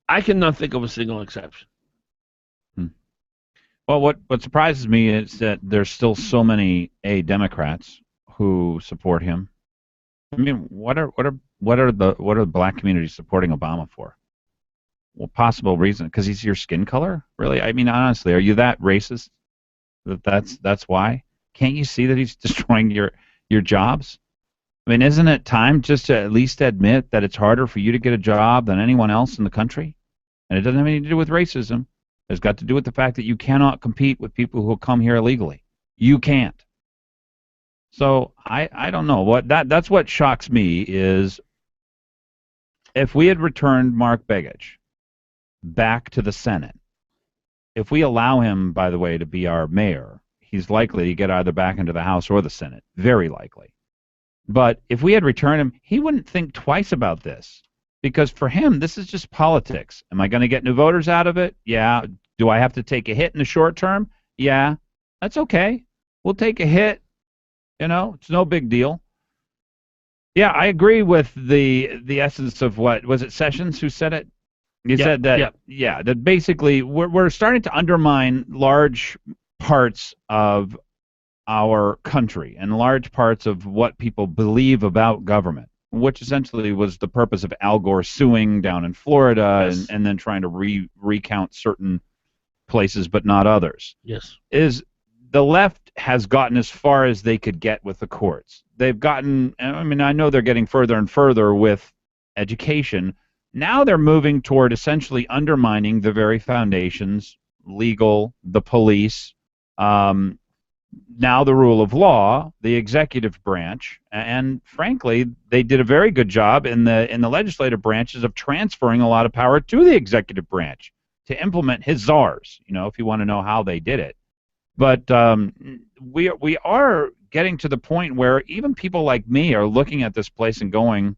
I cannot think of a single exception. Well, what surprises me is that there's still so many Democrats who support him. I mean, what are the black communities supporting Obama for? Well, possible reason because he's your skin color? Really? I mean, honestly, are you that racist? That's why? Can't you see that he's destroying your jobs? I mean, isn't it time just to at least admit that it's harder for you to get a job than anyone else in the country? And it doesn't have anything to do with racism. It's got to do with the fact that you cannot compete with people who come here illegally. You can't. So I don't know. That's what shocks me is if we had returned Mark Begich back to the Senate, if we allow him, by the way, to be our mayor, he's likely to get either back into the House or the Senate. Very likely. But if we had returned him, he wouldn't think twice about this. Because for him, this is just politics. Am I going to get new voters out of it? Yeah. Do I have to take a hit in the short term? Yeah. That's okay. We'll take a hit. It's no big deal. Yeah, I agree with the essence of what, was it Sessions who said it? He said that, that basically we're starting to undermine large parts of our country and large parts of what people believe about government, which essentially was the purpose of Al Gore suing down in Florida and then trying to recount certain places but not others. Yes. Is the left has gotten as far as they could get with the courts. They've gotten, I mean, I know they're getting further and further with education. Now they're moving toward essentially undermining the very foundations, legal, the police, now the rule of law, the executive branch, and frankly, they did a very good job in the legislative branches of transferring a lot of power to the executive branch to implement his czars, if you want to know how they did it. But we are getting to the point where even people like me are looking at this place and going,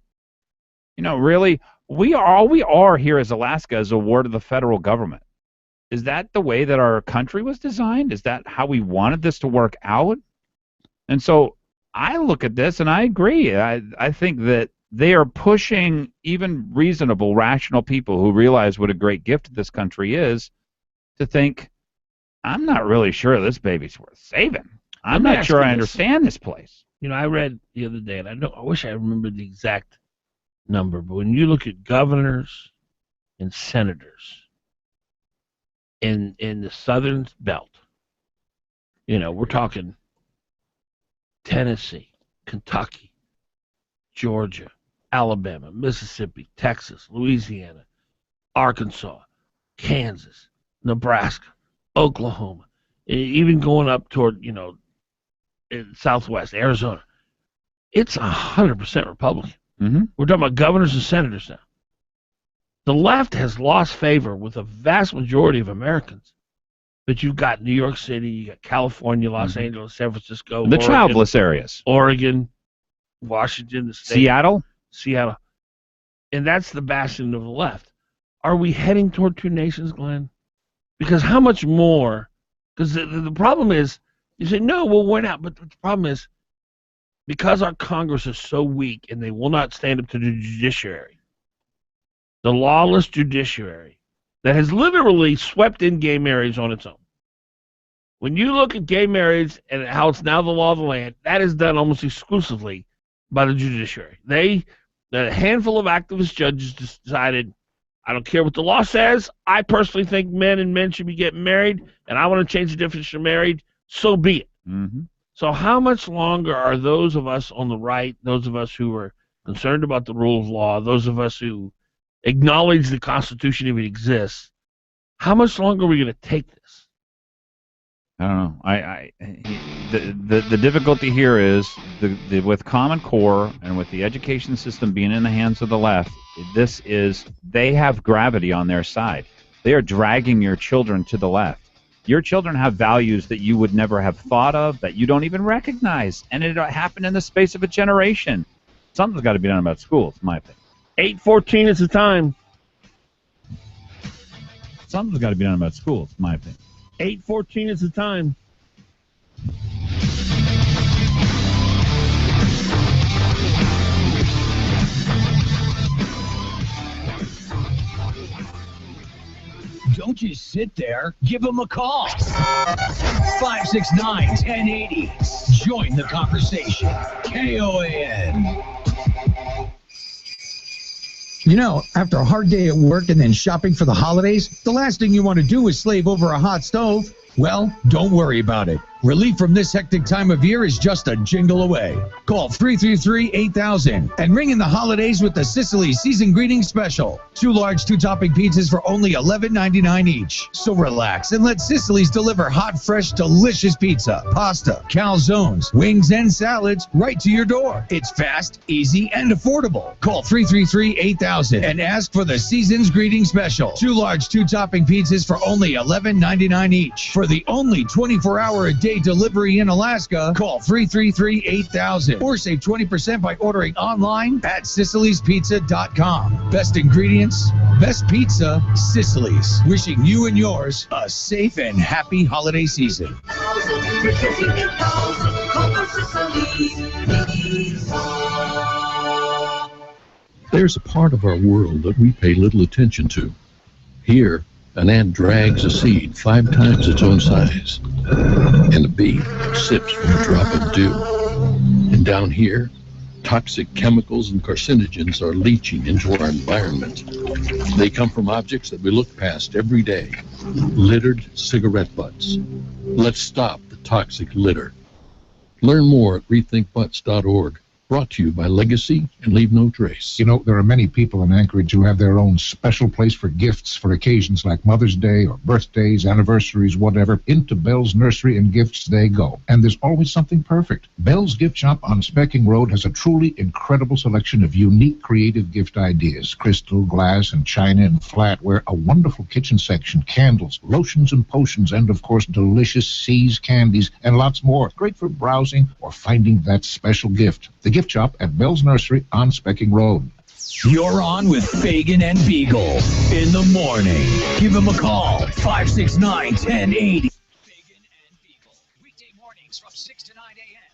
really, all we are here as Alaska is a ward of the federal government. Is that the way that our country was designed? Is that how we wanted this to work out? And so I look at this and I agree. I think that they are pushing even reasonable, rational people who realize what a great gift this country is to think, I'm not really sure this baby's worth saving. I'm not sure I understand this place. I read the other day, and I wish I remembered the exact number, but when you look at governors and senators in the southern belt, we're talking Tennessee, Kentucky, Georgia, Alabama, Mississippi, Texas, Louisiana, Arkansas, Kansas, Nebraska, Oklahoma, even going up toward, in Southwest, Arizona. It's 100% Republican. Mm-hmm. We're talking about governors and senators now. The left has lost favor with a vast majority of Americans. But you've got New York City, you got California, Los Angeles, San Francisco, the Oregon, childless areas. Oregon, Washington, the state. Seattle. And that's the bastion of the left. Are we heading toward two nations, Glenn? Because how much more? Because the problem is, you say, no, well, we're not. But the problem is, because our Congress is so weak and they will not stand up to the judiciary, the lawless judiciary that has literally swept in gay marriage on its own. When you look at gay marriage and how it's now the law of the land, that is done almost exclusively by the judiciary. A handful of activist judges decided, I don't care what the law says. I personally think men and men should be getting married, and I want to change the definition of married. So be it. Mm-hmm. So how much longer are those of us on the right, those of us who are concerned about the rule of law, those of us who acknowledge the Constitution if it exists, how much longer are we going to take this? I don't know. The difficulty here is with Common Core and with the education system being in the hands of the left, they have gravity on their side. They are dragging your children to the left. Your children have values that you would never have thought of, that you don't even recognize, and it happened in the space of a generation. Something's got to be done about schools, in my opinion. 8:14 is the time. Something's got to be done about schools, in my opinion. 8:14 is the time. Don't just sit there. Give them a call. 569-1080. Join the conversation. KOAN. After a hard day at work and then shopping for the holidays, the last thing you want to do is slave over a hot stove. Well, don't worry about it. Relief from this hectic time of year is just a jingle away. Call 333-8000 and ring in the holidays with the Sicily Season Greetings Special. 2 large 2-topping pizzas for only $11.99 each. So relax and let Sicily's deliver hot, fresh, delicious pizza, pasta, calzones, wings, and salads right to your door. It's fast, easy, and affordable. Call 333-8000 and ask for the Season's Greetings Special. 2 large 2-topping pizzas for only $11.99 each. For the only 24-hour-a-day delivery in Alaska, call 333-8000 or save 20% by ordering online at SicilysPizza.com. Best ingredients, best pizza, Sicily's. Wishing you and yours a safe and happy holiday season. There's a part of our world that we pay little attention to. Here, An ant drags a seed 5 times its own size, and a bee sips from a drop of dew. And down here, toxic chemicals and carcinogens are leaching into our environment. They come from objects that we look past every day. Littered cigarette butts. Let's stop the toxic litter. Learn more at rethinkbutts.org. Brought to you by Legacy and Leave No Trace. You know, there are many people in Anchorage who have their own special place for gifts for occasions like Mother's Day or birthdays, anniversaries, whatever. Into Bell's Nursery and Gifts they go. And there's always something perfect. Bell's Gift Shop on Specking Road has a truly incredible selection of unique creative gift ideas. Crystal, glass, and china and flatware, a wonderful kitchen section, candles, lotions and potions, and of course delicious Seas candies and lots more. Great for browsing or finding that special gift. The Gift Shop at Bell's Nursery on Specking Road. You're on with Fagan and Biegel in the morning. Give them a call, 569-1080. Fagan and Biegel, weekday mornings from 6 to 9 a.m.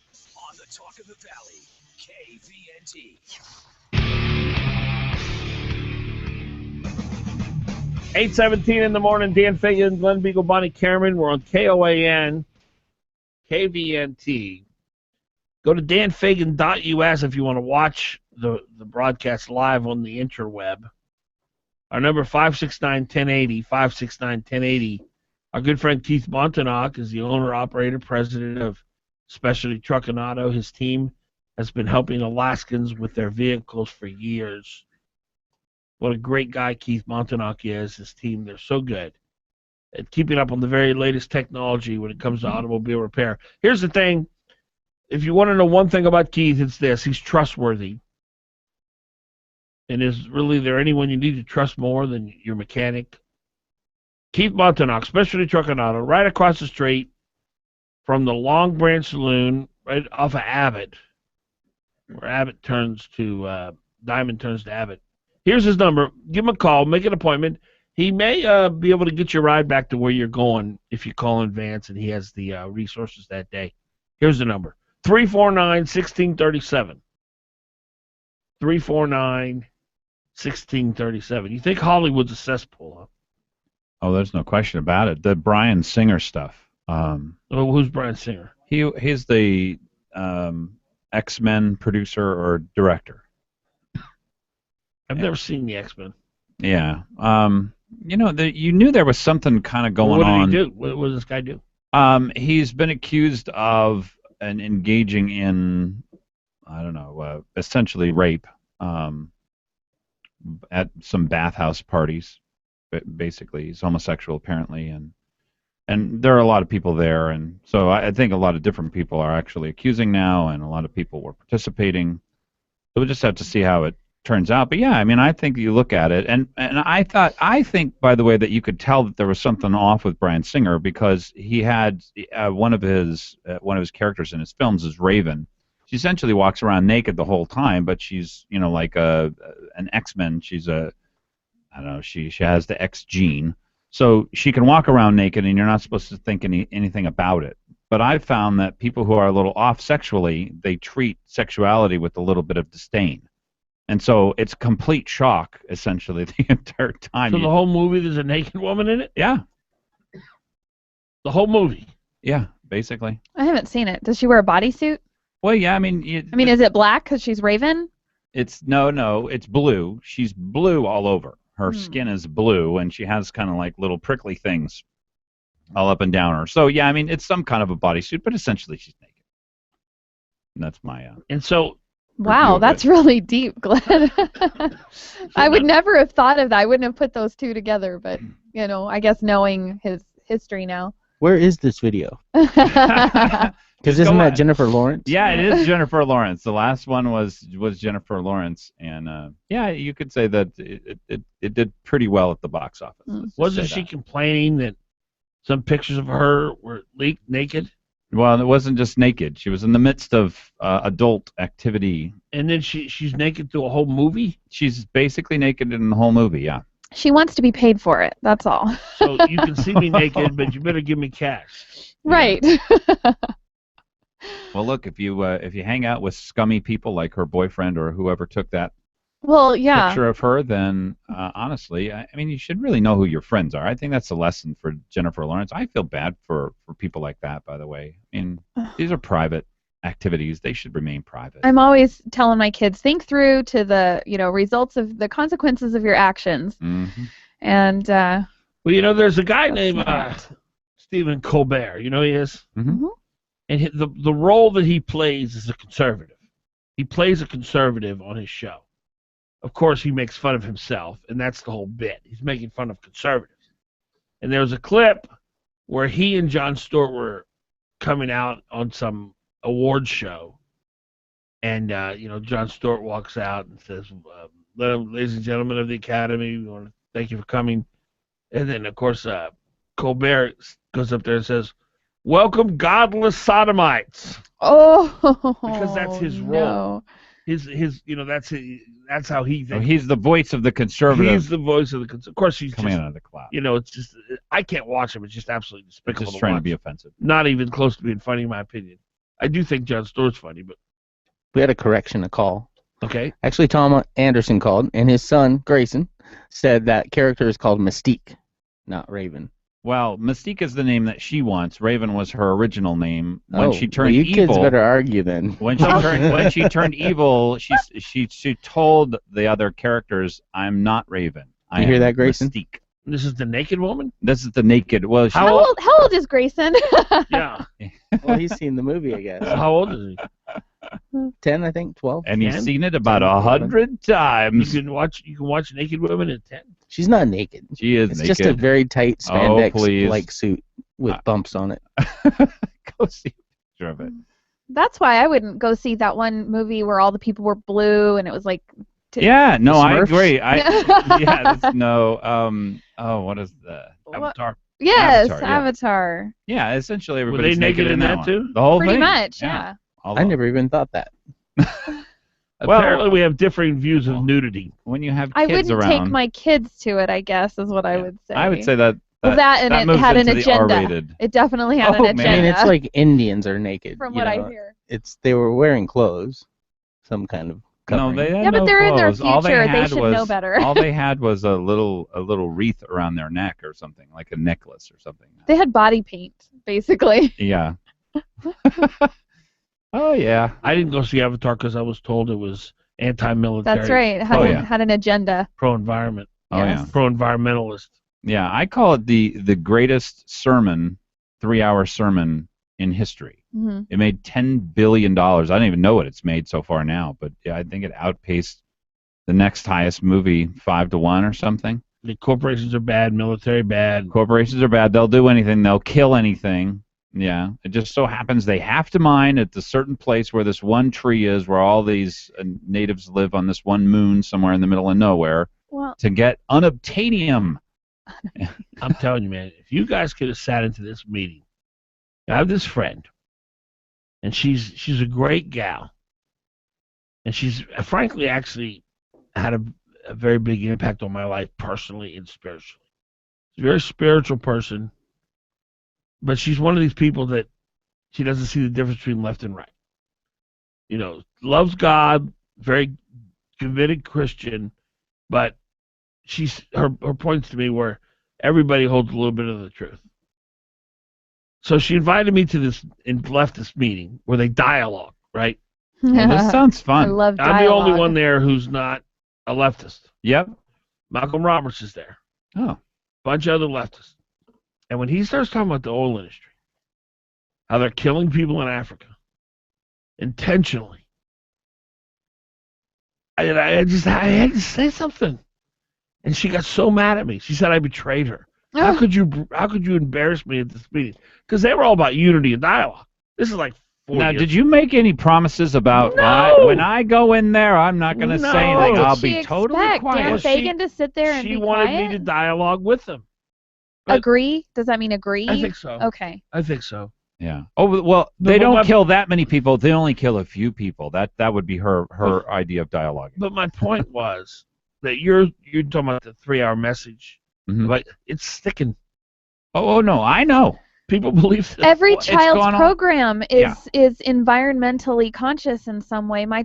on the Talk of the Valley, KVNT. 8:17 in the morning, Dan Fagan, Glen, Biegel, Bonnie Cameron. We're on KOAN, KVNT. Go to danfagan.us if you want to watch the broadcast live on the interweb. Our number 569-1080, 569-1080. Our good friend Keith Montauk is the owner, operator, president of Specialty Truck and Auto. His team has been helping Alaskans with their vehicles for years. What a great guy Keith Montauk is. His team, they're so good at keeping up on the very latest technology when it comes to automobile repair. Here's the thing. If you want to know one thing about Keith, it's this. He's trustworthy. And is really there anyone you need to trust more than your mechanic? Keith Montauk, Specialty Truck and Auto, right across the street from the Long Branch Saloon, right off of Abbott, where Abbott turns to, Diamond turns to Abbott. Here's his number. Give him a call. Make an appointment. He may be able to get your ride back to where you're going if you call in advance, and he has the resources that day. Here's the number. 349-1637. 349-1637. You think Hollywood's a cesspool, huh? Oh, there's no question about it. The Bryan Singer stuff. Who's Bryan Singer? He's the X-Men producer or director. I've never seen the X-Men. Yeah. You knew there was something kind of going on. What did he do? What does this guy do? He's been accused of engaging in, essentially rape at some bathhouse parties. Basically, he's homosexual apparently, and there are a lot of people there, and so I think a lot of different people are actually accusing now, and a lot of people were participating. So we'll just have to see how it turns out. But yeah, I mean, I think you look at it, and I think, by the way, that you could tell that there was something off with Bryan Singer because he had one of his characters in his films is Raven. She essentially walks around naked the whole time, but she's like an X-Men. She's she has the X gene, so she can walk around naked, and you're not supposed to think anything about it. But I've found that people who are a little off sexually, they treat sexuality with a little bit of disdain. And so it's complete shock, essentially, the entire time. So the whole movie, there's a naked woman in it? Yeah. The whole movie? Yeah, basically. I haven't seen it. Does she wear a bodysuit? Well, yeah, I mean, is it black because she's Raven? It's no, it's blue. She's blue all over. Her skin is blue, and she has kind of like little prickly things all up and down her. So, yeah, I mean, it's some kind of a bodysuit, but essentially she's naked. And that's my... And so... Wow, that's really deep, Glenn. I would never have thought of that. I wouldn't have put those two together, but, I guess knowing his history now. Where is this video? Because isn't that Jennifer Lawrence? Yeah, it is Jennifer Lawrence. The last one was Jennifer Lawrence, and yeah, you could say that it did pretty well at the box office. Wasn't she complaining that some pictures of her were leaked naked? Well, it wasn't just naked. She was in the midst of adult activity. And then she's naked through a whole movie? She's basically naked in the whole movie, yeah. She wants to be paid for it, that's all. So you can see me naked, but you better give me cash. Right. Well, look, if you hang out with scummy people like her boyfriend or whoever took that Well, yeah. picture of her, then honestly, I mean, you should really know who your friends are. I think that's a lesson for Jennifer Lawrence. I feel bad for people like that, by the way. I mean, these are private activities. They should remain private. I'm always telling my kids, think through to the, results of the consequences of your actions. Mm-hmm. And well, there's a guy named Stephen Colbert. You know who he is? Mm-hmm. And the role that he plays is a conservative. He plays a conservative on his show. Of course, he makes fun of himself, and that's the whole bit. He's making fun of conservatives. And there was a clip where he and Jon Stewart were coming out on some awards show, and Jon Stewart walks out and says, "Ladies and gentlemen of the Academy, we want to thank you for coming." And then, of course, Colbert goes up there and says, "Welcome, godless sodomites." Oh, because that's his role. No. That's how he thinks. He's the voice of the conservative. He's the voice of the conservative. Of course, he's coming just, out of the cloud. It's just I can't watch him. It's just absolutely despicable. Just trying watch. to be offensive. Not even close to being funny, in my opinion. I do think Jon Stewart's funny, but we had a correction, a call. Okay. Actually, Tom Anderson called, and his son Grayson said that character is called Mystique, not Raven. Well, Mystique is the name that she wants. Raven was her original name. When she turned you evil, kids better argue then. When she turned evil, she told the other characters, "I'm not Raven. You hear that, Grayson? Mystique." This is the naked woman? This is the naked. Well, How old is Grayson? Yeah. Well, he's seen the movie, I guess. How old is he? 10, I think, 12. And he's seen it about 100 times. You can watch naked women at 10. She's not naked. She is it's naked. It's just a very tight spandex-like suit with bumps on it. Go see a picture of it. That's why I wouldn't go see that one movie where all the people were blue and it was like. Yeah, no, I agree. What is the Avatar? Yes, Avatar, yeah. Avatar. Yeah, essentially Were everybody's they naked in that one. too? The whole Pretty thing. much, yeah. I never even thought that. Apparently, we have differing views of nudity. When you have I kids wouldn't around, take my kids to it, I guess, is what I would say. I would say that. And it moves had an into the agenda. R-rated. It definitely had an agenda. I mean, it's like Indians are naked. From what I hear. They were wearing clothes, some kind of covering. No, they had Yeah, but no they're in their clothes. All future. They had should was, know better. all they had was a little wreath around their neck or something, like a necklace or something. They had body paint, basically. Yeah. Oh yeah. I didn't go see Avatar because I was told it was anti-military. That's right. It had an agenda. Pro-environment. Oh yeah. Pro-environmentalist. Yeah, I call it the greatest sermon, 3-hour sermon in history. Mm-hmm. It made $10 billion. I don't even know what it's made so far now, but yeah, I think it outpaced the next highest movie 5-1 or something. The corporations are bad, military bad. Corporations are bad. They'll do anything. They'll kill anything. Yeah, it just so happens they have to mine at the certain place where this one tree is, where all these natives live on this one moon somewhere in the middle of nowhere, to get unobtainium. I'm telling you, man, if you guys could have sat into this meeting, I have this friend, and she's a great gal, and she's frankly actually had a very big impact on my life personally and spiritually. She's a very spiritual person. But she's one of these people that she doesn't see the difference between left and right. Loves God, very committed Christian, but her points to me were everybody holds a little bit of the truth. So she invited me to this leftist meeting where they dialogue, right? Well, this sounds fun. I love dialogue. I'm the only one there who's not a leftist. Yep. Malcolm Roberts is there. Oh. Bunch of other leftists. And when he starts talking about the oil industry, how they're killing people in Africa intentionally, I had to say something. And she got so mad at me. She said I betrayed her. How could you embarrass me at this meeting? Because they were all about unity and dialogue. This is like 4 Now, years did you make any promises about when I go in there, I'm not going to say anything. I'll be totally quiet. Dan Fagan to sit there and she be wanted quiet? me to dialogue with them. But agree? Does that mean agree? I think so. Okay. I think so. Yeah. Oh well, they don't kill that many people. They only kill a few people. That would be her idea of dialogue. But my point was that you're talking about the 3-hour message. Mhm. Like it's sticking. Oh no, I know. People believe that Every it's child's gone on. program is environmentally conscious in some way. My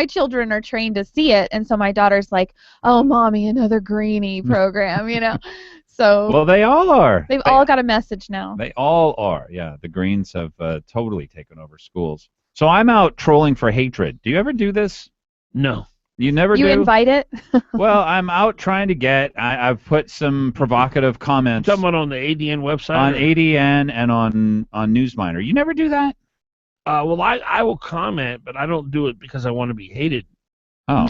children are trained to see it, and so my daughter's like, "Oh, mommy, another greenie program," you know. So well, they all are. They've all got a message now. They all are. Yeah, the Greens have totally taken over schools. So I'm out trolling for hatred. Do you ever do this? No. You never do? You invite it? Well, I'm out trying to get. I've put some provocative comments. Someone on the ADN website? On ADN and on Newsminer. You never do that? Well, I will comment, but I don't do it because I want to be hated. Oh.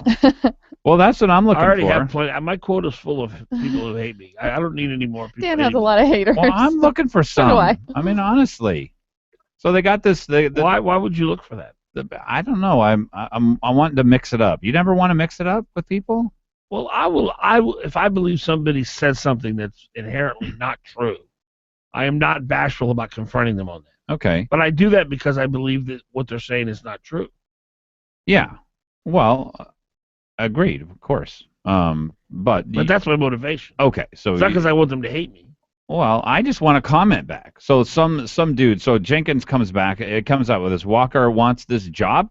Well, that's what I'm looking for. I already have plenty. My quota's full of people who hate me. I don't need any more people. Dan has a lot of haters. Well, I'm looking for some. So do I. mean, honestly. So they got this. Why would you look for that? I don't know. I'm wanting to mix it up. You never want to mix it up with people? Well, I will. If I believe somebody says something that's inherently not true, I am not bashful about confronting them on that. Okay. But I do that because I believe that what they're saying is not true. Yeah. Well, agreed, of course. But that's my motivation. Okay. So it's not because I want them to hate me. Well, I just want to comment back. So some dude, so Jenkins comes back. It comes out with this. Walker wants this job? ?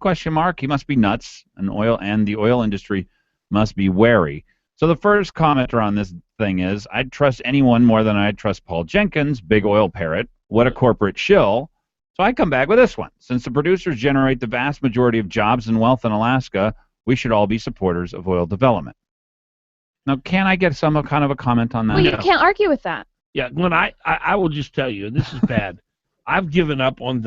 He must be nuts. The oil industry must be wary. So the first commenter on this thing is, I'd trust anyone more than I'd trust Paul Jenkins, big oil parrot. What a corporate shill. So I come back with this one. Since the producers generate the vast majority of jobs and wealth in Alaska, we should all be supporters of oil development. Now, can I get some kind of a comment on that? Well, you can't argue with that. Yeah, Glenn, I will just tell you, and this is bad. I've given up on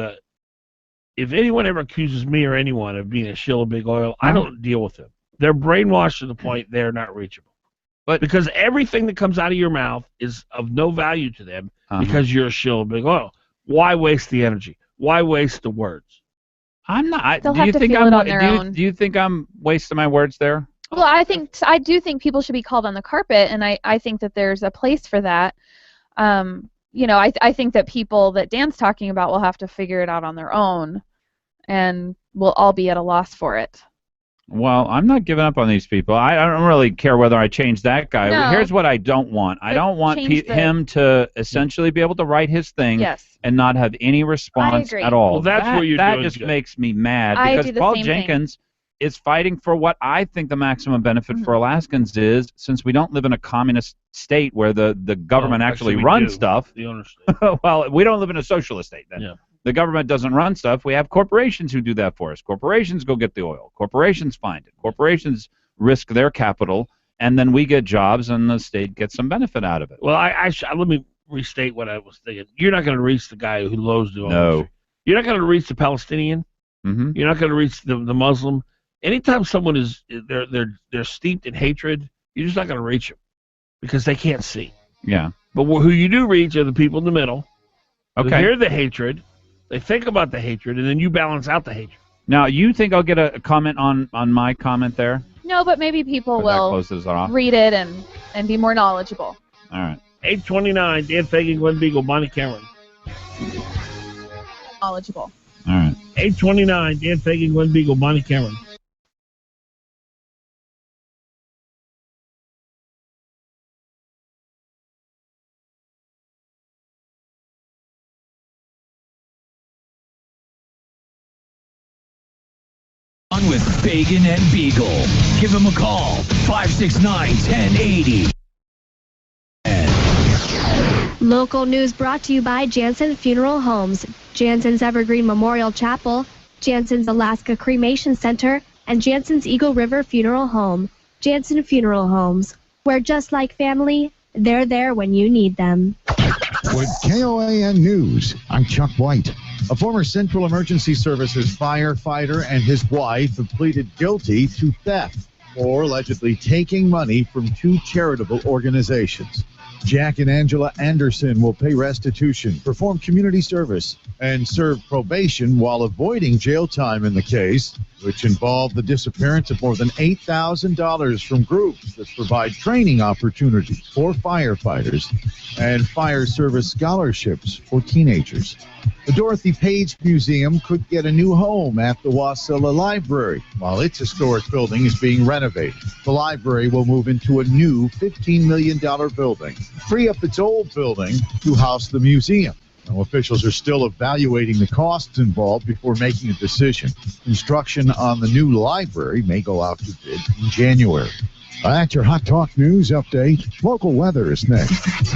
if anyone ever accuses me or anyone of being a shill of big oil, I don't deal with them. They're brainwashed to the point they're not reachable. But because everything that comes out of your mouth is of no value to them because you're a shill of big oil. Why waste the energy? Why waste the words? I'm not. They'll have to feel it on their own. Do you think I'm wasting my words there? Well, I do think people should be called on the carpet, and I think that there's a place for that. I think that people that Dan's talking about will have to figure it out on their own, and we'll all be at a loss for it. Well, I'm not giving up on these people. I don't really care whether I change that guy. No. Here's what I don't want. I don't want him to essentially be able to write his thing and not have any response at all. Well, that's where that just makes me mad because Paul Jenkins is fighting for what I think the maximum benefit for Alaskans is, since we don't live in a communist state where the government actually runs stuff. The owner state. Well, we don't live in a socialist state then. Yeah. The government doesn't run stuff. We have corporations who do that for us. Corporations go get the oil. Corporations find it. Corporations risk their capital, and then we get jobs, and the state gets some benefit out of it. Well, let me restate what I was thinking. You're not going to reach the guy who loathes the oil No. industry. You're not going to reach the Palestinian. Mm-hmm. You're not going to reach the Muslim. Anytime someone is they're steeped in hatred, you're just not going to reach them because they can't see. Yeah. But who you do reach are the people in the middle. Okay. Who hear the hatred, they think about the hatred, and then you balance out the hatred. Now, you think I'll get a comment on my comment there? No, but maybe people will closes it off. read it and be more knowledgeable. All right. 829, Dan Fagan, Glen Biegel, Bonnie Cameron. Knowledgeable. All right. 829, Dan Fagan, Glen Biegel, Bonnie Cameron. On with Fagan and Biegel. Give him a call, 569-1080. Local news brought to you by Jansen Funeral Homes, Jansen's Evergreen Memorial Chapel, Jansen's Alaska Cremation Center, and Jansen's Eagle River Funeral Home. Jansen Funeral Homes, where just like family, they're there when you need them. With KOAN News, I'm Chuck White. A former Central Emergency Services firefighter and his wife have pleaded guilty to theft for allegedly taking money from two charitable organizations. Jack and Angela Anderson will pay restitution, perform community service, and serve probation while avoiding jail time in the case, which involved the disappearance of more than $8,000 from groups that provide training opportunities for firefighters and fire service scholarships for teenagers. The Dorothy Page Museum could get a new home at the Wasilla Library while its historic building is being renovated. The library will move into a new $15 million building, free up its old building to house the museum. Now, officials are still evaluating the costs involved before making a decision. Construction on the new library may go out to bid in January. That's your Hot Talk News update. Local weather is next.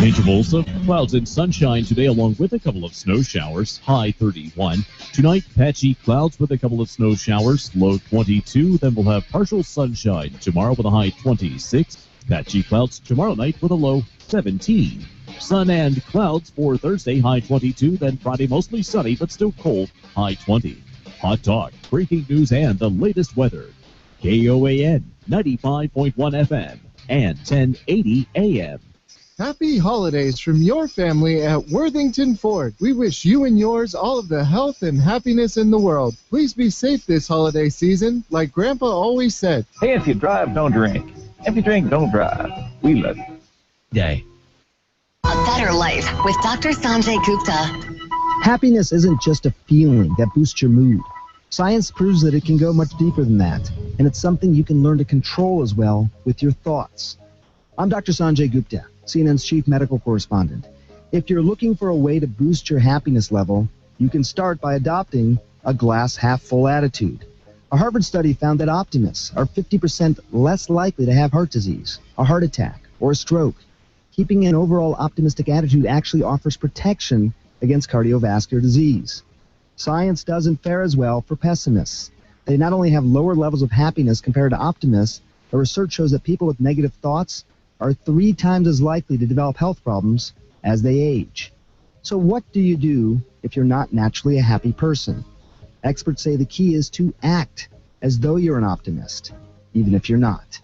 Intervals of clouds and sunshine today, along with a couple of snow showers, high 31. Tonight, patchy clouds with a couple of snow showers, low 22. Then we'll have partial sunshine tomorrow with a high 26. Patchy clouds tomorrow night with a low 17. Sun and clouds for Thursday, high 22. Then Friday, mostly sunny, but still cold, high 20. Hot Talk, breaking news, and the latest weather. KOAN 95.1 FM and 1080 AM. Happy holidays from your family at Worthington Ford. We wish you and yours all of the health and happiness in the world. Please be safe this holiday season, like Grandpa always said. Hey, if you drive, don't drink. If you drink, don't drive. We love you. Day. A better life with Dr. Sanjay Gupta. Happiness isn't just a feeling that boosts your mood. Science proves that it can go much deeper than that, and it's something you can learn to control as well with your thoughts. I'm Dr. Sanjay Gupta, CNN's chief medical correspondent. If you're looking for a way to boost your happiness level, you can start by adopting a glass half full attitude. A Harvard study found that optimists are 50% less likely to have heart disease, a heart attack, or a stroke. Keeping an overall optimistic attitude actually offers protection against cardiovascular disease. Science doesn't fare as well for pessimists. They not only have lower levels of happiness compared to optimists, but research shows that people with negative thoughts are 3 times as likely to develop health problems as they age. So what do you do if you're not naturally a happy person? Experts say the key is to act as though you're an optimist, even if you're not.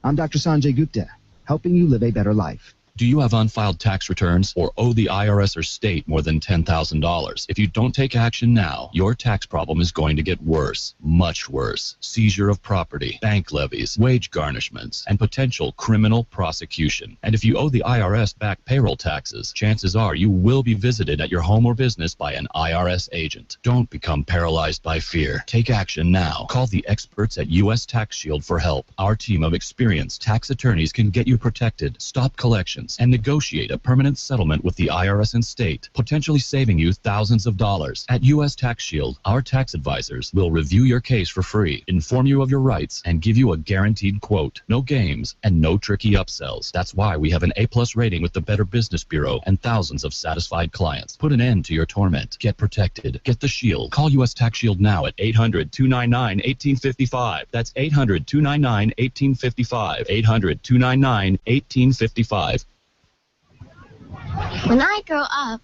I'm Dr. Sanjay Gupta, helping you live a better life. Do you have unfiled tax returns or owe the IRS or state more than $10,000? If you don't take action now, your tax problem is going to get worse, much worse. Seizure of property, bank levies, wage garnishments, and potential criminal prosecution. And if you owe the IRS back payroll taxes, chances are you will be visited at your home or business by an IRS agent. Don't become paralyzed by fear. Take action now. Call the experts at U.S. Tax Shield for help. Our team of experienced tax attorneys can get you protected, stop collections, and negotiate a permanent settlement with the IRS and state, potentially saving you thousands of dollars. At U.S. Tax Shield, our tax advisors will review your case for free, inform you of your rights, and give you a guaranteed quote. No games and no tricky upsells. That's why we have an A+ rating with the Better Business Bureau and thousands of satisfied clients. Put an end to your torment. Get protected. Get the shield. Call U.S. Tax Shield now at 800-299-1855. That's 800-299-1855. 800-299-1855. When I grow up,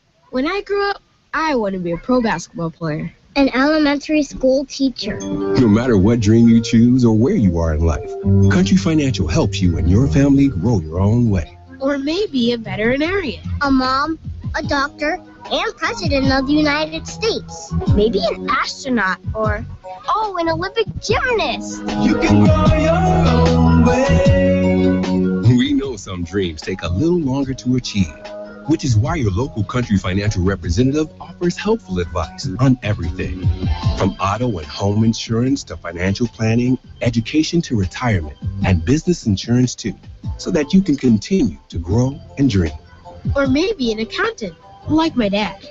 I want to be a pro basketball player. An elementary school teacher. No matter what dream you choose or where you are in life, Country Financial helps you and your family grow your own way. Or maybe a veterinarian. A mom, a doctor, and president of the United States. Maybe an astronaut or, an Olympic gymnast. You can grow your own way. We know some dreams take a little longer to achieve, which is why your local Country Financial representative offers helpful advice on everything from auto and home insurance to financial planning, education to retirement, and business insurance too, so that you can continue to grow and dream. Or maybe an accountant, like my dad.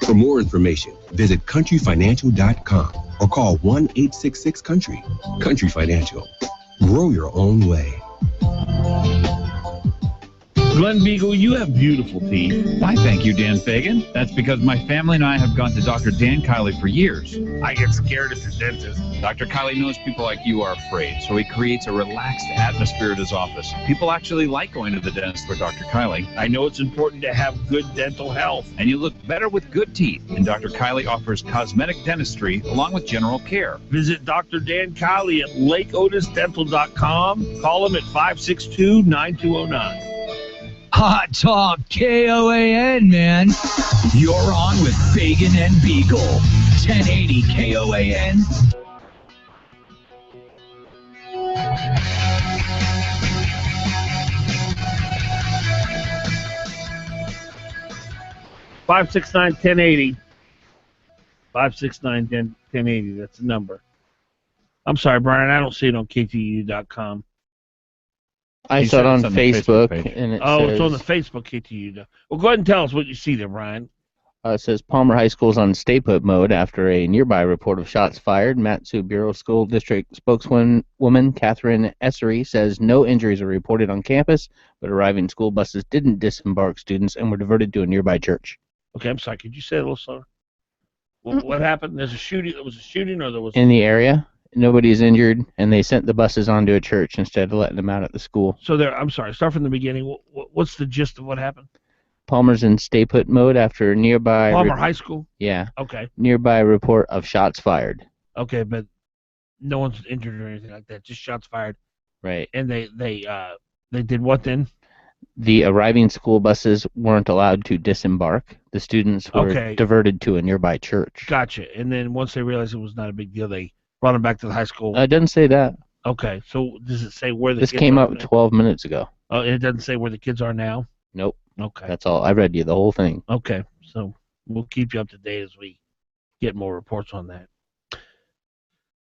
For more information, visit countryfinancial.com or call 1-866-COUNTRY. Country Financial. Grow your own way. Glenn Biegel, you have beautiful teeth. Why, thank you, Dan Fagan. That's because my family and I have gone to Dr. Dan Kiley for years. I get scared at the dentist. Dr. Kiley knows people like you are afraid, so he creates a relaxed atmosphere at his office. People actually like going to the dentist for Dr. Kiley. I know it's important to have good dental health. And you look better with good teeth. And Dr. Kiley offers cosmetic dentistry along with general care. Visit Dr. Dan Kiley at lakeotisdental.com. Call him at 562-9209. Hot Talk KOAN, man. You're on with Fagan and Biegel. 1080 KOAN. $569-1080. 569-1080. That's the number. I'm sorry, Brian. I don't see it on KTU.com. I saw it on Facebook, and it says, it's on the Facebook KTU. Well, go ahead and tell us what you see there, Brian. It says Palmer High School is on stay-put mode after a nearby report of shots fired. Matsu Bureau School District spokeswoman Catherine Essery says no injuries are reported on campus, but arriving school buses didn't disembark students and were diverted to a nearby church. Okay, I'm sorry. Could you say it a little slower? What happened? There's a shooting. There was a shooting, or there was in the area. Nobody's injured, and they sent the buses onto a church instead of letting them out at the school. So there. I'm sorry. Start from the beginning. What's the gist of what happened? Palmer's in stay-put mode after nearby... Palmer High School? Yeah. Okay. Nearby report of shots fired. Okay, but no one's injured or anything like that. Just shots fired. Right. And they did what then? The arriving school buses weren't allowed to disembark. The students were diverted to a nearby church. Gotcha. And then once they realized it was not a big deal, they brought them back to the high school. It doesn't say that. Okay. So does it say where the kids are? This came up 12 minutes ago. Oh, and it doesn't say where the kids are now? Nope. Okay. That's all. I read you the whole thing. Okay. So we'll keep you up to date as we get more reports on that.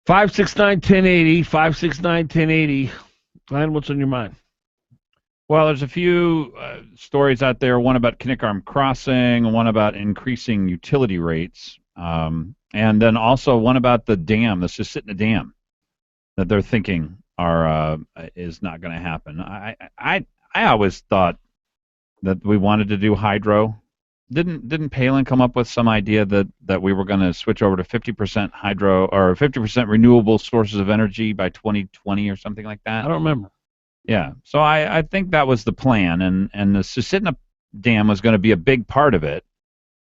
569-1080, 569-1080. Glenn, what's on your mind? Well, there's a few stories out there, one about Kinnickarm Crossing, one about increasing utility rates, and then also one about the dam, the Susitna Dam, that they're thinking is not going to happen. I always thought that we wanted to do hydro. Didn't Palin come up with some idea that we were going to switch over to 50% hydro or 50% renewable sources of energy by 2020 or something like that? I don't remember. Yeah, so I think that was the plan, and the Susitna Dam was going to be a big part of it,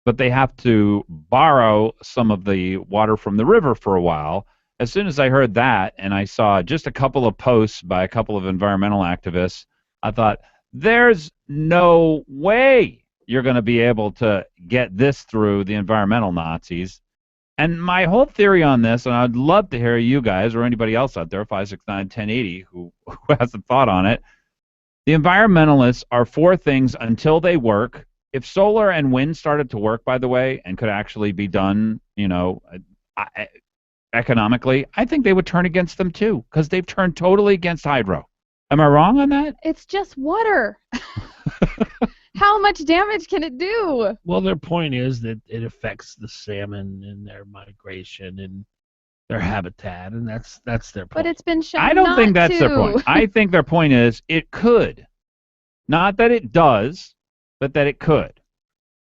but they have to borrow some of the water from the river for a while. As soon as I heard that, and I saw just a couple of posts by a couple of environmental activists, I thought, there's no way you're going to be able to get this through the environmental Nazis. And my whole theory on this, and I'd love to hear you guys or anybody else out there, 569-1080, who has a thought on it. The environmentalists are for things until they work. If solar and wind started to work, by the way, and could actually be done, economically, I think they would turn against them too, because they've turned totally against hydro. Am I wrong on that? It's just water. How much damage can it do? Well, their point is that it affects the salmon and their migration and their habitat, and that's their point. But it's been shown I don't not think that's to. their point. I think their point is it could. Not that it does, but that it could.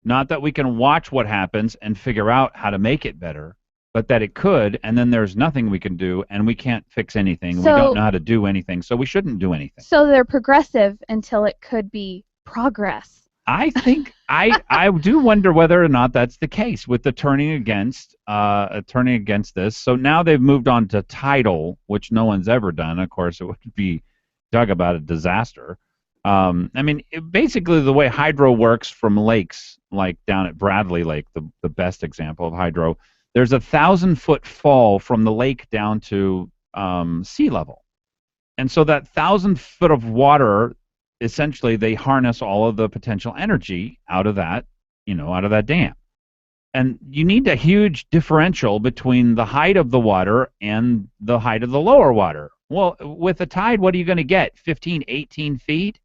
Not that we can watch what happens and figure out how to make it better, but that it could, and then there's nothing we can do, and we can't fix anything. We don't know how to do anything, so we shouldn't do anything. So they're progressive until it could be progress. I think I do wonder whether or not that's the case with the turning against this. So now they've moved on to tidal, which no one's ever done. Of course, it would be talk about a disaster. Basically the way hydro works from lakes, like down at Bradley Lake, the best example of hydro. There's 1,000-foot fall from the lake down to sea level, and so that 1,000 foot of water. Essentially, they harness all of the potential energy out of that, out of that dam. And you need a huge differential between the height of the water and the height of the lower water. Well, with the tide, what are you going to get? 15, 18 feet?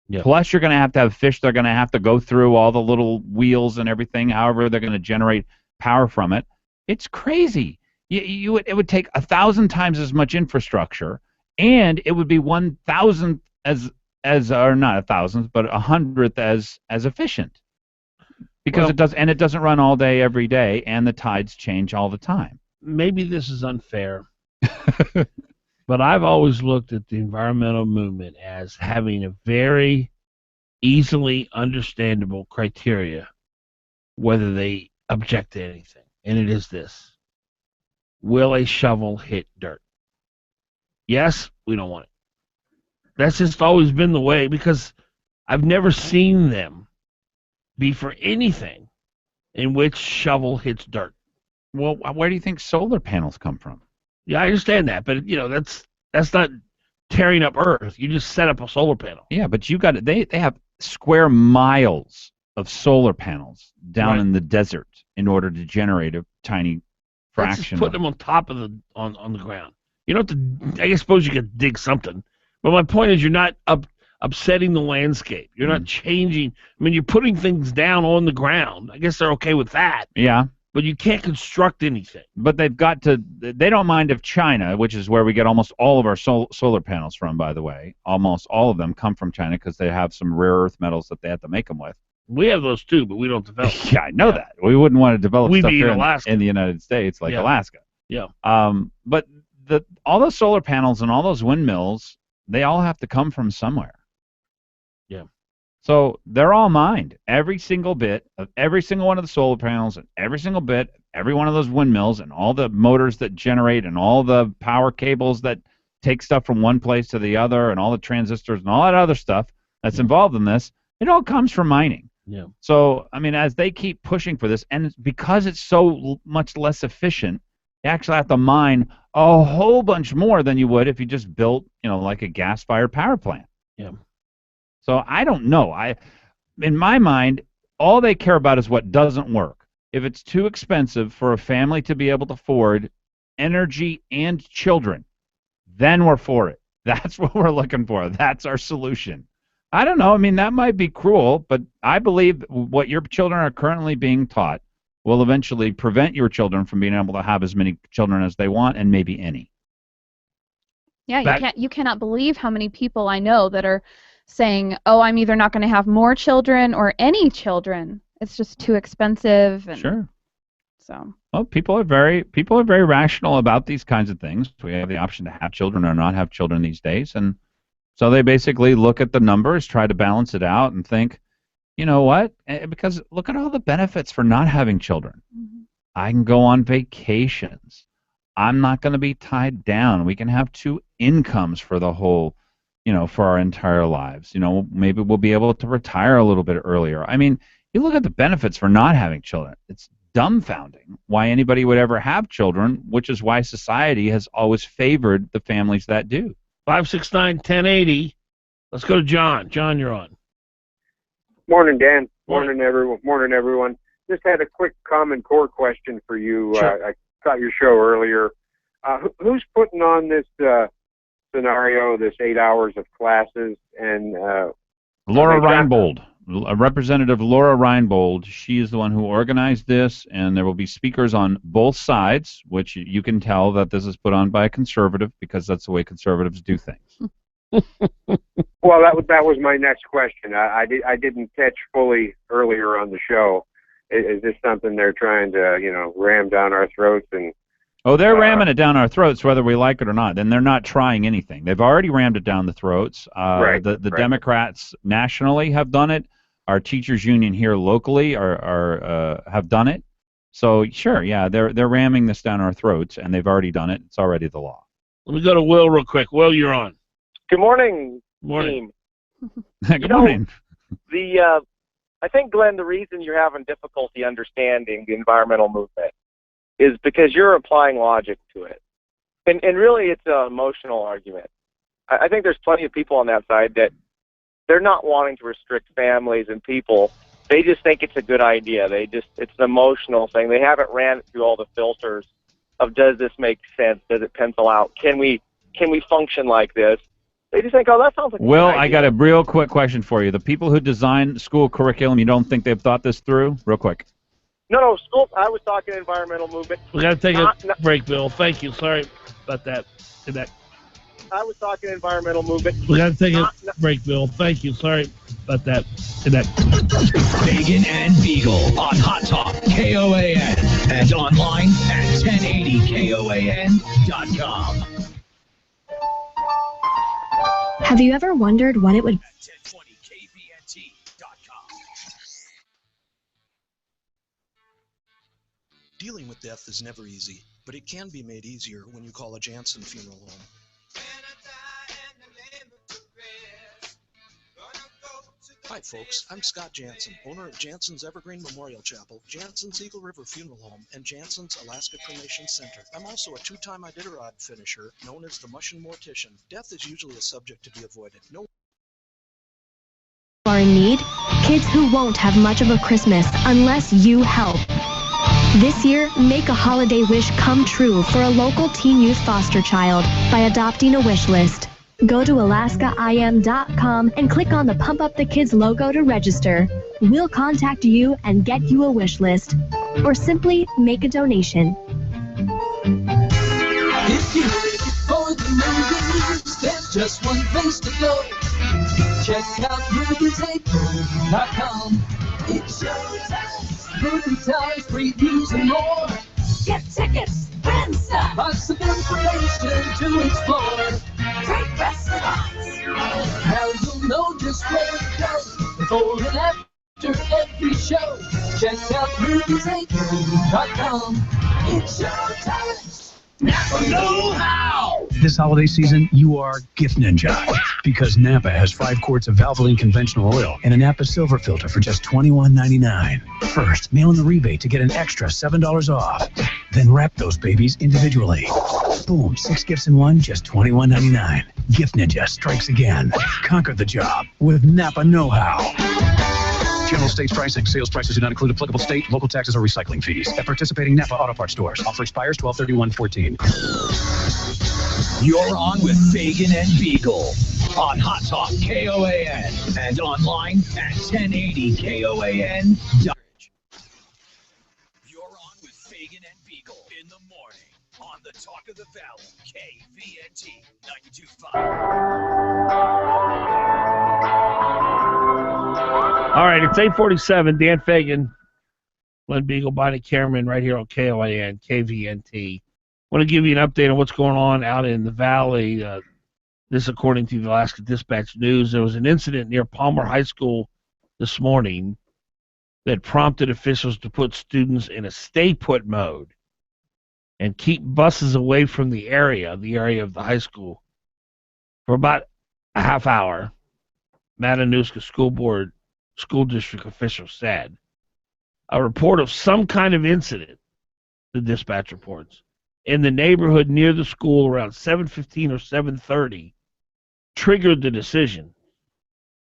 Yeah. Plus, you're going to have fish. They're going to have to go through all the little wheels and everything, however they're going to generate power from it. It's crazy. It would take 1,000 times as much infrastructure, and it would be 1,000th or not 1,000th, but 100th as efficient, because it doesn't run all day every day, and the tides change all the time. Maybe this is unfair, but I've always looked at the environmental movement as having a very easily understandable criteria whether they object to anything, and it is this: will a shovel hit dirt? Yes, we don't want it. That's just always been the way, because I've never seen them be for anything in which shovel hits dirt. Well, where do you think solar panels come from? Yeah, I understand that, but that's not tearing up Earth. You just set up a solar panel. Yeah, but they have square miles of solar panels down in the desert in order to generate a tiny fraction. Let's just put them on top of on the ground. I suppose you could dig something. But my point is, you're not upsetting the landscape. You're not changing. I mean, you're putting things down on the ground. I guess they're okay with that. Yeah. But you can't construct anything. But they don't mind if China, which is where we get almost all of our solar panels from, by the way, almost all of them come from China because they have some rare earth metals that they have to make them with. We have those too, but we don't develop them. Yeah, I know that. We wouldn't want to develop stuff here in the United States, like Alaska. Yeah. But all those solar panels and all those windmills, they all have to come from somewhere. Yeah. So they're all mined. Every single bit of every single one of the solar panels and every single bit, every one of those windmills and all the motors that generate and all the power cables that take stuff from one place to the other and all the transistors and all that other stuff that's involved in this, it all comes from mining. Yeah. So, I mean, as they keep pushing for this, and because it's so much less efficient, you actually have to mine a whole bunch more than you would if you just built, like a gas-fired power plant. Yeah. So I don't know. In my mind, all they care about is what doesn't work. If it's too expensive for a family to be able to afford energy and children, then we're for it. That's what we're looking for. That's our solution. I don't know. I mean, that might be cruel, but I believe what your children are currently being taught will eventually prevent your children from being able to have as many children as they want, and maybe any. Yeah, you cannot believe how many people I know that are saying, "Oh, I'm either not going to have more children or any children. It's just too expensive." And sure. So. Well, people are very rational about these kinds of things. We have the option to have children or not have children these days, and so they basically look at the numbers, try to balance it out, and think, you know what? Because look at all the benefits for not having children. Mm-hmm. I can go on vacations. I'm not going to be tied down. We can have two incomes for the whole, for our entire lives. Maybe we'll be able to retire a little bit earlier. I mean, you look at the benefits for not having children. It's dumbfounding why anybody would ever have children, which is why society has always favored the families that do. 569-1080. Let's go to John. John, you're on. Morning, Dan. Morning, everyone. Just had a quick Common Core question for you. Sure. I caught your show earlier. Who's putting on this scenario, this 8 hours of classes? And Laura Reinbold, Representative Laura Reinbold. She is the one who organized this, and there will be speakers on both sides, which you can tell that this is put on by a conservative because that's the way conservatives do things. Well, that was my next question. I didn't catch fully earlier on the show. Is this something they're trying to ram down our throats? And they're ramming it down our throats whether we like it or not. And they're not trying anything. They've already rammed it down the throats. Right. The Democrats nationally have done it. Our teachers union here locally have done it. So sure, yeah, they're ramming this down our throats, and they've already done it. It's already the law. Let me go to Will real quick. Will, you're on. Good morning, Morning. team. Good morning. I think, Glenn, the reason you're having difficulty understanding the environmental movement is because you're applying logic to it. And really, it's an emotional argument. I think there's plenty of people on that side that they're not wanting to restrict families and people. They just think it's a good idea. It's an emotional thing. They haven't ran it through all the filters of, does this make sense? Does it pencil out? Can we function like this? They just think, oh, that sounds like a Will, good idea. I got a real quick question for you. The people who design school curriculum, you don't think they've thought this through? Real quick. No, school. I was talking environmental movement. We got to take a break, Bill. Thank you. Sorry about that. I was talking environmental movement. We got to take a break, Bill. Thank you. Sorry about that. Fagan and Biegel on Hot Talk KOAN and online at 1080KOAN.com. Have you ever wondered what it would... Dealing with death is never easy, but it can be made easier when you call a Jansen Funeral Home. Hi folks, I'm Scott Jansen, owner of Jansen's Evergreen Memorial Chapel, Jansen's Eagle River Funeral Home, and Jansen's Alaska Cremation Center. I'm also a two-time Iditarod finisher, known as the Mushin Mortician. Death is usually a subject to be avoided. No are in need? Kids who won't have much of a Christmas unless you help. This year, make a holiday wish come true for a local teen youth foster child by adopting a wish list. Go to alaskaim.com and click on the Pump Up the Kids logo to register. We'll contact you and get you a wish list, or simply make a donation. If you're ready for the movies, there's just one place to go. Check out moviesapron.com. It's showtime. Movie times, previews, and more. Get tickets, win some. Lots of information to explore. Great restaurants. Now you'll know just where to go. Before and after every show. Check out moviesapron.com. It's showtime. Napa know-how! This holiday season, you are gift ninja. Because Napa has 5 quarts of Valvoline conventional oil and a Napa silver filter for just $21.99. First, mail in the rebate to get an extra $7 off. Then wrap those babies individually. Boom, 6 gifts in one, just $21.99. Gift ninja strikes again. Conquer the job with Napa know-how. General states pricing. Sales prices do not include applicable state, local taxes, or recycling fees. At participating Napa Auto Parts stores. Offer expires 12/31/14. You're on with Fagan and Biegel on Hot Talk KOAN and online at 1080KOAN. You're on with Fagan and Biegel in the morning on the Talk of the Valley, KVNT 92.5. All right, it's 8:47. Dan Fagan, Glen Biegel, Bonnie Cameron, right here on KOAN, KVNT. Want to give you an update on what's going on out in the valley. This, according to the Alaska Dispatch News, there was an incident near Palmer High School this morning that prompted officials to put students in a stay-put mode and keep buses away from the area of the high school, for about a half hour. Matanuska School District officials said. A report of some kind of incident, the dispatch reports, in the neighborhood near the school around 7:15 or 7:30 triggered the decision.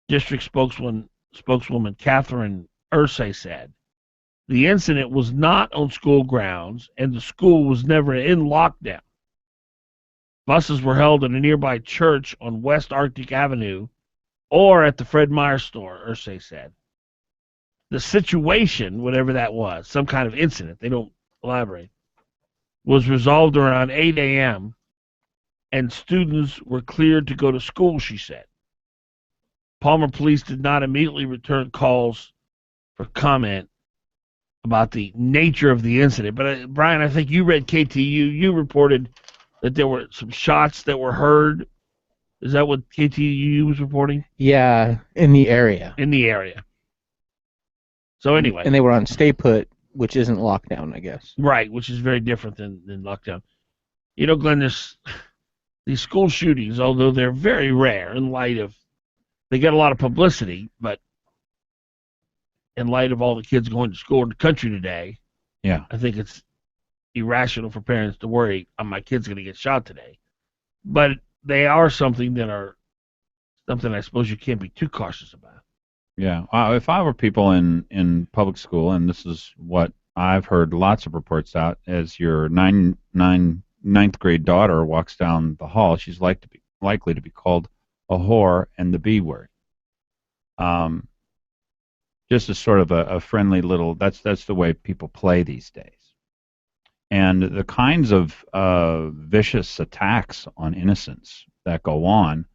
District spokeswoman Catherine Ursay said. The incident was not on school grounds, and the school was never in lockdown. Buses were held at a nearby church on West Arctic Avenue or at the Fred Meyer store, Ursay said. The situation, whatever that was, some kind of incident, they don't elaborate, was resolved around 8 a.m., and students were cleared to go to school, she said. Palmer police did not immediately return calls for comment about the nature of the incident. But, Brian, I think you read KTU. You reported that there were some shots that were heard. Is that what KTU was reporting? Yeah, in the area. In the area. So anyway. And they were on stay put, which isn't lockdown, I guess. Right, which is very different than lockdown. You know, Glenn, these school shootings, although they're very rare in light of, they get a lot of publicity, but in light of all the kids going to school in the country today, yeah, I think it's irrational for parents to worry, my kid's going to get shot today. But they are something I suppose you can't be too cautious about. Yeah. If I were people in public school, and this is what I've heard lots of reports out, as your ninth grade daughter walks down the hall, she's likely to be called a whore and the B word. Just as sort of a friendly little, that's the way people play these days. And the kinds of vicious attacks on innocents that go on,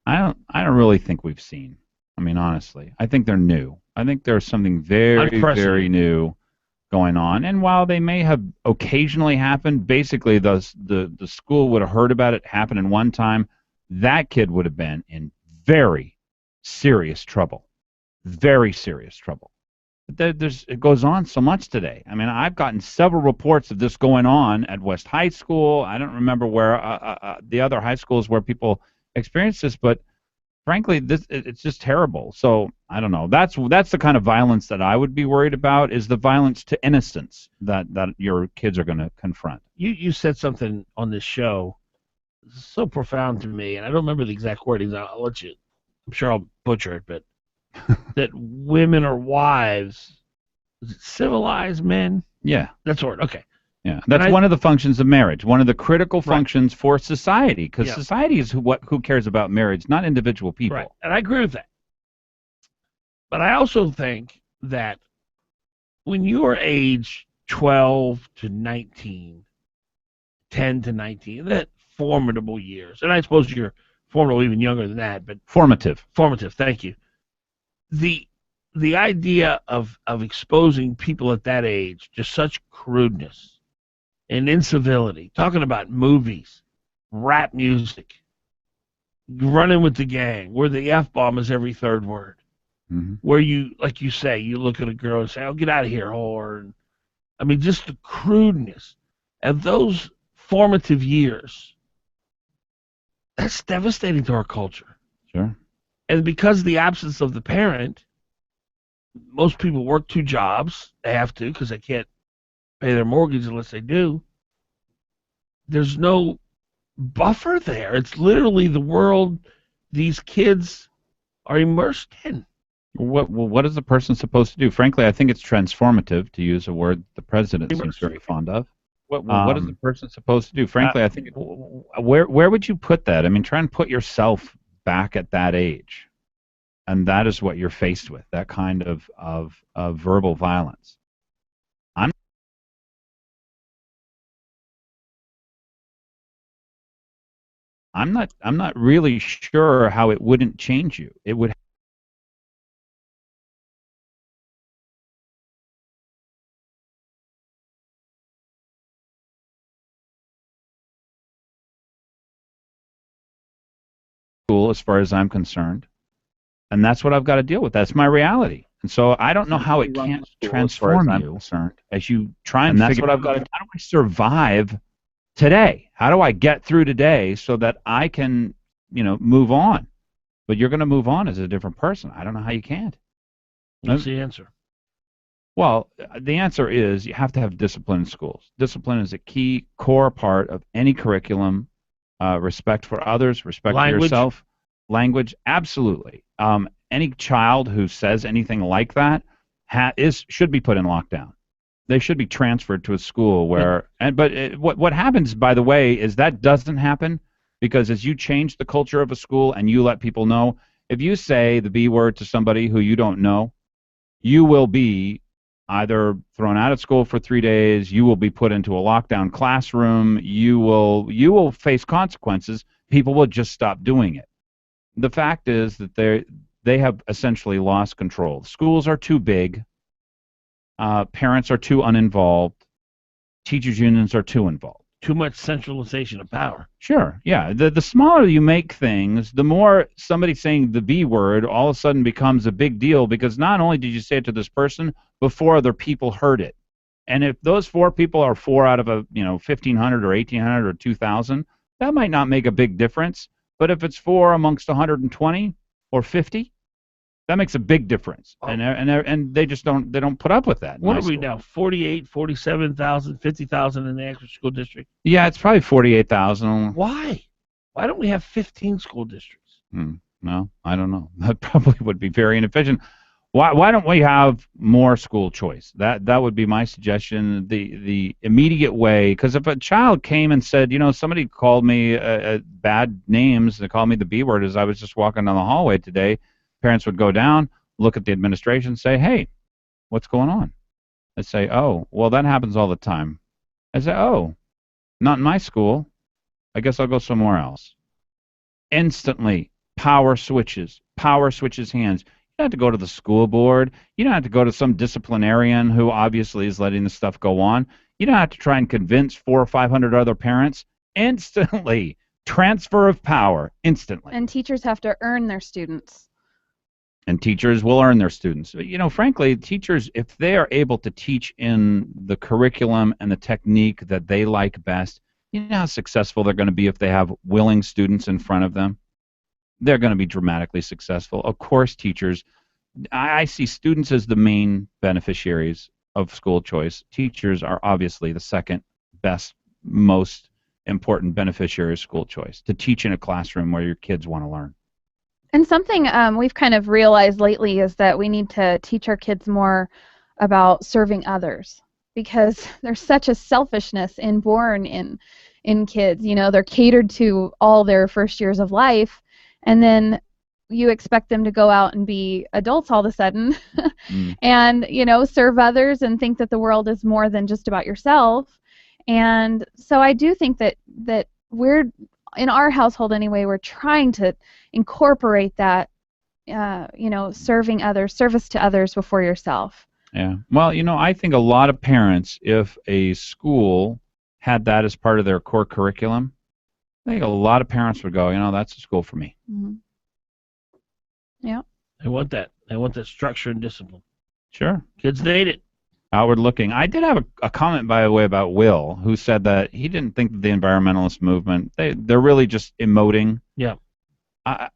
I don't really think we've seen. I mean, honestly, I think they're new. I think there's something very, very new going on. And while they may have occasionally happened, basically the school would have heard about it happening one time. That kid would have been in very serious trouble. Very serious trouble. But it goes on so much today. I mean, I've gotten several reports of this going on at West High School. I don't remember where the other high schools where people experience this, but frankly, it's just terrible. So I don't know. That's the kind of violence that I would be worried about, is the violence to innocence that your kids are going to confront. You said something on this show so profound to me, and I don't remember the exact wording. I'll let you. I'm sure I'll butcher it, but that women are wives. Is it civilized men? Yeah, that's the word. Okay, Yeah, that's one of the functions of marriage. One of the critical functions for society, because society is who cares about marriage, not individual people. Right, and I agree with that. But I also think that when you are age 12 to 19, 10 to 19, that formidable years, and I suppose you're formidable even younger than that, but formative, thank you. The idea of exposing people at that age to such crudeness and incivility, talking about movies, rap music, running with the gang, where the F-bomb is every third word, where you, like you say, you look at a girl and say, oh, get out of here, whore. And, I mean, just the crudeness of those formative years, that's devastating to our culture. Sure. And because of the absence of the parent, most people work 2 jobs. They have to because they can't pay their mortgage unless they do. There's no buffer there. It's literally the world these kids are immersed in. What is the person supposed to do? Frankly, I think it's transformative, to use a word the president seems very fond of. What is the person supposed to do? Frankly, I think where would you put that? I mean, try and put yourself back at that age, and that is what you're faced with, that kind of verbal violence. I'm not really sure how it wouldn't change you. It would. School, as far as I'm concerned, and that's what I've got to deal with. That's my reality, and so I don't know how it can't transform you as you try and figure out how do I survive today? How do I get through today so that I can, move on? But you're going to move on as a different person. I don't know how you can't. What's the answer? Well, the answer is you have to have discipline in schools. Discipline is a key core part of any curriculum. Respect for others, respect for yourself, language, absolutely. Any child who says anything like that should be put in lockdown. They should be transferred to a school where. What happens, by the way, is that doesn't happen because as you change the culture of a school and you let people know, if you say the B word to somebody who you don't know, you will be either thrown out of school for 3 days, you will be put into a lockdown classroom, you will face consequences. People will just stop doing it. The fact is that they have essentially lost control. Schools are too big. Parents are too uninvolved. Teachers' unions are too involved. Too much centralization of power. Sure, yeah. The smaller you make things, the more somebody saying the B word all of a sudden becomes a big deal because not only did you say it to this person, but 4 other people heard it. And if those 4 people are 4 out of 1,500 or 1,800 or 2,000, that might not make a big difference. But if it's 4 amongst 120 or 50, that makes a big difference. Oh. And they just don't put up with that. What are we now? 48, 47,000, 50,000 in the Anchorage school district? Yeah, it's probably 48,000. Why? Why don't we have 15 school districts? No, I don't know. That probably would be very inefficient. Why don't we have more school choice? That would be my suggestion. The immediate way, because if a child came and said, somebody called me bad names, they called me the B word as I was just walking down the hallway today, parents would go down, look at the administration, say, hey, what's going on? I'd say, oh, well, that happens all the time. I say, oh, not in my school. I guess I'll go somewhere else. Instantly, power switches hands. You don't have to go to the school board. You don't have to go to some disciplinarian who obviously is letting the stuff go on. You don't have to try and convince 400 or 500 other parents. Instantly, transfer of power, instantly. And teachers have to earn their students. And teachers will earn their students. Frankly, teachers, if they are able to teach in the curriculum and the technique that they like best, you know how successful they're going to be if they have willing students in front of them? They're going to be dramatically successful. Of course, teachers, I see students as the main beneficiaries of school choice. Teachers are obviously the second best, most important beneficiary of school choice, to teach in a classroom where your kids want to learn. And something we've kind of realized lately is that we need to teach our kids more about serving others. because there's such a selfishness inborn in kids. You know, they're catered to all their first years of life, and then you expect them to go out and be adults all of a sudden and, you know, serve others and think that the world is more than just about yourself. And so I do think that we're, in our household anyway, we're trying to incorporate that, you know, serving others, service to others before yourself. Yeah. Well, you know, I think a lot of parents, if a school had that as part of their core curriculum, I think a lot of parents would go, you know, that's a school for me. Mm-hmm. Yeah. They want that. They want that structure and discipline. Sure. Kids need it. Outward looking. I did have a comment, by the way, about Will, who said that he didn't think that the environmentalist movement, they're really just emoting. Yeah. I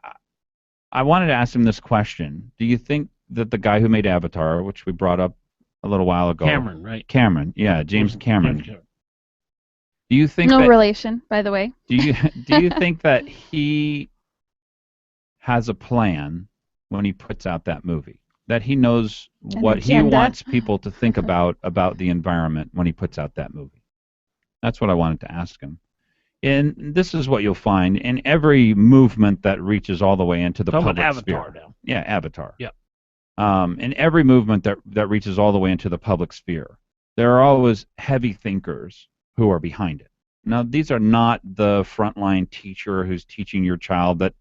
wanted to ask him this question. Do you think that the guy who made Avatar, which we brought up a little while ago. Cameron, right? Cameron, yeah, James Cameron. Do you think no that, relation, by the way. do you think that he has a plan when he puts out that movie? That he knows what he wants people to think about the environment when he puts out that movie? That's what I wanted to ask him. And this is what you'll find in every movement that reaches all the way into the public Avatar sphere. now. Yeah, Avatar. Yep. In every movement that reaches all the way into the public sphere, there are always heavy thinkers who are behind it. Now, these are not the frontline teacher who's teaching your child that,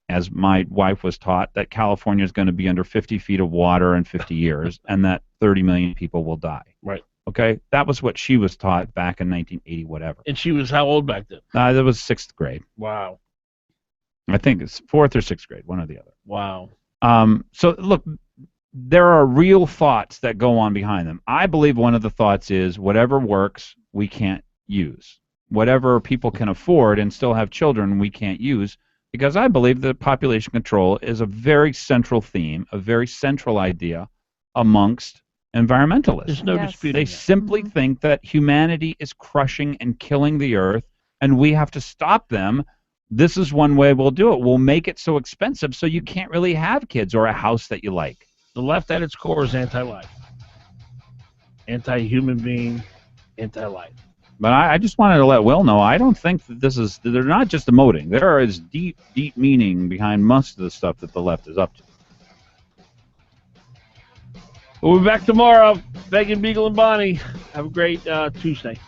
as my wife was taught, that California is going to be under 50 feet of water in 50 years and that 30 million people will die. Right. Okay? That was what she was taught back in 1980, whatever. And she was how old back then? That was 6th grade. Wow. I think it's 4th or 6th grade, one or the other. Wow. So, look, there are real thoughts that go on behind them. I believe one of the thoughts is whatever works, we can't use. Whatever people can afford and still have children, we can't use. Because I believe that population control is a very central theme, a very central idea amongst environmentalists. There's no dispute. They simply think that humanity is crushing and killing the earth, and we have to stop them. This is one way we'll do it. We'll make it so expensive so you can't really have kids or a house that you like. The left at its core is anti-life. Anti-human being, anti-life. But I just wanted to let Will know, I don't think that they're not just emoting. There is deep, deep meaning behind most of the stuff that the left is up to. We'll be back tomorrow. Fagan, Biegel, and Bonnie. Have a great Tuesday.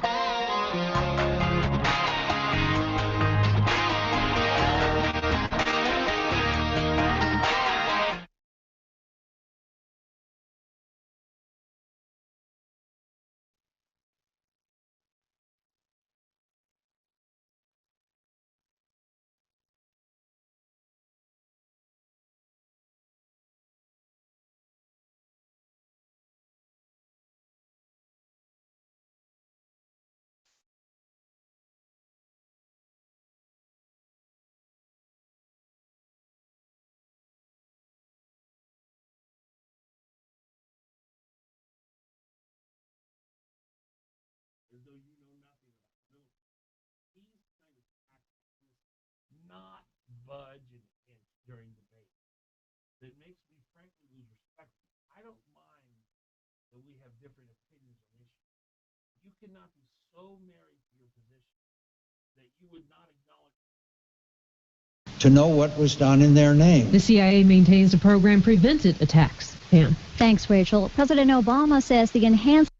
Bye. Not budge an inch during debate. It makes me frankly lose respect. I don't mind that we have different opinions on issues. You cannot be so married to your position that you would not acknowledge to know what was done in their name. The CIA maintains the program prevented attacks. Pam. Thanks, Rachel. President Obama says the enhanced